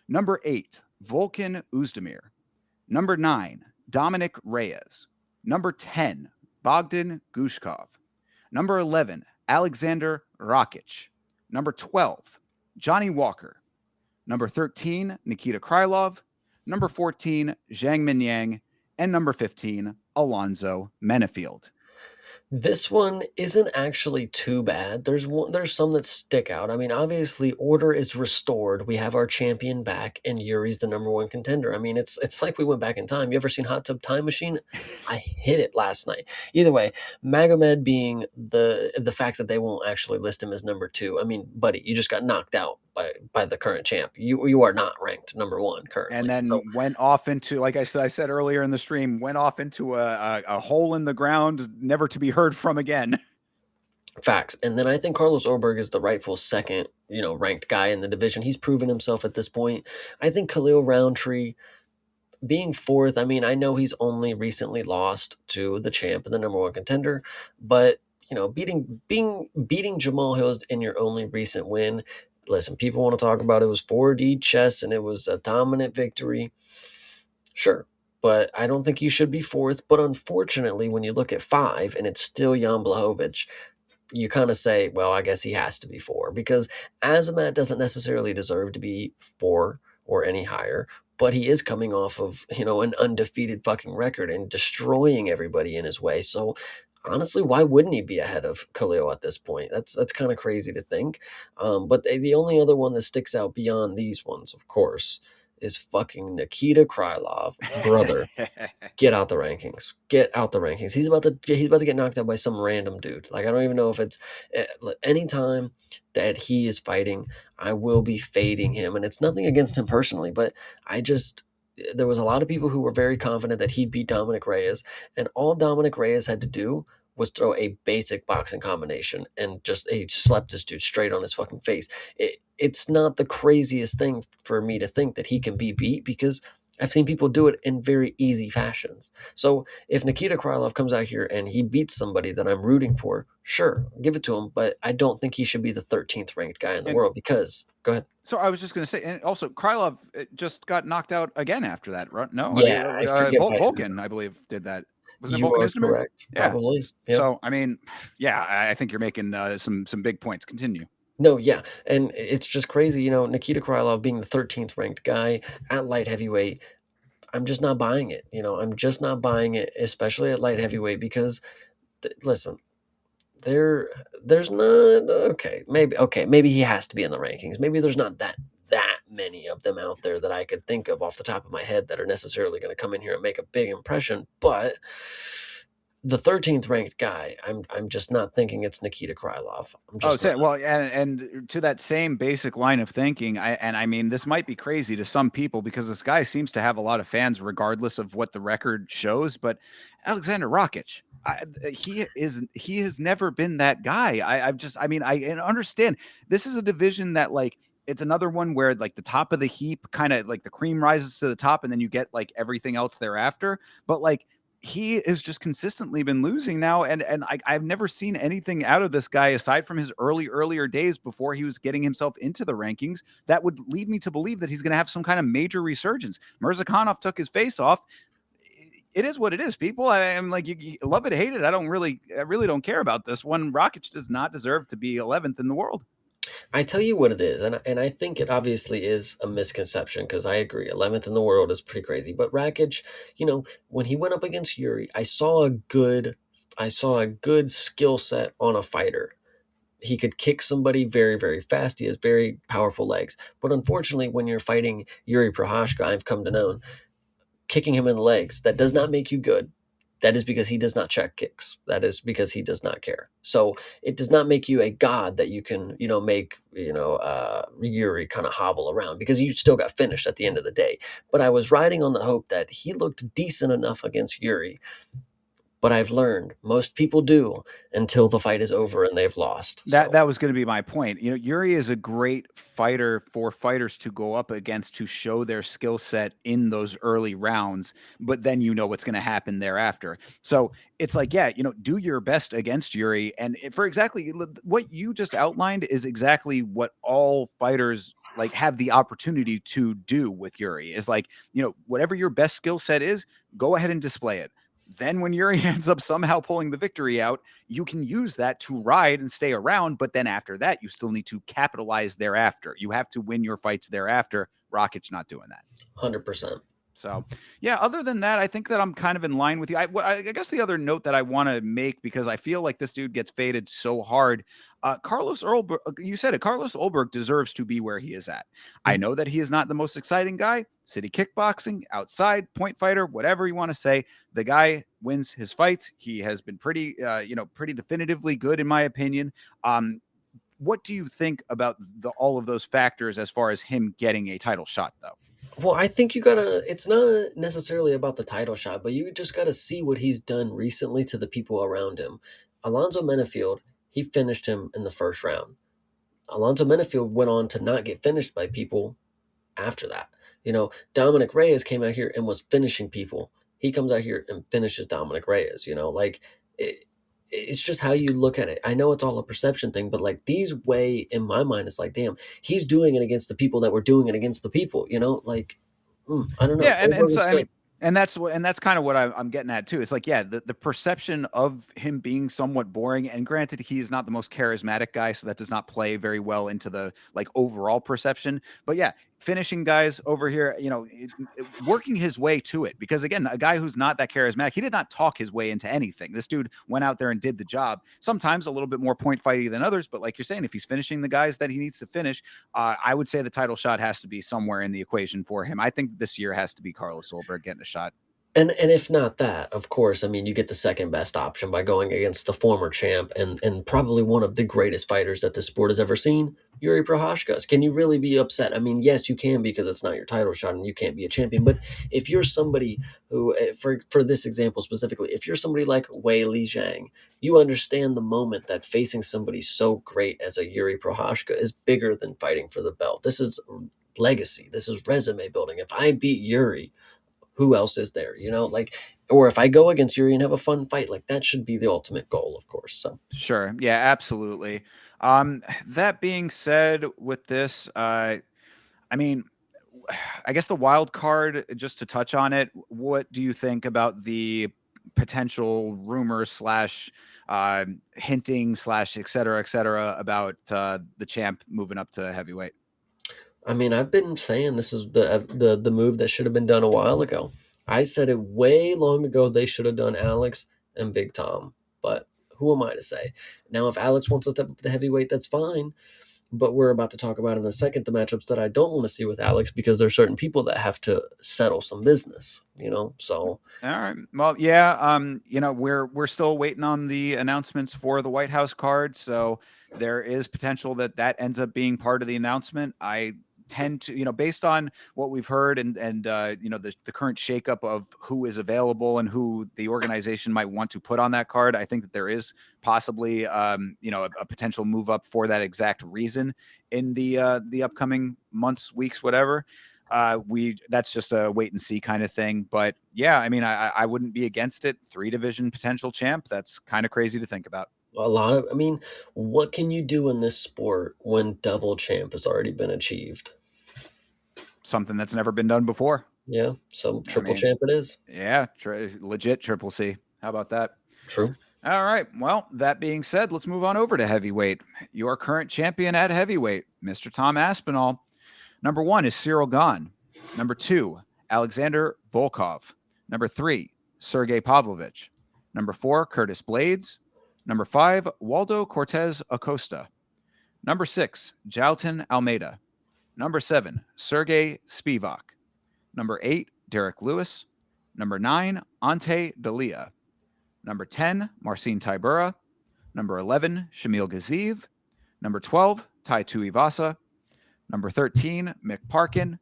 Number eight, Volkan Uzdemir. Number nine, Dominic Reyes. Number 10, Bogdan Gushkov. Number 11, Alexander Rakic. Number 12, Johnny Walker. Number 13, Nikita Krylov. Number 14, Zhang Minyang. And number 15, Alonzo Menefield. This one isn't actually too bad. There's some that stick out. I mean, obviously, order is restored. We have our champion back, and Yuri's the number one contender. I mean, it's like we went back in time. You ever seen Hot Tub Time Machine? I hit it last night. Either way, Magomed being the fact that they won't actually list him as number two. I mean, buddy, you just got knocked out by the current champ. You are not ranked number one And currently. So then went off into, like I said earlier in the stream, went off into a hole in the ground, never to be heard from again. facts. And then I think Carlos Oberg is the rightful second, ranked guy in the division. He's proven himself at this point. I think Khalil Roundtree being fourth, I mean, I know he's only recently lost to the champ and the number one contender, but beating Jamal Hill in your only recent win. Listen, people want to talk about it was 4D chess and it was a dominant victory. Sure. But I don't think you should be fourth. But unfortunately, when you look at five and it's still Jan Blachowicz, you kind of say, well, I guess he has to be four because Azamat doesn't necessarily deserve to be four or any higher, but he is coming off of, an undefeated fucking record and destroying everybody in his way. So honestly, why wouldn't he be ahead of Khalil at this point? That's kind of crazy to think. But the only other one that sticks out beyond these ones, of course, is fucking Nikita Krylov, brother. Get out the rankings. Get out the rankings. He's about to get knocked out by some random dude. Like I don't even know if it's anytime that he is fighting, I will be fading him, and it's nothing against him personally, but I just there was a lot of people who were very confident that he'd beat Dominic Reyes, and all Dominic Reyes had to do was throw a basic boxing combination and just he slept this dude straight on his fucking face. It's not the craziest thing for me to think that he can be beat because I've seen people do it in very easy fashions. So if Nikita Krylov comes out here and he beats somebody that I'm rooting for, sure, give it to him. But I don't think he should be the 13th ranked guy in the And world because, go ahead. so I was just going to say, and also Krylov just got knocked out again after that, right? No, Yeah, I forget by who. Vulcan, I believe, did that. Wasn't it You Vulcan are Istamir? correct. Yeah. Probably. Yep. So I mean, yeah, I think you're making some big points. Continue. No, yeah. And it's just crazy, Nikita Krylov being the 13th ranked guy at light heavyweight. I'm just not buying it. I'm just not buying it, especially at light heavyweight, because listen, there's not maybe he has to be in the rankings. Maybe there's not that many of them out there that I could think of off the top of my head that are necessarily going to come in here and make a big impression. But the 13th ranked guy, I'm just not thinking it's Nikita Krylov. I'm Oh, just not. say well, and to that same basic line of thinking, I mean, this might be crazy to some people because this guy seems to have a lot of fans, regardless of what the record shows. But Alexander Rakic, he has never been that guy. I mean, I understand this is a division that like it's another one where like the top of the heap, kind of like the cream rises to the top, and then you get like everything else thereafter. But like he has just consistently been losing now, and I've never seen anything out of this guy aside from his earlier days before he was getting himself into the rankings that would lead me to believe that he's going to have some kind of major resurgence. Mirzakhanov took his face off. It is what it is, people. I am like you love it, hate it. I really don't care about this one. Rakic does not deserve to be 11th in the world. I tell you what it is, and I think it obviously is a misconception because I agree, 11th in the world is pretty crazy. But Rakic, when he went up against Yuri, I saw a good skill set on a fighter. He could kick somebody very, very fast. He has very powerful legs. But unfortunately, when you're fighting Yuri Prohashka, I've come to know kicking him in the legs, that does not make you good. That is because he does not check kicks. That is because he does not care. So it does not make you a god that you can, make, Yuri kind of hobble around because you still got finished at the end of the day. But I was riding on the hope that he looked decent enough against Yuri. But I've learned most people do until the fight is over and they've lost. That was going to be my point. Yuri is a great fighter for fighters to go up against to show their skill set in those early rounds, but then you know what's going to happen thereafter. So it's like, yeah, do your best against Yuri, and for exactly what you just outlined is exactly what all fighters like have the opportunity to do with Yuri. Is like, whatever your best skill set is, go ahead and display it. Then when Yuri ends up somehow pulling the victory out, you can use that to ride and stay around. But then after that, you still need to capitalize thereafter. You have to win your fights thereafter. Rocket's not doing that. 100%. So, yeah, other than that, I think that I'm kind of in line with you. I guess the other note that I want to make, because I feel like this dude gets faded so hard. Carlos Earlberg, you said it. Carlos Ulberg deserves to be where he is at. I Mhm. know that he is not the most exciting guy. City kickboxing, outside, point fighter, whatever you want to say. The guy wins his fights. He has been pretty, pretty definitively good, in my opinion. What do you think about all of those factors as far as him getting a title shot, though? Well, I think you gotta. It's not necessarily about the title shot, but you just gotta see what he's done recently to the people around him. Alonzo Menafield, he finished him in the first round. Alonzo Menafield went on to not get finished by people after that. Dominic Reyes came out here and was finishing people. He comes out here and finishes Dominic Reyes. Like it's just how you look at it. I know it's all a perception thing, but like these weigh in my mind. It's like, damn, he's doing it against the people that were doing it against the people. Like, I don't Yeah, know. and Goldberg so was I good. mean, and that's kind of what I'm getting at too. It's like, yeah, the perception of him being somewhat boring, and granted, he's not the most charismatic guy, so that does not play very well into the like overall perception. But yeah, finishing guys over here, working his way to it, because again, a guy who's not that charismatic, he did not talk his way into anything. This dude went out there and did the job. Sometimes a little bit more point fighty than others, but like you're saying, if he's finishing the guys that he needs to finish, I would say the title shot has to be somewhere in the equation for him. I think this year has to be Carlos Solberg getting a shot. And if not that, of course, I mean, you get the second best option by going against the former champ and probably one of the greatest fighters that this sport has ever seen, Yuri Prohashka. Can you really be upset? I mean, yes, you can because it's not your title shot and you can't be a champion. But if you're somebody who, for this example specifically, if you're somebody like Wei Li Zhang, you understand the moment that facing somebody so great as a Yuri Prohashka is bigger than fighting for the belt. This is legacy. This is resume building. If I beat Yuri, who else is there? Like, or if I go against Yuri and have a fun fight, like that should be the ultimate goal, of course. So Sure. Yeah, absolutely. That being said, with this, I mean, I guess the wild card, just to touch on it, what do you think about the potential rumors slash hinting slash et cetera about the champ moving up to heavyweight? I mean, I've been saying this is the move that should have been done a while ago. I said it way long ago. They should have done Alex and Big Tom, but who am I to say? Now, if Alex wants to step up to heavyweight, that's fine. But we're about to talk about in a second the matchups that I don't want to see with Alex because there's certain people that have to settle some business. So All right. Well, yeah. We're still waiting on the announcements for the White House card, so there is potential that that ends up being part of the announcement. I tend to, based on what we've heard and the current shakeup of who is available and who the organization might want to put on that card, I think that there is possibly a potential move up for that exact reason in the upcoming months, weeks, whatever. We That's just a wait and see kind of thing. But yeah, I mean, I wouldn't be against it. 3 division potential champ. That's kind of crazy to think about. I mean, what can you do in this sport when double champ has already been achieved? Something that's never been done before. Yeah, so I triple mean, champ it is. yeah, legit triple C. How about that? True. All right. Well, that being said, let's move on over to heavyweight. Your current champion at heavyweight, Mr. Tom Aspinall. Number 1 is Cyril Gahn. Number 2, Alexander Volkov. Number 3, Sergey Pavlovich. Number 4, Curtis Blades. Number 5, Waldo Cortez Acosta. Number 6, Jalton Almeida. Number 7, Sergey Spivak. Number 8, Derek Lewis. Number 9, Ante Dalia. Number 10, Marcin Tybura. Number 11, Shamil Gaziv. Number 12, Tai Tuivasa. Number 13, Mick Parkin.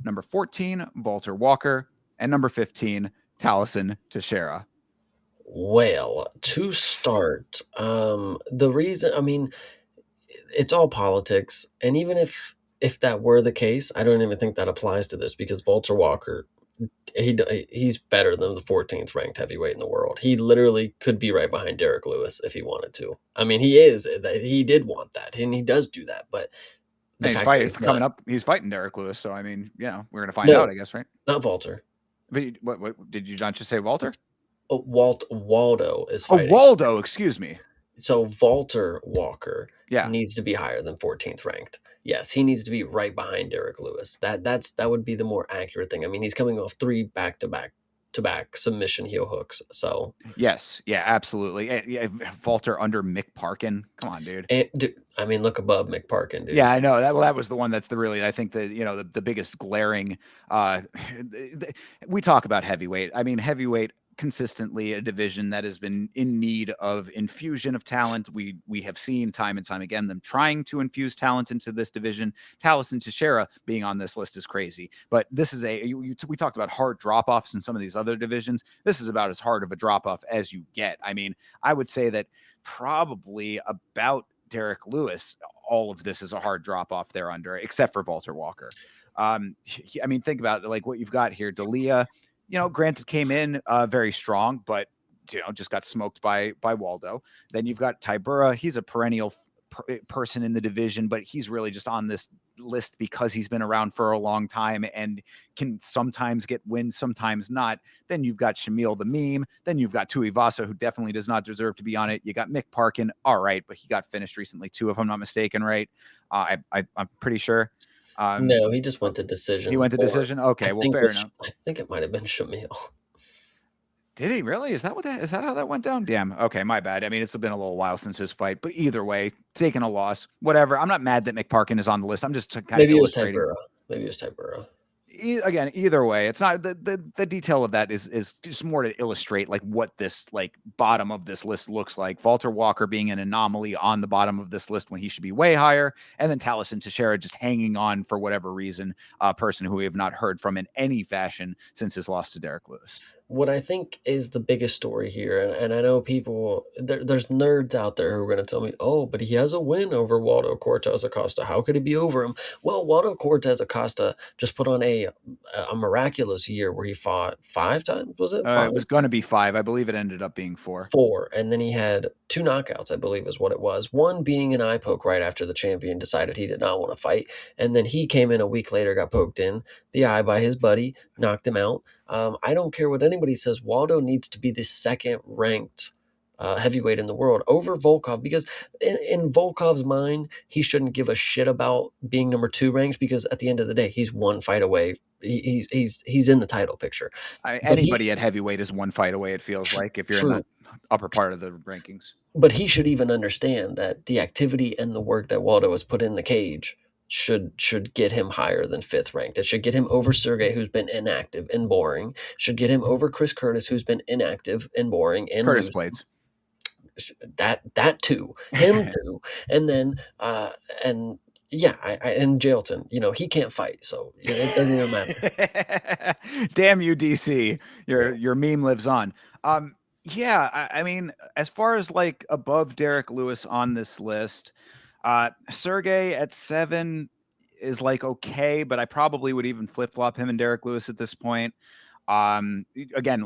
Number 14, Walter Walker. And number 15, Taliesin Teixeira. Well, to start, the reason, I mean, it's all politics, and even if that were the case, I don't even think that applies to this because Walter Walker, he's better than the 14th ranked heavyweight in the world. He literally could be right behind Derek Lewis if he wanted to. I mean, he is. He did want that, and he does do that. But the And he's fact that fighting he's not, coming up. He's fighting Derek Lewis. So I mean, we're gonna find out, no, I guess, right? not Walter. But what did you not just say, Walter? Waldo is Oh, fighting. Waldo. Excuse me. So Walter Walker Yeah. needs to be higher than 14th ranked. Yes, he needs to be right behind Derek Lewis. That would be the more accurate thing. I mean, he's coming off 3 back-to-back submission heel hooks. So, Yes, yeah, absolutely. Yeah, Walter under Mick Parkin. Come on, dude. and dude, I mean, look above McParkin, Yeah, dude. I know that. Well, that was the one that's the really, I think, the biggest glaring. Uh, we talk about heavyweight. I mean, heavyweight consistently a division that has been in need of infusion of talent. We have seen time and time again them trying to infuse talent into this division. Taliesin Teixeira being on this list is crazy, but this is we talked about hard drop offs in some of these other divisions. This is about as hard of a drop off as you get. I mean, I would say that probably about Derek Lewis, all of this is a hard drop off there under, except for Walter Walker. I mean, think about it, like what you've got here. Dalia, granted came in very strong, but just got smoked by Waldo. Then you've got Tybura. He's a perennial person in the division, but he's really just on this list because he's been around for a long time and can sometimes get wins, sometimes not. Then you've got Shamil the meme. Then you've got Tuivasa, who definitely does not deserve to be on it. You got Mick Parkin, all right, but he got finished recently too, if I'm not mistaken, right? I'm pretty sure. No, he just Uh, went to he decision, went to or decision. Okay, well, fair enough. I think it might have been Shamil. Did he really? Is that how that went down? Damn. Okay, my bad. I mean, it's been a little while since his fight, but either way, taking a loss, whatever. I'm not mad that McParkin is on the list. I'm just kind of Maybe it was illustrating. Tybura. Maybe it was Tybura. Again, either way, it's not the detail of that is just more to illustrate like what this like bottom of this list looks like. Walter Walker being an anomaly on the bottom of this list when he should be way higher, and then Taliesin Teixeira just hanging on for whatever reason, a person who we have not heard from in any fashion since his loss to Derek Lewis. What I think is the biggest story here, and I know there's nerds out there who are going to tell me, oh, but he has a win over Waldo Cortez Acosta. How could he be over him? Well, Waldo Cortez Acosta just put on a miraculous year where he fought 5 times. Was it five? It was going to be 5. I believe it ended up being 4. 4, and then he had 2 knockouts, I believe is what it was. One being an eye poke right after the champion decided he did not want to fight, and then he came in a week later, got poked in the eye by his buddy, knocked him out. I don't care what anybody says. Waldo needs to be the second ranked heavyweight in the world over Volkov, because in Volkov's mind, he shouldn't give a shit about being number 2 ranked, because at the end of the day, he's one fight away. He's in the title picture, but Anybody at heavyweight is one fight away. It feels like if you're in true. the upper part of the rankings. But he should even understand that the activity and the work that Waldo has put in the cage should get him higher than 5th ranked. It should get him over Sergey, who's been inactive and boring. Should get him over Chris Curtis, who's been inactive and boring and Curtis losing. Blades. That too, him too, and then and yeah, and Jailton, he can't fight, so it doesn't even matter. Damn you, DC. Yeah. Your meme lives on. Yeah, I mean, as far as like above Derek Lewis on this list, Sergey at 7 is like okay, but I probably would even flip flop him and Derek Lewis at this point. Again,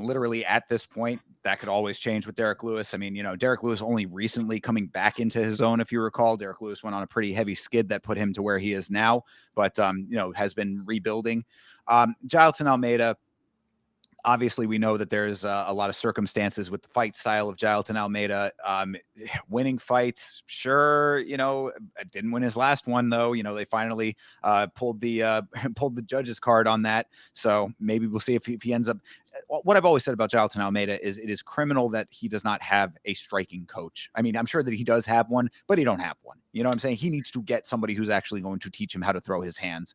literally at this point, that could always change with Derek Lewis. I mean, Derek Lewis only recently coming back into his own. If you recall, Derek Lewis went on a pretty heavy skid that put him to where he is now, but has been rebuilding. Jailton Almeida, obviously we know that there's a lot of circumstances with the fight style of Jailton Almeida. Winning fights, sure, didn't win his last one though. They finally pulled the pulled the judge's card on that. So maybe we'll see if he ends up. What I've always said about Jailton Almeida is it is criminal that he does not have a striking coach. I mean, I'm sure that he does have one, but he don't have one. You know what I'm saying? He needs to get somebody who's actually going to teach him how to throw his hands.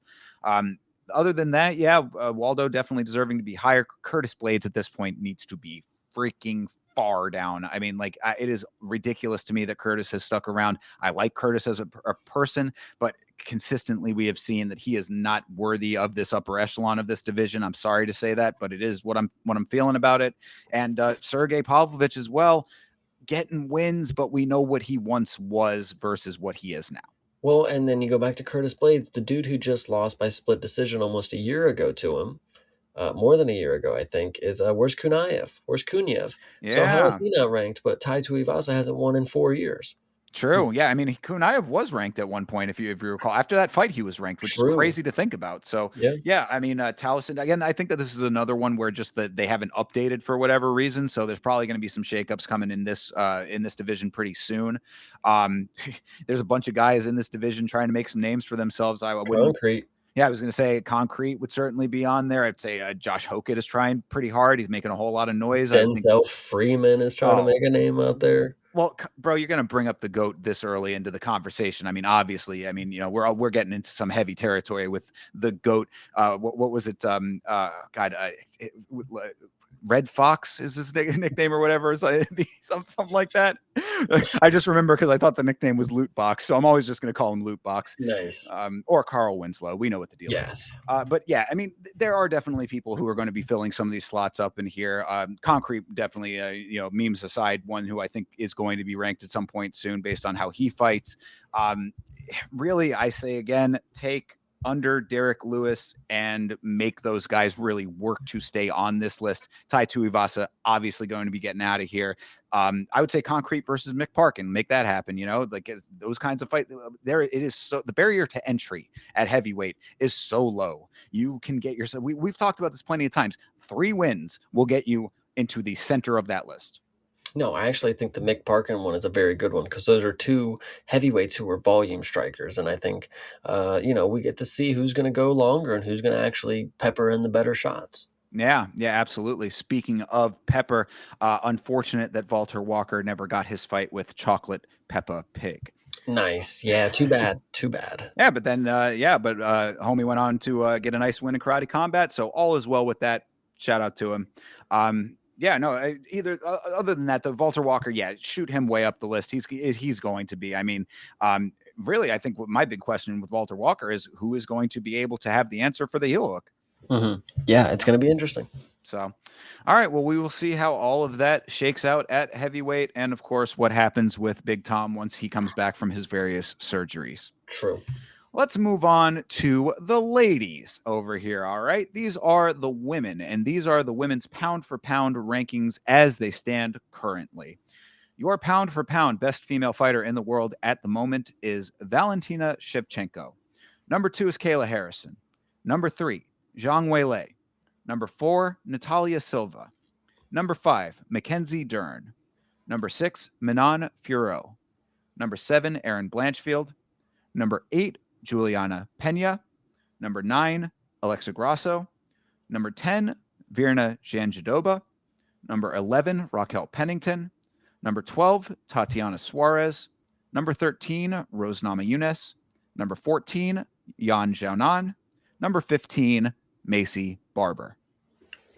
Other than that, yeah, Waldo definitely deserving to be higher. Curtis Blades at this point needs to be freaking far down. I mean, like, it is ridiculous to me that Curtis has stuck around. I like Curtis as a person, but consistently we have seen that he is not worthy of this upper echelon of this division. I'm sorry to say that, but it is what I'm feeling about it. And Sergey Pavlovich as well, getting wins, but we know what he once was versus what he is now. Well, and then you go back to Curtis Blades, the dude who just lost by split decision almost a year ago to him, more than a year ago, I think, is where's Kunaev? Where's Kunyev? So how is Yeah. he not ranked? But Tai Tuivasa hasn't won in 4 years. True. Yeah. I mean, Kunaev was ranked at one point, if you recall. After that fight, he was ranked, which is True. crazy to think about. So, Yeah. yeah, I mean, Taliesin, again, I think that this is another one where just that they haven't updated for whatever reason. So there's probably going to be some shakeups coming in this division pretty soon. Um, there's a bunch of guys in this division trying to make some names for themselves. I wouldn't. Concrete. Yeah, I was going to say Concrete would certainly be on there. I'd say Josh Hokett is trying pretty hard. He's making a whole lot of noise. I think. Denzel Freeman is trying to Oh, make a name out there. well, bro, you're going to bring up the GOAT this early into the conversation. I mean, obviously, I mean, we're getting into some heavy territory with the GOAT. What was it? God, Red Fox is his nickname or whatever, something like that. I just remember because I thought the nickname was Loot Box, so I'm always just going to call him Loot Box. Nice. Or Carl Winslow. We know what the deal is. Yes. But yeah, I mean, there are definitely people who are going to be filling some of these slots up in here. Concrete, definitely, memes aside, one who I think is going to be ranked at some point soon based on how he fights. Really, I say again, take under Derek Lewis and make those guys really work to stay on this list. Tai Tuivasa obviously going to be getting out of here. I would say Concrete versus Mick Parkin, make that happen. Like those kinds of fights. There, it is so the barrier to entry at heavyweight is so low. You can get yourself. We've talked about this plenty of times. 3 wins will get you into the center of that list. No, I actually think the Mick Parkin one is a very good one because those are two heavyweights who are volume strikers, and I think, we get to see who's going to go longer and who's going to actually pepper in the better shots. Yeah, absolutely. Speaking of Pepper, unfortunate that Walter Walker never got his fight with Chocolate Peppa Pig. Nice. Yeah. Too bad. Too bad. Yeah, but then, homie went on to get a nice win in Karate Combat, so all is well with that. Shout out to him. Yeah, no, other than that, the Walter Walker, yeah, shoot him way up the list. He's going to be. I mean, really, I think what my big question with Walter Walker is who is going to be able to have the answer for the heel hook. Yeah, it's going to be interesting. So, all right. Well, we will see how all of that shakes out at heavyweight, and of course, what happens with Big Tom once he comes back from his various surgeries. True. Let's move on to the ladies over here. All right. These are the women, and these are the women's pound for pound rankings as they stand currently. Your pound for pound best female fighter in the world at the moment is Valentina Shevchenko. Number 2 is Kayla Harrison. Number 3, Zhang Weilei. Number 4, Natalia Silva. Number 5, Mackenzie Dern. Number 6, Manon Fiorot. Number 7, Erin Blanchfield. Number 8, Juliana Pena. Number 9, Alexa Grasso. Number 10, Virna Jandiroba. Number 11, Raquel Pennington. Number 12, Tatiana Suarez. Number 13, Rose Namajunas. Number 14, Yan Xiaonan. Number 15, Macy Barber.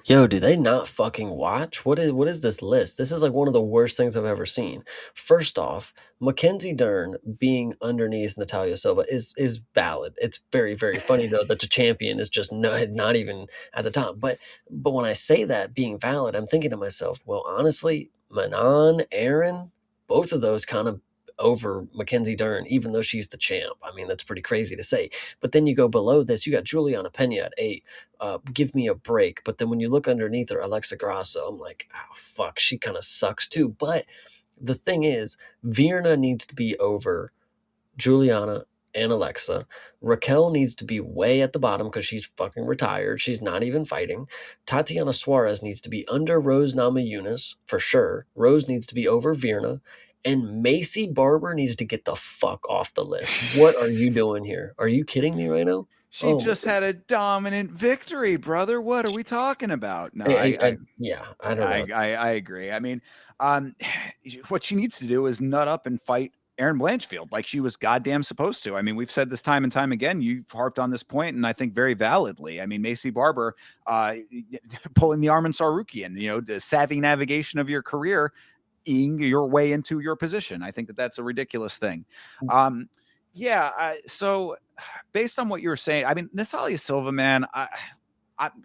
Yo, do they not fucking watch? What is this list? This is like one of the worst things I've ever seen. First off, Mackenzie Dern being underneath Natalia Silva is valid. It's very, very funny though that the champion is just not even at the top. But when I say that being valid, I'm thinking to myself, well, honestly, Manon, Aaron, both of those kind of over Mackenzie Dern, even though she's the champ. I mean, that's pretty crazy to say. But then you go below this, you got Juliana Pena at 8. Give me a break. But then when you look underneath her, Alexa Grasso, I'm like, oh, fuck, she kind of sucks too. But the thing is, Virna needs to be over Juliana and Alexa. Raquel needs to be way at the bottom because she's fucking retired. She's not even fighting. Tatiana Suarez needs to be under Rose Namajunas for sure. Rose needs to be over Virna. And Macy Barber needs to get the fuck off the list. What are you doing here? Are you kidding me right now? She just had a dominant victory, brother. What are we talking about? No, yeah, I don't know. I agree. I mean, what she needs to do is nut up and fight Erin Blanchfield like she was goddamn supposed to. I mean, we've said this time and time again. You've harped on this point, and I think very validly. I mean, Macy Barber pulling the Armin Sarukian, the savvy navigation of your career, your way into your position. I think that's a ridiculous thing. So based on what you were saying, I mean, Natalia Silva, man,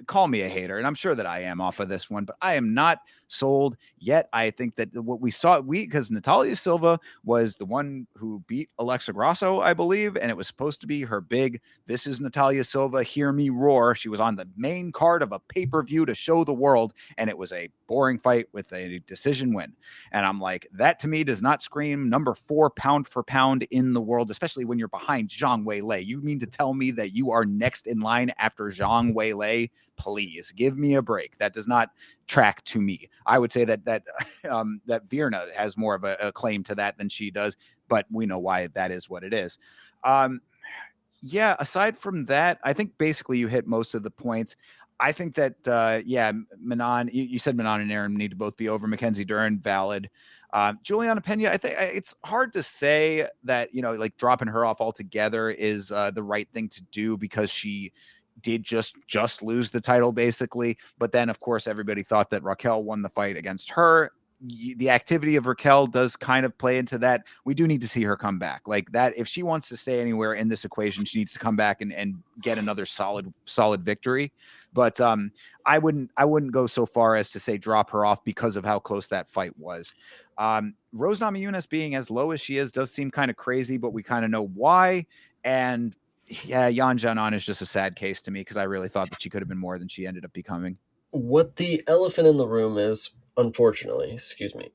call me a hater, and I'm sure that I am off of this one, but I am not sold yet. I think that what we saw, because Natalia Silva was the one who beat Alexa Grasso, I believe, and it was supposed to be her big, this is Natalia Silva, hear me roar. She was on the main card of a pay-per-view to show the world, and it was a boring fight with a decision win. And I'm like, that to me does not scream number 4 pound for pound in the world, especially when you're behind Zhang Weilei. You mean to tell me that you are next in line after Zhang Weilei? Please give me a break. That does not track to me. I would say that Virna has more of a claim to that than she does, but we know why that is what it is. Yeah, aside from that, I think basically you hit most of the points. I think that yeah, Manon, you said Manon and Aaron need to both be over. Mackenzie Dern, valid. Juliana Pena, I think it's hard to say that, like dropping her off altogether is the right thing to do, because she did just lose the title basically. But then of course everybody thought that Raquel won the fight against her. The activity of Raquel does kind of play into that. We do need to see her come back like that. If she wants to stay anywhere in this equation, she needs to come back and get another solid victory. But I wouldn't go so far as to say drop her off because of how close that fight was. Rose Namajunas being as low as she is does seem kind of crazy, but we kind of know why. And yeah, Yan Jianan is just a sad case to me, because I really thought that she could have been more than she ended up becoming. What the elephant in the room is, unfortunately, excuse me,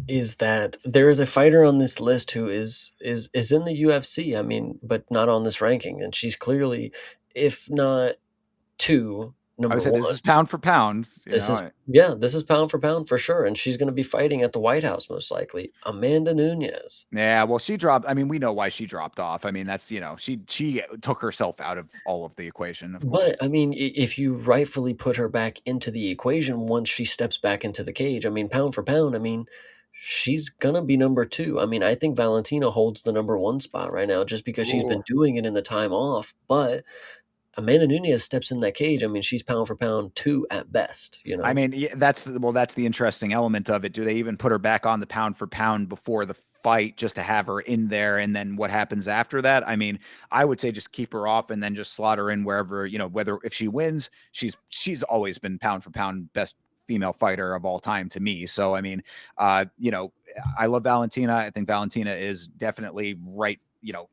is that there is a fighter on this list who is in the UFC. I mean, but not on this ranking, and she's clearly, if not two, I would number say this one. is pound for pound. This is yeah, this is pound for pound for sure, and she's going to be fighting at the White House most likely. Amanda Nunes. Yeah, well, she dropped. I mean, we know why she dropped off. I mean, that's she took herself out of all of the equation, of course. But I mean, if you rightfully put her back into the equation once she steps back into the cage, I mean, pound for pound, I mean, she's gonna be number two. I mean, I think Valentina holds the number one spot right now just because she's Ooh. been doing it in the time off. But Amanda Nunez steps in that cage. I mean, she's pound for pound two at best, you I know? mean, yeah, that's the interesting element of it. Do they even put her back on the pound for pound before the fight just to have her in there, and then what happens after that? I mean, I would say just keep her off and then just slot her in wherever, whether if she wins, she's always been pound for pound best female fighter of all time to me. So I mean, I love Valentina. I think Valentina is definitely right,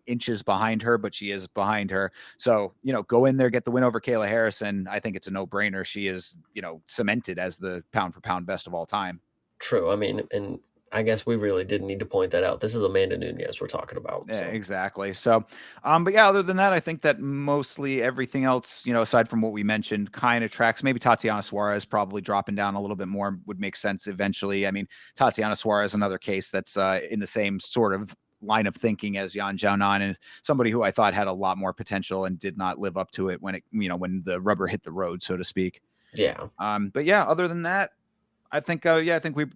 inches behind her, but she is behind her. So, go in there, get the win over Kayla Harrison. I think it's a no brainer. She is, cemented as the pound for pound best of all time. True. I mean, and I guess we really did need to point that out. This is Amanda Nunez we're talking about. Yeah, So exactly. So, but yeah, other than that, I think that mostly everything else, aside from what we mentioned, kind of tracks. Maybe Tatiana Suarez probably dropping down a little bit more would make sense eventually. I mean, Tatiana Suarez, another case that's in the same sort of line of thinking as Yan Jianan, and somebody who I thought had a lot more potential and did not live up to it when the rubber hit the road, so to speak. yeah. But yeah, other than that, I think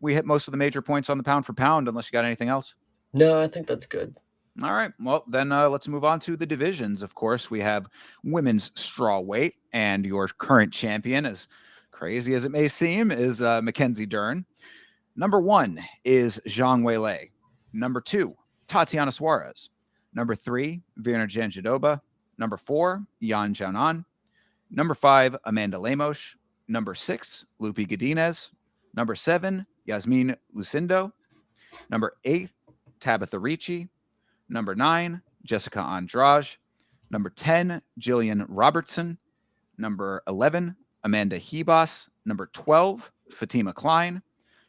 we hit most of the major points on the pound for pound, unless you got anything else. No, I think that's good. All right. Well, then let's move on to the divisions. Of course, we have women's straw weight, and your current champion, as crazy as it may seem, is Mackenzie Dern. Number 1 is Zhang Weilei. Number 2, Tatiana Suarez. Number 3, Virna Jandiroba. Number 4, Yan Jianan. Number 5, Amanda Lemos. Number 6, Lupi Godinez. Number 7, Yasmin Lucindo. Number 8, Tabitha Ricci. Number 9, Jessica Andrade. Number 10, Jillian Robertson. Number 11, Amanda Hebos. Number 12, Fatima Klein.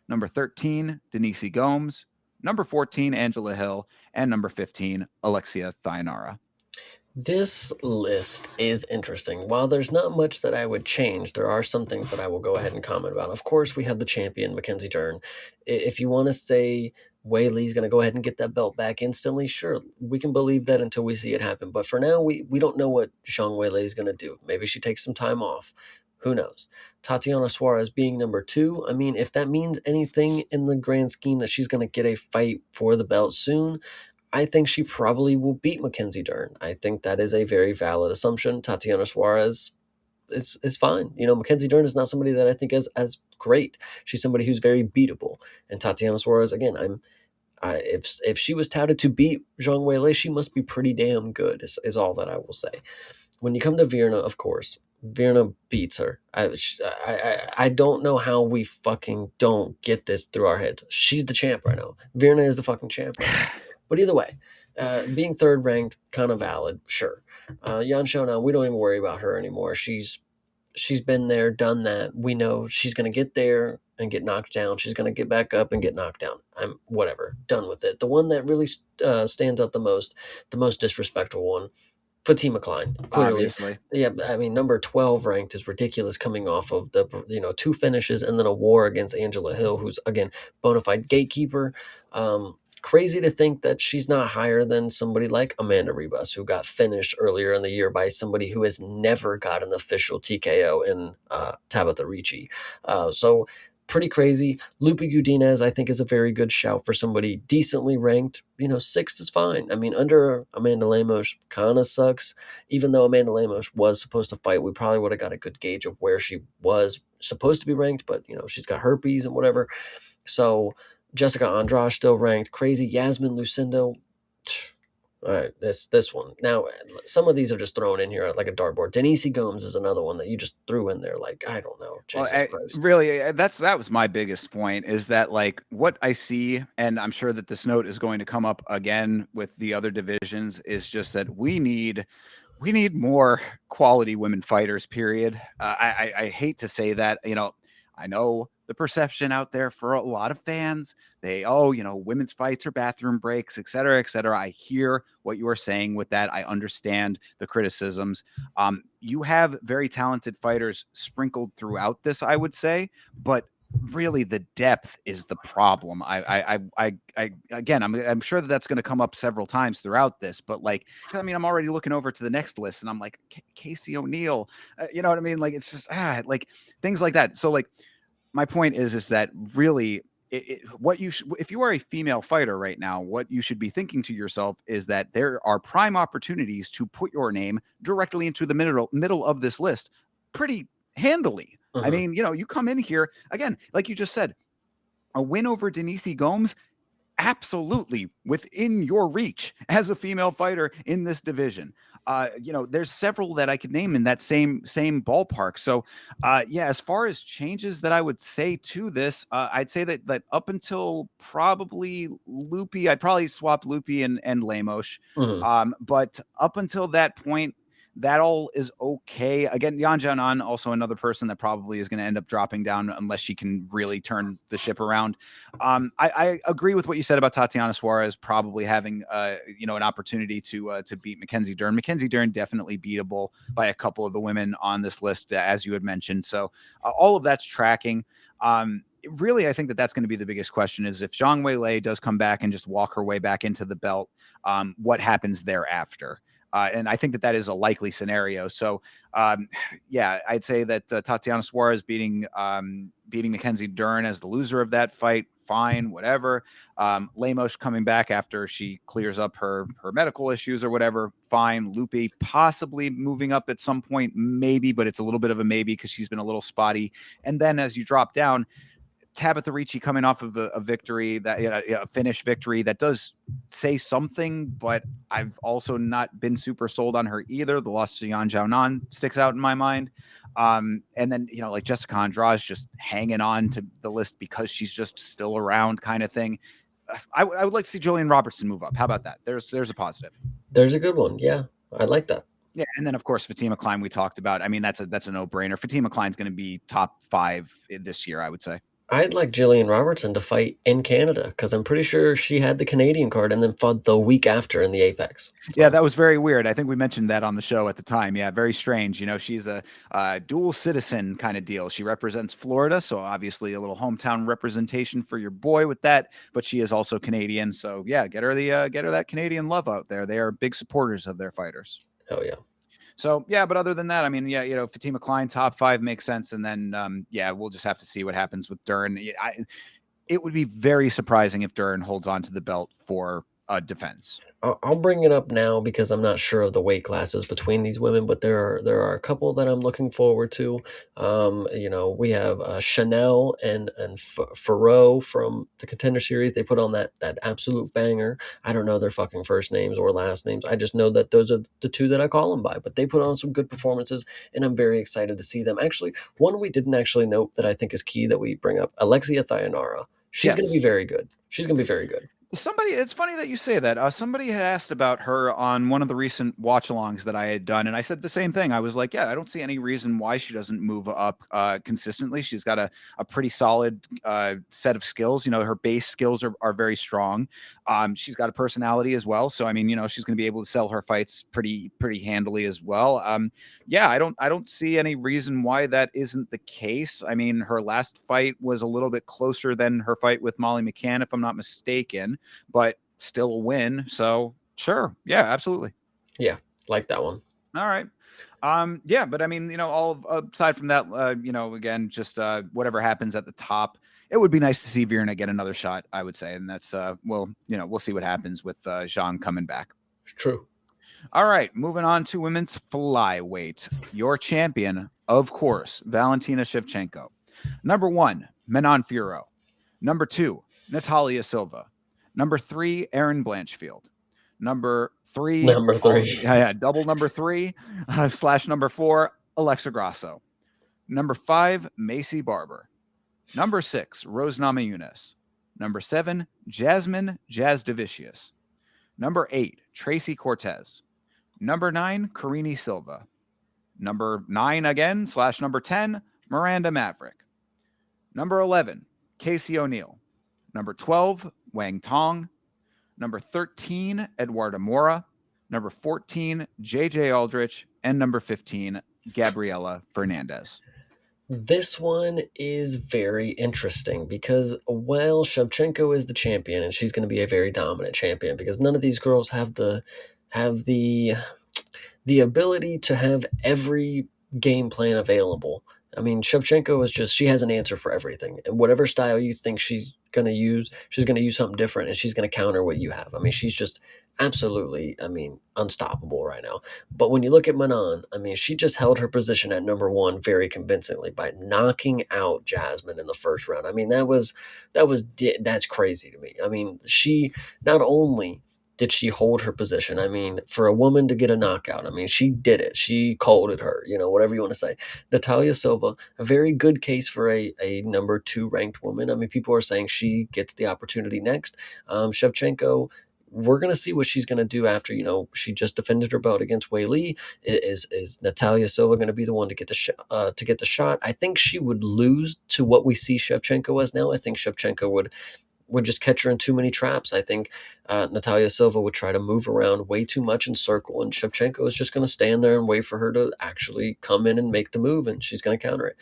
Number 13, Denise Gomes. Number 14, Angela Hill. And number 15, Alexia Thainara. This list is interesting. While there's not much that I would change, there are some things that I will go ahead and comment about. Of course, we have the champion, Mackenzie Dern. If you want to say Wei Lee's going to go ahead and get that belt back instantly, sure, we can believe that until we see it happen. But for now, we don't know what Zhang Wei Lei is going to do. Maybe she takes some time off. Who knows? Tatiana Suarez being number two, I mean, if that means anything in the grand scheme that she's going to get a fight for the belt soon, I think she probably will beat Mackenzie Dern. I think that is a very valid assumption. Tatiana Suarez is fine. You know, Mackenzie Dern is not somebody that I think is as great. She's somebody who's very beatable. And Tatiana Suarez, again, if she was touted to beat Zhang Weilei, she must be pretty damn good. Is all that I will say. When you come to Virna, of course, Virna beats her. I don't know how we fucking don't get this through our heads. She's the champ right now. Virna is the fucking champ right now. But either way, being third ranked, kind of valid, sure. Yan Shou now, we don't even worry about her anymore. She's been there, done that. We know she's gonna get there and get knocked down. She's gonna get back up and get knocked down. I'm whatever, done with it. The one that really stands out the most disrespectful one, Fatima Klein, clearly. Obviously. Yeah, I mean, number 12 ranked is ridiculous coming off of the, two finishes and then a war against Angela Hill, who's, again, bona fide gatekeeper. Crazy to think that she's not higher than somebody like Amanda Ribas, who got finished earlier in the year by somebody who has never got an official TKO in Tabitha Ricci. So, pretty crazy. Lupe Udinez, I think, is a very good shout for somebody decently ranked. Sixth is fine. I mean, under Amanda Lemos kind of sucks. Even though Amanda Lemos was supposed to fight, we probably would have got a good gauge of where she was supposed to be ranked, but she's got herpes and whatever. So Jessica Andrade still ranked. Crazy Yasmin Lucindo. All right, this one. Now, some of these are just thrown in here like a dartboard. Denise Gomes is another one that you just threw in there. Like, I don't know. Well, Jesus Christ. really, that was my biggest point, is that like what I see, and I'm sure that this note is going to come up again with the other divisions, is just that we need more quality women fighters. Period. I hate to say that. I know the perception out there for a lot of fans. Women's fights are bathroom breaks, et cetera, et cetera. I hear what you are saying with that. I understand the criticisms. You have very talented fighters sprinkled throughout this, I would say, but really the depth is the problem. Again, I'm sure that that's going to come up several times throughout this, but like, I mean, I'm already looking over to the next list and I'm like, Casey O'Neill, you know what I mean? Like, it's just like things like that. So like, my point is that really if you are a female fighter right now, what you should be thinking to yourself is that there are prime opportunities to put your name directly into the middle of this list pretty handily. I mean, you come in here again, like you just said, a win over Denise Gomes, absolutely within your reach as a female fighter in this division. There's several that I could name in that same ballpark. So, as far as changes that I would say to this, I'd say that up until probably Lupe, I'd probably swap Lupe and Lemos. But up until that point, that all is okay. Again, Yan Jianan, also another person that probably is going to end up dropping down unless she can really turn the ship around. I agree with what you said about Tatiana Suarez probably having an opportunity to beat Mackenzie Dern. Mackenzie Dern definitely beatable by a couple of the women on this list, as you had mentioned. So all of that's tracking. Really, I think that's going to be the biggest question, is if Zhang Weilei does come back and just walk her way back into the belt, what happens thereafter? And I think that is a likely scenario. So, I'd say that Tatiana Suarez beating Mackenzie Dern as the loser of that fight, fine, whatever. Lemos coming back after she clears up her medical issues or whatever, fine. Lupe possibly moving up at some point, maybe, but it's a little bit of a maybe because she's been a little spotty. And then as you drop down, Tabitha Ricci coming off of a victory, that a finish victory that does say something, but I've also not been super sold on her either. The loss to Yan Jianan sticks out in my mind. And then, like Jessica Andrade is just hanging on to the list because she's just still around, kind of thing. I would like to see Jillian Robertson move up. How about that? There's a positive. There's a good one. Yeah, I like that. Yeah, and then of course Fatima Klein we talked about. I mean, that's a no-brainer. Fatima Klein's going to be top 5 this year, I would say. I'd like Jillian Robertson to fight in Canada because I'm pretty sure she had the Canadian card and then fought the week after in the Apex. So. Yeah, that was very weird. I think we mentioned that on the show at the time. Yeah, very strange. She's a dual citizen kind of deal. She represents Florida, so obviously a little hometown representation for your boy with that. But she is also Canadian, so yeah, get her that Canadian love out there. They are big supporters of their fighters. Hell yeah. So, but other than that, I mean, Fatima Klein, top 5 makes sense. And then, we'll just have to see what happens with Dern. It would be very surprising if Dern holds on to the belt for defense. I'll bring it up now because I'm not sure of the weight classes between these women, but there are a couple that I'm looking forward to. We have Chanel and Farrow from the Contender Series. They put on that absolute banger. I don't know their fucking first names or last names. I just know that those are the two that I call them by. But they put on some good performances, and I'm very excited to see them. Actually, one we didn't actually note that I think is key that we bring up: Alexia Thayanara. She's going to be Yes. very good. She's going to be very good. Somebody, it's funny that you say that. Somebody had asked about her on one of the recent watch alongs that I had done, and I said the same thing. I was like, yeah, I don't see any reason why she doesn't move up consistently. She's got a pretty solid set of skills. Her base skills are very strong. She's got a personality as well. So, I mean, she's going to be able to sell her fights pretty handily as well. Yeah, I don't see any reason why that isn't the case. I mean, her last fight was a little bit closer than her fight with Molly McCann, if I'm not mistaken, but still a win. So sure, yeah, absolutely. Yeah, like that one. All right. Yeah, but I mean, all aside from that, again, just whatever happens at the top, it would be nice to see Virna get another shot, I would say. And that's we'll see what happens with Jean coming back. True. All right, moving on to women's flyweight. Your champion, of course, Valentina Shevchenko. Number 1, Menon Furo. Number 2, Natalia Silva. Number 3, Erin Blanchfield. Number 3, Number three. double number 3 slash number 4, Alexa Grasso. Number 5, Macy Barber. Number 6, Rose Namajunas. Number 7, Jasmine Jazz Devicius. Number 8, Tracy Cortez. Number 9, Karini Silva. Number 9 again, slash number 10, Miranda Maverick. Number 11, Casey O'Neill. Number 12, Wang Tong. Number 13, Eduardo Mora. Number 14, JJ Aldrich. And number 15, Gabriela Fernandez. This one is very interesting because, well, Shevchenko is the champion, and she's going to be a very dominant champion because none of these girls have the ability to have every game plan available. I mean, Shevchenko is just, she has an answer for everything. And whatever style you think she's going to use something different and she's going to counter what you have. I mean, she's just absolutely, I mean, unstoppable right now. But when you look at Manon, I mean, she just held her position at number 1 very convincingly by knocking out Jasmine in the first round. I mean, that's crazy to me. I mean, she not only did she hold her position? I mean, for a woman to get a knockout, I mean, she did it. She colded her, whatever you want to say. Natalia Silva, a very good case for a number 2 ranked woman. I mean, people are saying she gets the opportunity next. Shevchenko, we're going to see what she's going to do after, she just defended her belt against Wei Li. Is Natalia Silva going to be the one to get the shot? I think she would lose to what we see Shevchenko as now. I think Shevchenko would just catch her in too many traps. I think Natalia Silva would try to move around way too much in circle, and Shevchenko is just going to stand there and wait for her to actually come in and make the move, and she's going to counter it.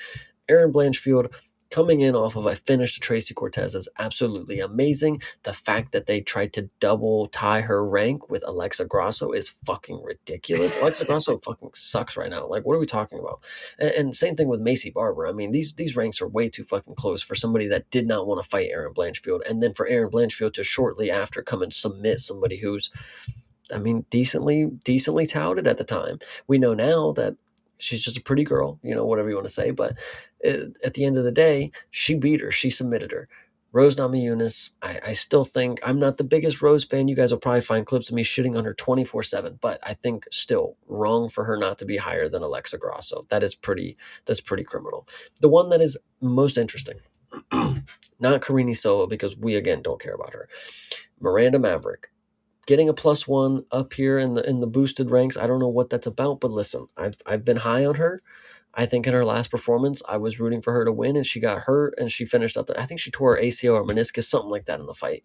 Erin Blanchfield coming in off of a finish to Tracy Cortez is absolutely amazing. The fact that they tried to double tie her rank with Alexa Grasso is fucking ridiculous. Alexa Grasso fucking sucks right now. Like, what are we talking about? And same thing with Macy Barber. I mean, these ranks are way too fucking close for somebody that did not want to fight Erin Blanchfield, and then for Erin Blanchfield to shortly after come and submit somebody who's, I mean, decently touted at the time. We know now that she's just a pretty girl, whatever you want to say. But at the end of the day, she beat her. She submitted her. Rose Namajunas, I still think I'm not the biggest Rose fan. You guys will probably find clips of me shitting on her 24/7, but I think still wrong for her not to be higher than Alexa Grasso. That's pretty criminal. The one that is most interesting, not Karini Silva, because we again don't care about her. Miranda Maverick getting a +1 up here in the boosted ranks. I don't know what that's about, but listen, I've been high on her. I think in her last performance, I was rooting for her to win, and she got hurt, and she finished up. I think she tore her ACL or meniscus, something like that in the fight.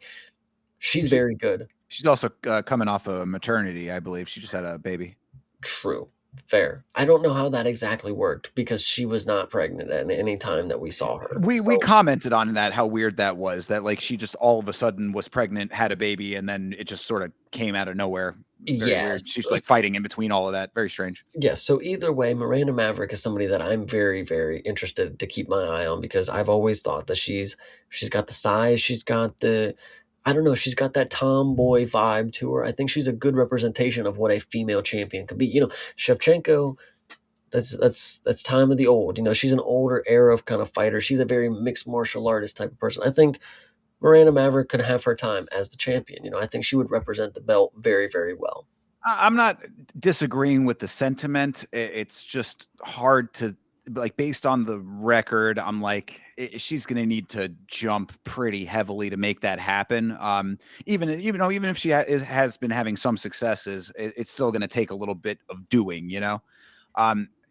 She's She, very good. she's also coming off of maternity, I believe. She just had a baby. True. Fair. I don't know how that exactly worked because she was not pregnant at any time that we saw her. We So commented on that, how weird that was, that like she just all of a sudden was pregnant, had a baby, and then it just sort of came out of nowhere. Very yes. weird. She's like fighting in between all of that. Very strange. Yes, so either way, Miranda Maverick is somebody that I'm very, very interested to keep my eye on because I've always thought that she's got the size, she's got the I don't know, she's got that tomboy vibe to her. I think she's a good representation of what a female champion could be. Shevchenko, that's time of the old. She's an older era of kind of fighter. She's a very mixed martial artist type of person. I think Miranda Maverick could have her time as the champion. I think she would represent the belt very, very well. I'm not disagreeing with the sentiment. It's just hard to like based on the record. I'm like she's going to need to jump pretty heavily to make that happen. Even if she has been having some successes, it's still going to take a little bit of doing.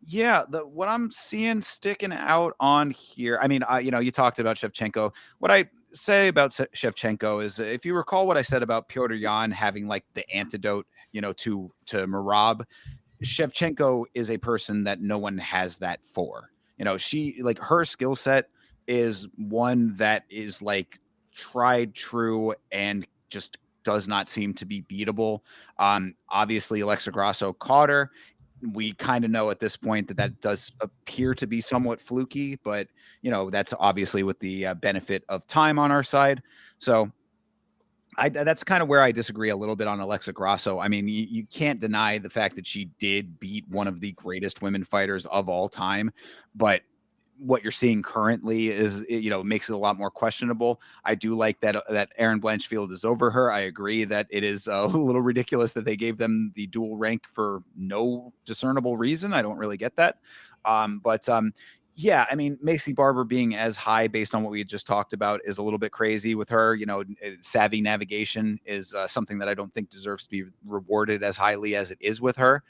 Yeah, what I'm seeing sticking out on here. I mean, you talked about Shevchenko. What I say about Shevchenko is, if you recall what I said about Piotr Jan having like the antidote, to Marab, Shevchenko is a person that no one has that for. She like her skill set is one that is like tried true and just does not seem to be beatable. Obviously Alexa Grasso caught her. We kind of know at this point that does appear to be somewhat fluky, but that's obviously with the benefit of time on our side. So that's kind of where I disagree a little bit on Alexa Grasso. I mean, you can't deny the fact that she did beat one of the greatest women fighters of all time, but what you're seeing currently is, makes it a lot more questionable. I do like that Aaron Blanchfield is over her. I agree that it is a little ridiculous that they gave them the dual rank for no discernible reason. I don't really get that. But yeah, I mean, Macy Barber being as high based on what we had just talked about is a little bit crazy with her. Savvy navigation is something that I don't think deserves to be rewarded as highly as it is with her.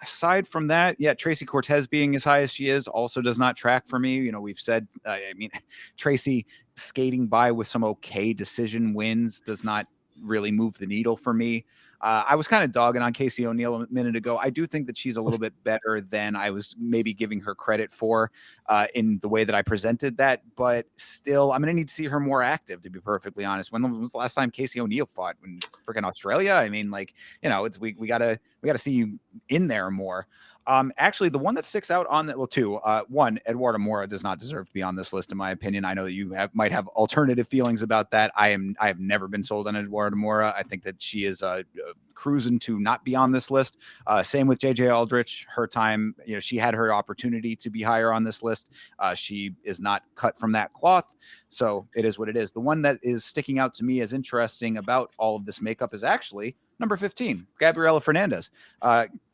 Aside from that, yeah, Tracy Cortez being as high as she is also does not track for me. We've said, I mean, Tracy skating by with some okay decision wins does not really move the needle for me. I was kind of dogging on Casey O'Neill a minute ago. I do think that she's a little bit better than I was maybe giving her credit for in the way that I presented that. But still, I'm going to need to see her more active, to be perfectly honest. When was the last time Casey O'Neill fought? In freaking Australia? I mean, like, we gotta see you in there more. Actually, the one that sticks out on that, well, two. One, Eduardo Mora does not deserve to be on this list, in my opinion. I know that you might have alternative feelings about that. I have never been sold on Eduardo Mora. I think that she is cruising to not be on this list. Same with JJ Aldrich. Her time, she had her opportunity to be higher on this list. She is not cut from that cloth. So it is what it is. The one that is sticking out to me as interesting about all of this makeup is actually number 15, Gabriela Fernandez.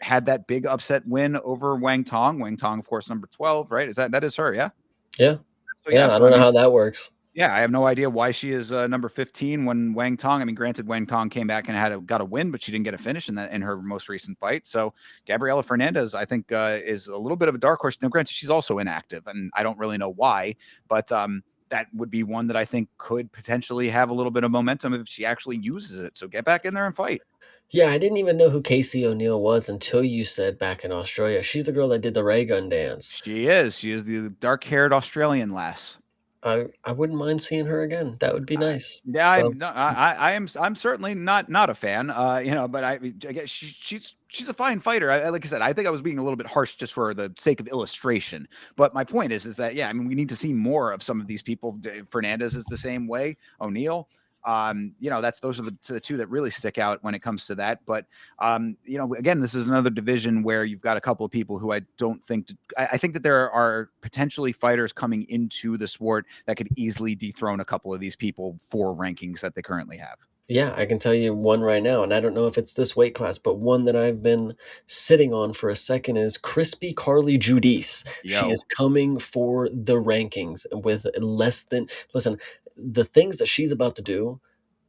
Had that big upset win over Wang Tong. Wang Tong, of course, number 12, right? That is her, yeah? Yeah. So yeah, Yeah, I so I don't know mean, how that works. yeah, I have no idea why she is number 15 when Wang Tong. I mean, granted, Wang Tong came back and got a win, but she didn't get a finish in her most recent fight. So Gabriela Fernandez, I think, is a little bit of a dark horse. Now, granted, she's also inactive, and I don't really know why, but that would be one that I think could potentially have a little bit of momentum if she actually uses it. So get back in there and fight. Yeah, I didn't even know who Casey O'Neill was until you said back in Australia. She's the girl that did the ray gun dance. She is. She is the dark-haired Australian lass. I wouldn't mind seeing her again. That would be nice. Yeah, So, I'm certainly not a fan. But I guess she's a fine fighter. Like I said, I think I was being a little bit harsh just for the sake of illustration. But my point is that yeah, I mean, we need to see more of some of these people. Fernandez is the same way. O'Neill. Those are the two that really stick out when it comes to that. But again, this is another division where you've got a couple of people who I don't think. I think that there are potentially fighters coming into the sport that could easily dethrone a couple of these people for rankings that they currently have. yeah, I can tell you one right now, and I don't know if it's this weight class, but one that I've been sitting on for a second is Crispy Carly Judice. She is Yo, coming for the rankings with less than, listen, the things that she's about to do,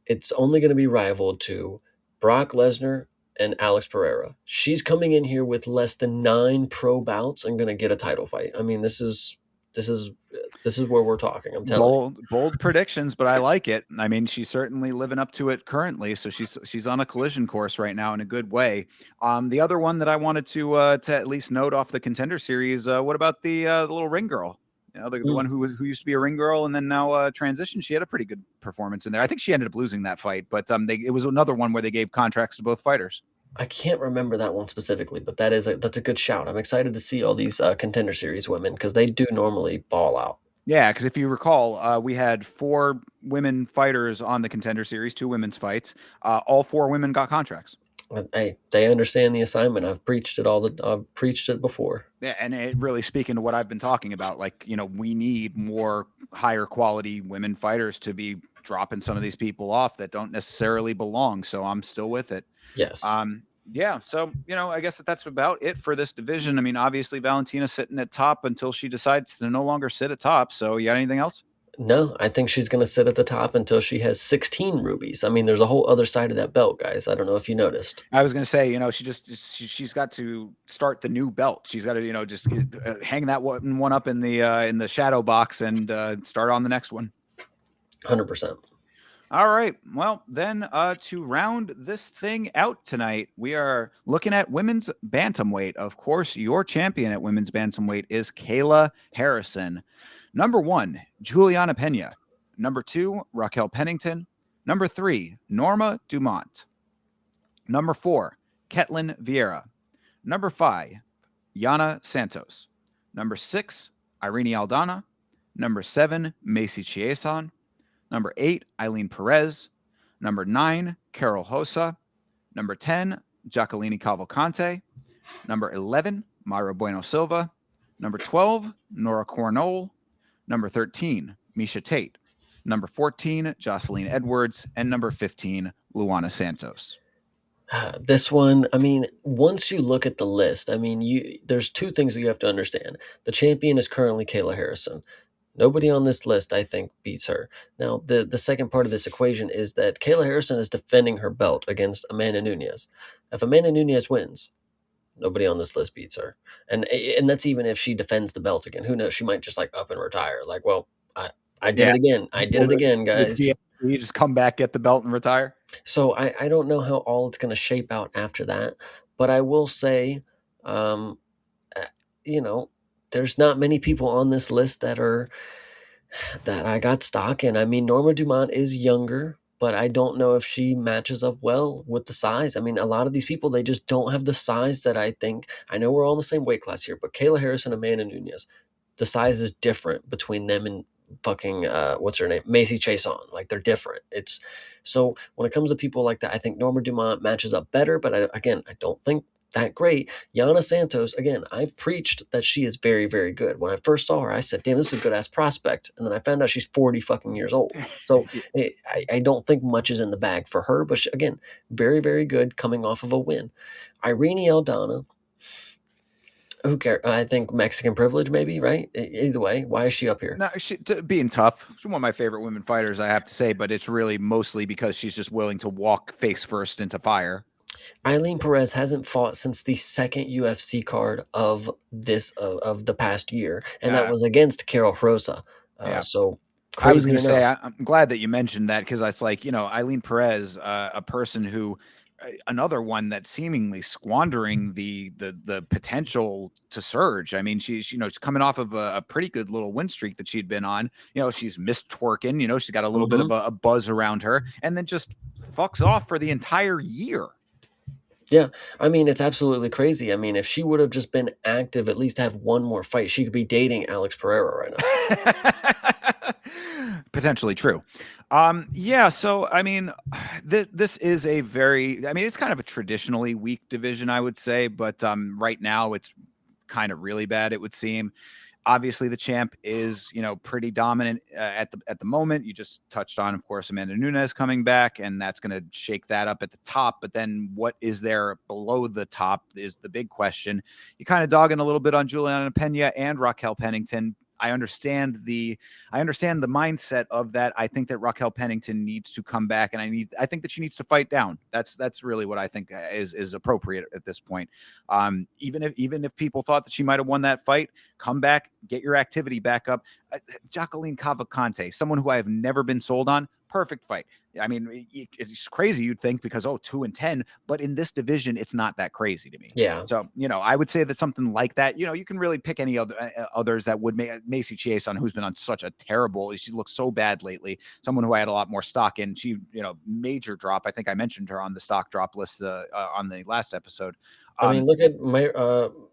it's only going to be rivaled to Brock Lesnar and Alex Pereira. She's coming in here with less than 9 pro bouts and going to get a title fight. I mean, this is this is where we're talking. I'm telling you. bold predictions, but I like it. I mean, she's certainly living up to it currently. So she's on a collision course right now in a good way. The other one that I wanted to at least note off the contender series. What about the little ring girl? The Mm. one who used to be a ring girl and then now transitioned. She had a pretty good performance in there. I think she ended up losing that fight, but it was another one where they gave contracts to both fighters. I can't remember that one specifically, but that's a good shout. I'm excited to see all these contender series women because they do normally ball out. Yeah, because if you recall, we had 4 women fighters on the Contender Series, 2 women's fights. All 4 women got contracts. Hey, they understand the assignment. I've preached it before. Yeah, and it really speaking to what I've been talking about, like, we need more higher quality women fighters to be dropping some of these people off that don't necessarily belong. So I'm still with it. Yes. Yeah, so I guess that's about it for this division. I mean, obviously Valentina's sitting at top until she decides to no longer sit at top. So you got anything else? No, I think she's going to sit at the top until she has 16 rubies. I mean, there's a whole other side of that belt, guys. I don't know if you noticed. I was going to say, she's got to start the new belt. She's got to, just hang that one up in the shadow box and start on the next one. 100%. All right. Well, then to round this thing out tonight, we are looking at women's bantamweight. Of course, your champion at women's bantamweight is Kayla Harrison. Number 1, Juliana Pena. Number 2, Raquel Pennington. Number 3, Norma Dumont. Number 4, Ketlin Vieira. Number 5, Yana Santos. Number 6, Irene Aldana. Number 7, Macy Chiasson. Number 8, Eileen Perez. Number 9, Carol Hosa. Number 10, Jacqueline Cavalcante. Number 11, Myra Bueno Silva. Number 12, Nora Cornole. Number 13, Misha Tate. Number 14, Jocelyn Edwards. And number 15, Luana Santos. This one, I mean, once you look at the list, I mean, there's two things that you have to understand. The champion is currently Kayla Harrison. Nobody on this list, I think, beats her. Now, the second part of this equation is that Kayla Harrison is defending her belt against Amanda Nunes. If Amanda Nunes wins, nobody on this list beats her, and that's even if she defends the belt again. Who knows? She might just like up and retire. Like, well, I did Yeah. it again. I did Pull it again, the guys. you just come back, get the belt, and retire. So I don't know how all it's going to shape out after that, but I will say, um, uh, you know, there's not many people on this list that I got stock in. I mean, Norma Dumont is younger, but I don't know if she matches up well with the size. I mean, a lot of these people, they just don't have the size that I think. I know we're all in the same weight class here, but Kayla Harrison, Amanda Nunes, the size is different between them and fucking what's her name, Macy Chiasson. Like they're different. It's so when it comes to people like that, I think Norma Dumont matches up better. But I don't think that great. Yana Santos, again, I've preached that she is very, very good. When I first saw her, I said, damn, this is a good ass prospect. And then I found out she's 40 fucking years old. So I don't think much is in the bag for her. But she, again, very, very good coming off of a win. Irene Aldana, who cares? I think Mexican privilege, maybe, right? Either way, why is she up here? No, being tough. She's one of my favorite women fighters, I have to say, but it's really mostly because she's just willing to walk face first into fire. Eileen Perez hasn't fought since the second UFC card of this of the past year, and that Uh, was against Carol Rosa. yeah. So I was crazy going to say, enough. I'm glad that you mentioned that because it's like, Eileen Perez, a person who, another one that seemingly squandering the potential to surge. I mean, she's coming off of a pretty good little win streak that she'd been on. She's missed twerking. She's got a little bit Hmm. of a buzz around her, and then just fucks off for the entire year. Yeah, I mean it's absolutely crazy. I mean, if she would have just been active, at least have one more fight, she could be dating Alex Pereira right now. Potentially true. Yeah. So, I mean, this is a very, I mean, it's kind of a traditionally weak division, I would say, but right now it's kind of really bad, it would seem. Obviously, the champ is, pretty dominant at the moment. You just touched on, of course, Amanda Nunes coming back, and that's going to shake that up at the top. But then, what is there below the top is the big question. You kind of dogging a little bit on Juliana Pena and Raquel Pennington. I understand the mindset of that. I think that Raquel Pennington needs to come back, and I think that she needs to fight down. That's really what I think is appropriate at this point. Even if people thought that she might have won that fight, come back, get your activity back up. Jacqueline Cavalcante, someone who I have never been sold on, perfect fight. I mean, it's crazy you'd think because 2-10, but in this division, it's not that crazy to me. Yeah, So I would say that something like that. You can really pick any others that would make Macy Chiasson, who's been on such a terrible. She looks so bad lately. Someone who I had a lot more stock in. She major drop. I think I mentioned her on the stock drop list on the last episode. I mean, look at my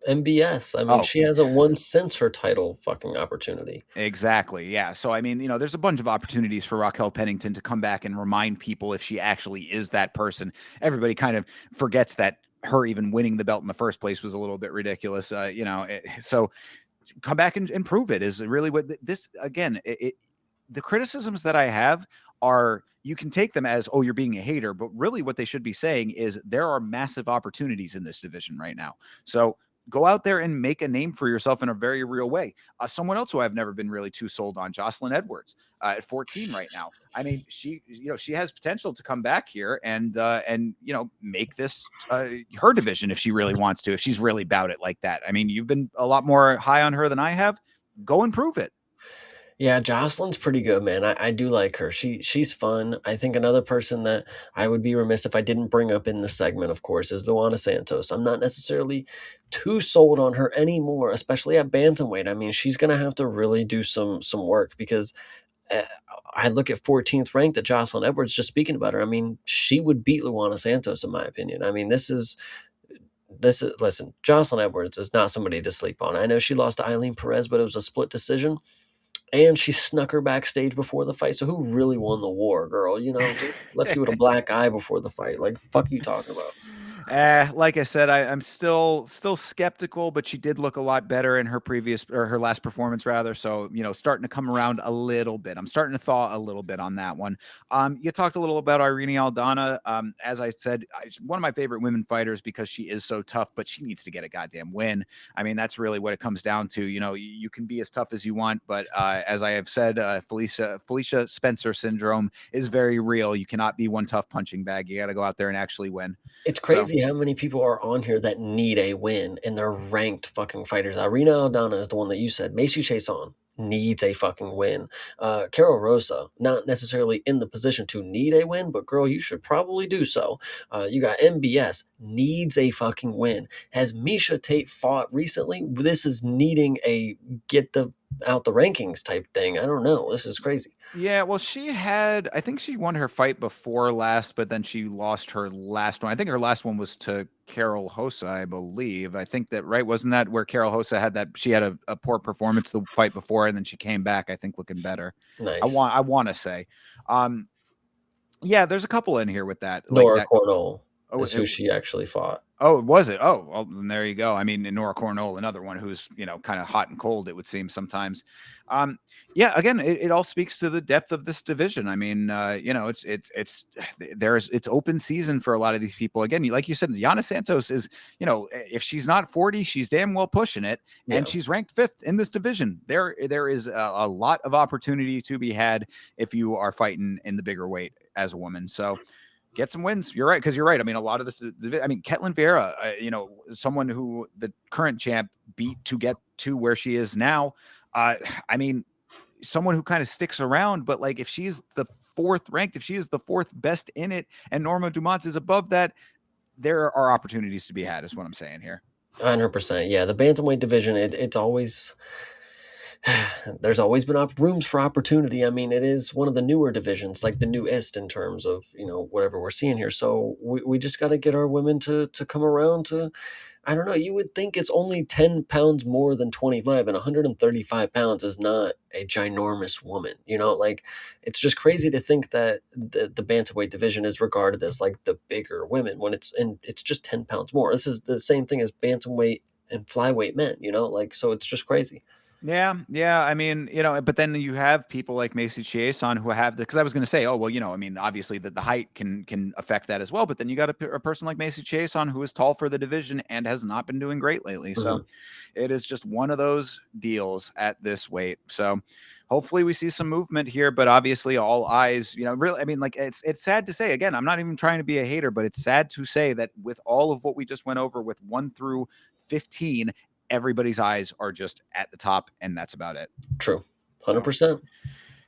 MBS. I mean, Oh, she hasn't won since her title fucking opportunity. exactly. Yeah. So, I mean, there's a bunch of opportunities for Raquel Pennington to come back and remind people if she actually is that person. Everybody kind of forgets that her even winning the belt in the first place was a little bit ridiculous. So come back and prove it is really what this, again, the criticisms that I have are, you can take them as, oh, you're being a hater, but really what they should be saying is there are massive opportunities in this division right now. So go out there and make a name for yourself in a very real way. Someone else who I've never been really too sold on, Jocelyn Edwards, at 14 right now. I mean, she has potential to come back here and make this her division if she really wants to, if she's really about it like that. I mean, you've been a lot more high on her than I have. Go and prove it. Yeah, Jocelyn's pretty good, man. I do like her. She's fun. I think another person that I would be remiss if I didn't bring up in this segment, of course, is Luana Santos. I'm not necessarily too sold on her anymore, especially at bantamweight. I mean, she's gonna have to really do some work because uh, I look at 14th ranked at Jocelyn Edwards. Just speaking about her, I mean, she would beat Luana Santos in my opinion. I mean, this is listen. Jocelyn Edwards is not somebody to sleep on. I know she lost to Eileen Perez, but it was a split decision. And she snuck her backstage before the fight. So who really won the war, girl? You know, she left you with a black eye before the fight. Like, fuck you talking about? Like I said, I'm still skeptical, but she did look a lot better in her previous, or her last performance rather. So, starting to come around a little bit. I'm starting to thaw a little bit on that one. You talked a little about Irene Aldana. As I said, she's one of my favorite women fighters because she is so tough, but she needs to get a goddamn win. I mean, that's really what it comes down to. You can be as tough as you want, but as I have said, Felicia Spencer syndrome is very real. You cannot be one tough punching bag. You got to go out there and actually win. It's So. crazy how many people are on here that need a win and they're ranked fucking fighters. Irina Aldana is the one that you said. Macy Chiasson needs a fucking win. Carol Rosa, not necessarily in the position to need a win, but girl, you should probably do so. You got MBS, needs a fucking win. Has Misha Tate fought recently? This is needing a get the out the rankings type thing. I don't know. This is crazy. Yeah, well, I think she won her fight before last, but then she lost her last one. I think her last one was to Carol Hosa, I believe. I think that, right? Wasn't that where Carol Hosa she had a poor performance the fight before, and then she came back, I think, looking better. Nice. I want to say. Um, yeah, there's a couple in here with that, like Nora that. Cornell Oh, is who she actually fought. was it? Oh, well, then there you go. I mean, Nora Cornell, another one who's, kind of hot and cold, it would seem sometimes. Yeah, again, it all speaks to the depth of this division. I mean, it's open season for a lot of these people. Again, like you said, Yana Santos is, if she's not 40, she's damn well pushing it, and Yeah. she's ranked 5th in this division. There is a lot of opportunity to be had if you are fighting in the bigger weight as a woman. So get some wins. You're right, because you're right. I mean, a lot of this. I mean, Ketlin Vieira, someone who the current champ beat to get to where she is now. I mean, someone who kind of sticks around, but like if she's the 4th ranked, if she is the 4th best in it, and Norma Dumont is above that, there are opportunities to be had. Is what I'm saying here. 100%. Yeah, the bantamweight division, it's always there's always been rooms for opportunity. I mean, it is one of the newer divisions, like the newest in terms of whatever we're seeing here. So we just got to get our women to come around to. I don't know. You would think it's only 10 pounds more than 25, and 135 pounds is not a ginormous woman. Like it's just crazy to think that the bantamweight division is regarded as like the bigger women when it's just 10 pounds more. This is the same thing as bantamweight and flyweight men. Like so it's just crazy. Yeah, yeah. I mean, but then you have people like Macy Chiasson who have because I was going to say, oh well, I mean, obviously the height can affect that as well. But then you got a person like Macy Chiasson who is tall for the division and has not been doing great lately. So Mhm. it is just one of those deals at this weight. So hopefully we see some movement here. But obviously, all eyes, really. I mean, like it's sad to say again. I'm not even trying to be a hater, but it's sad to say that with all of what we just went over with 1 through 15, everybody's eyes are just at the top, and that's about it. True. So, 100%.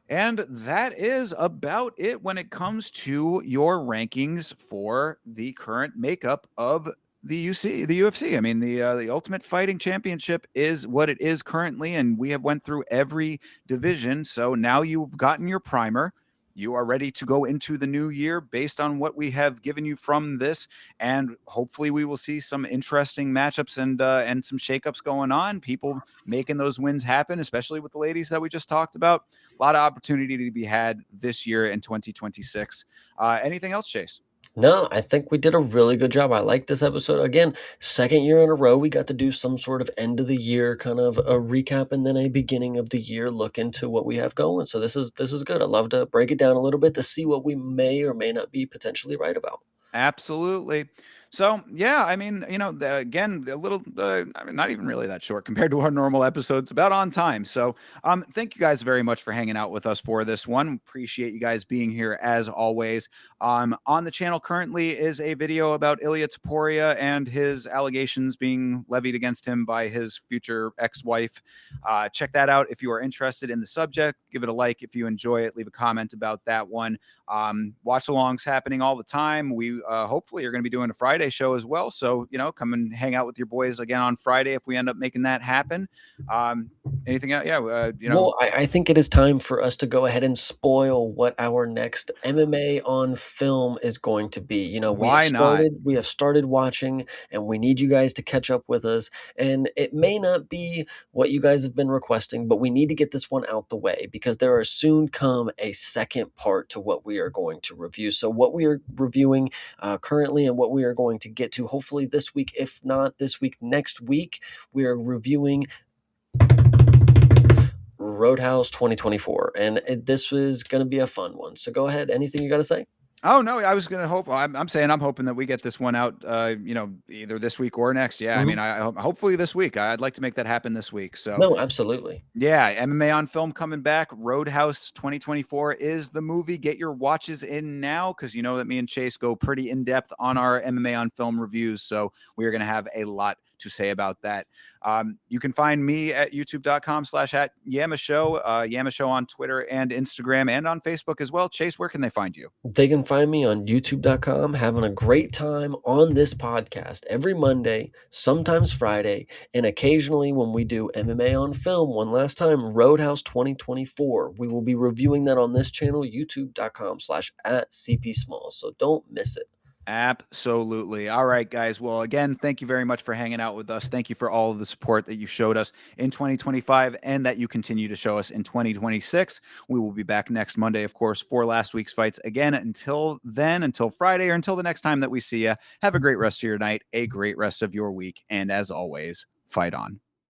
and that is about it when it comes to your rankings for the current makeup of the UFC. I mean, the Ultimate Fighting Championship is what it is currently, and we have went through every division. So now you've gotten your primer. you are ready to go into the new year based on what we have given you from this. And hopefully, we will see some interesting matchups and some shakeups going on. People making those wins happen, especially with the ladies that we just talked about. A lot of opportunity to be had this year in 2026. Anything else, Chase? No, I think we did a really good job. I like this episode. Again, second year in a row, we got to do some sort of end of the year kind of a recap and then a beginning of the year look into what we have going. So this is good. I love to break it down a little bit to see what we may or may not be potentially right about. Absolutely. So, yeah, I mean, again, a little, I mean, not even really that short compared to our normal episodes, about on time. So, thank you guys very much for hanging out with us for this one. Appreciate you guys being here as always. On the channel currently is a video about Ilya Taporia and his allegations being levied against him by his future ex-wife. Check that out if you are interested in the subject. Give it a like if you enjoy it. Leave a comment about that one. Watch alongs happening all the time. We hopefully are going to be doing a Friday show as well. So, come and hang out with your boys again on Friday if we end up making that happen. Anything else? Yeah. Well, I think it is time for us to go ahead and spoil what our next MMA on film is going to be. Why not? We have started watching, and we need you guys to catch up with us. And it may not be what you guys have been requesting, but we need to get this one out the way because there are soon come a second part to what we are going to review. So what we are reviewing currently and what we are going to get to hopefully this week, if not this week, next week, we are reviewing Roadhouse 2024, and this is going to be a fun one. So go ahead. Anything you got to say? Oh no, I was gonna hope. I'm saying I'm hoping that we get this one out. Either this week or next. Yeah, I mean, Mhm. hopefully this week. I'd like to make that happen this week. So No, absolutely. yeah, MMA on film coming back. Roadhouse 2024 is the movie. Get your watches in now because you know that me and Chase go pretty in depth on our MMA on film reviews. So we are going to have a lot to say about that. You can find me at youtube.com/at Yama Show, Yama Show on Twitter and Instagram and on Facebook as well. Chase, where can they find you? They can find me on youtube.com having a great time on this podcast every Monday, sometimes Friday, and occasionally when we do MMA on film one last time, Roadhouse 2024. We will be reviewing that on this channel, youtube.com/at CP Small. So don't miss it. Absolutely. All right, guys. Well, again, thank you very much for hanging out with us. Thank you for all of the support that you showed us in 2025 and that you continue to show us in 2026. We will be back next Monday, of course, for last week's fights. Again, until then, until Friday or until the next time that we see you, have a great rest of your night, a great rest of your week. And as always, fight on.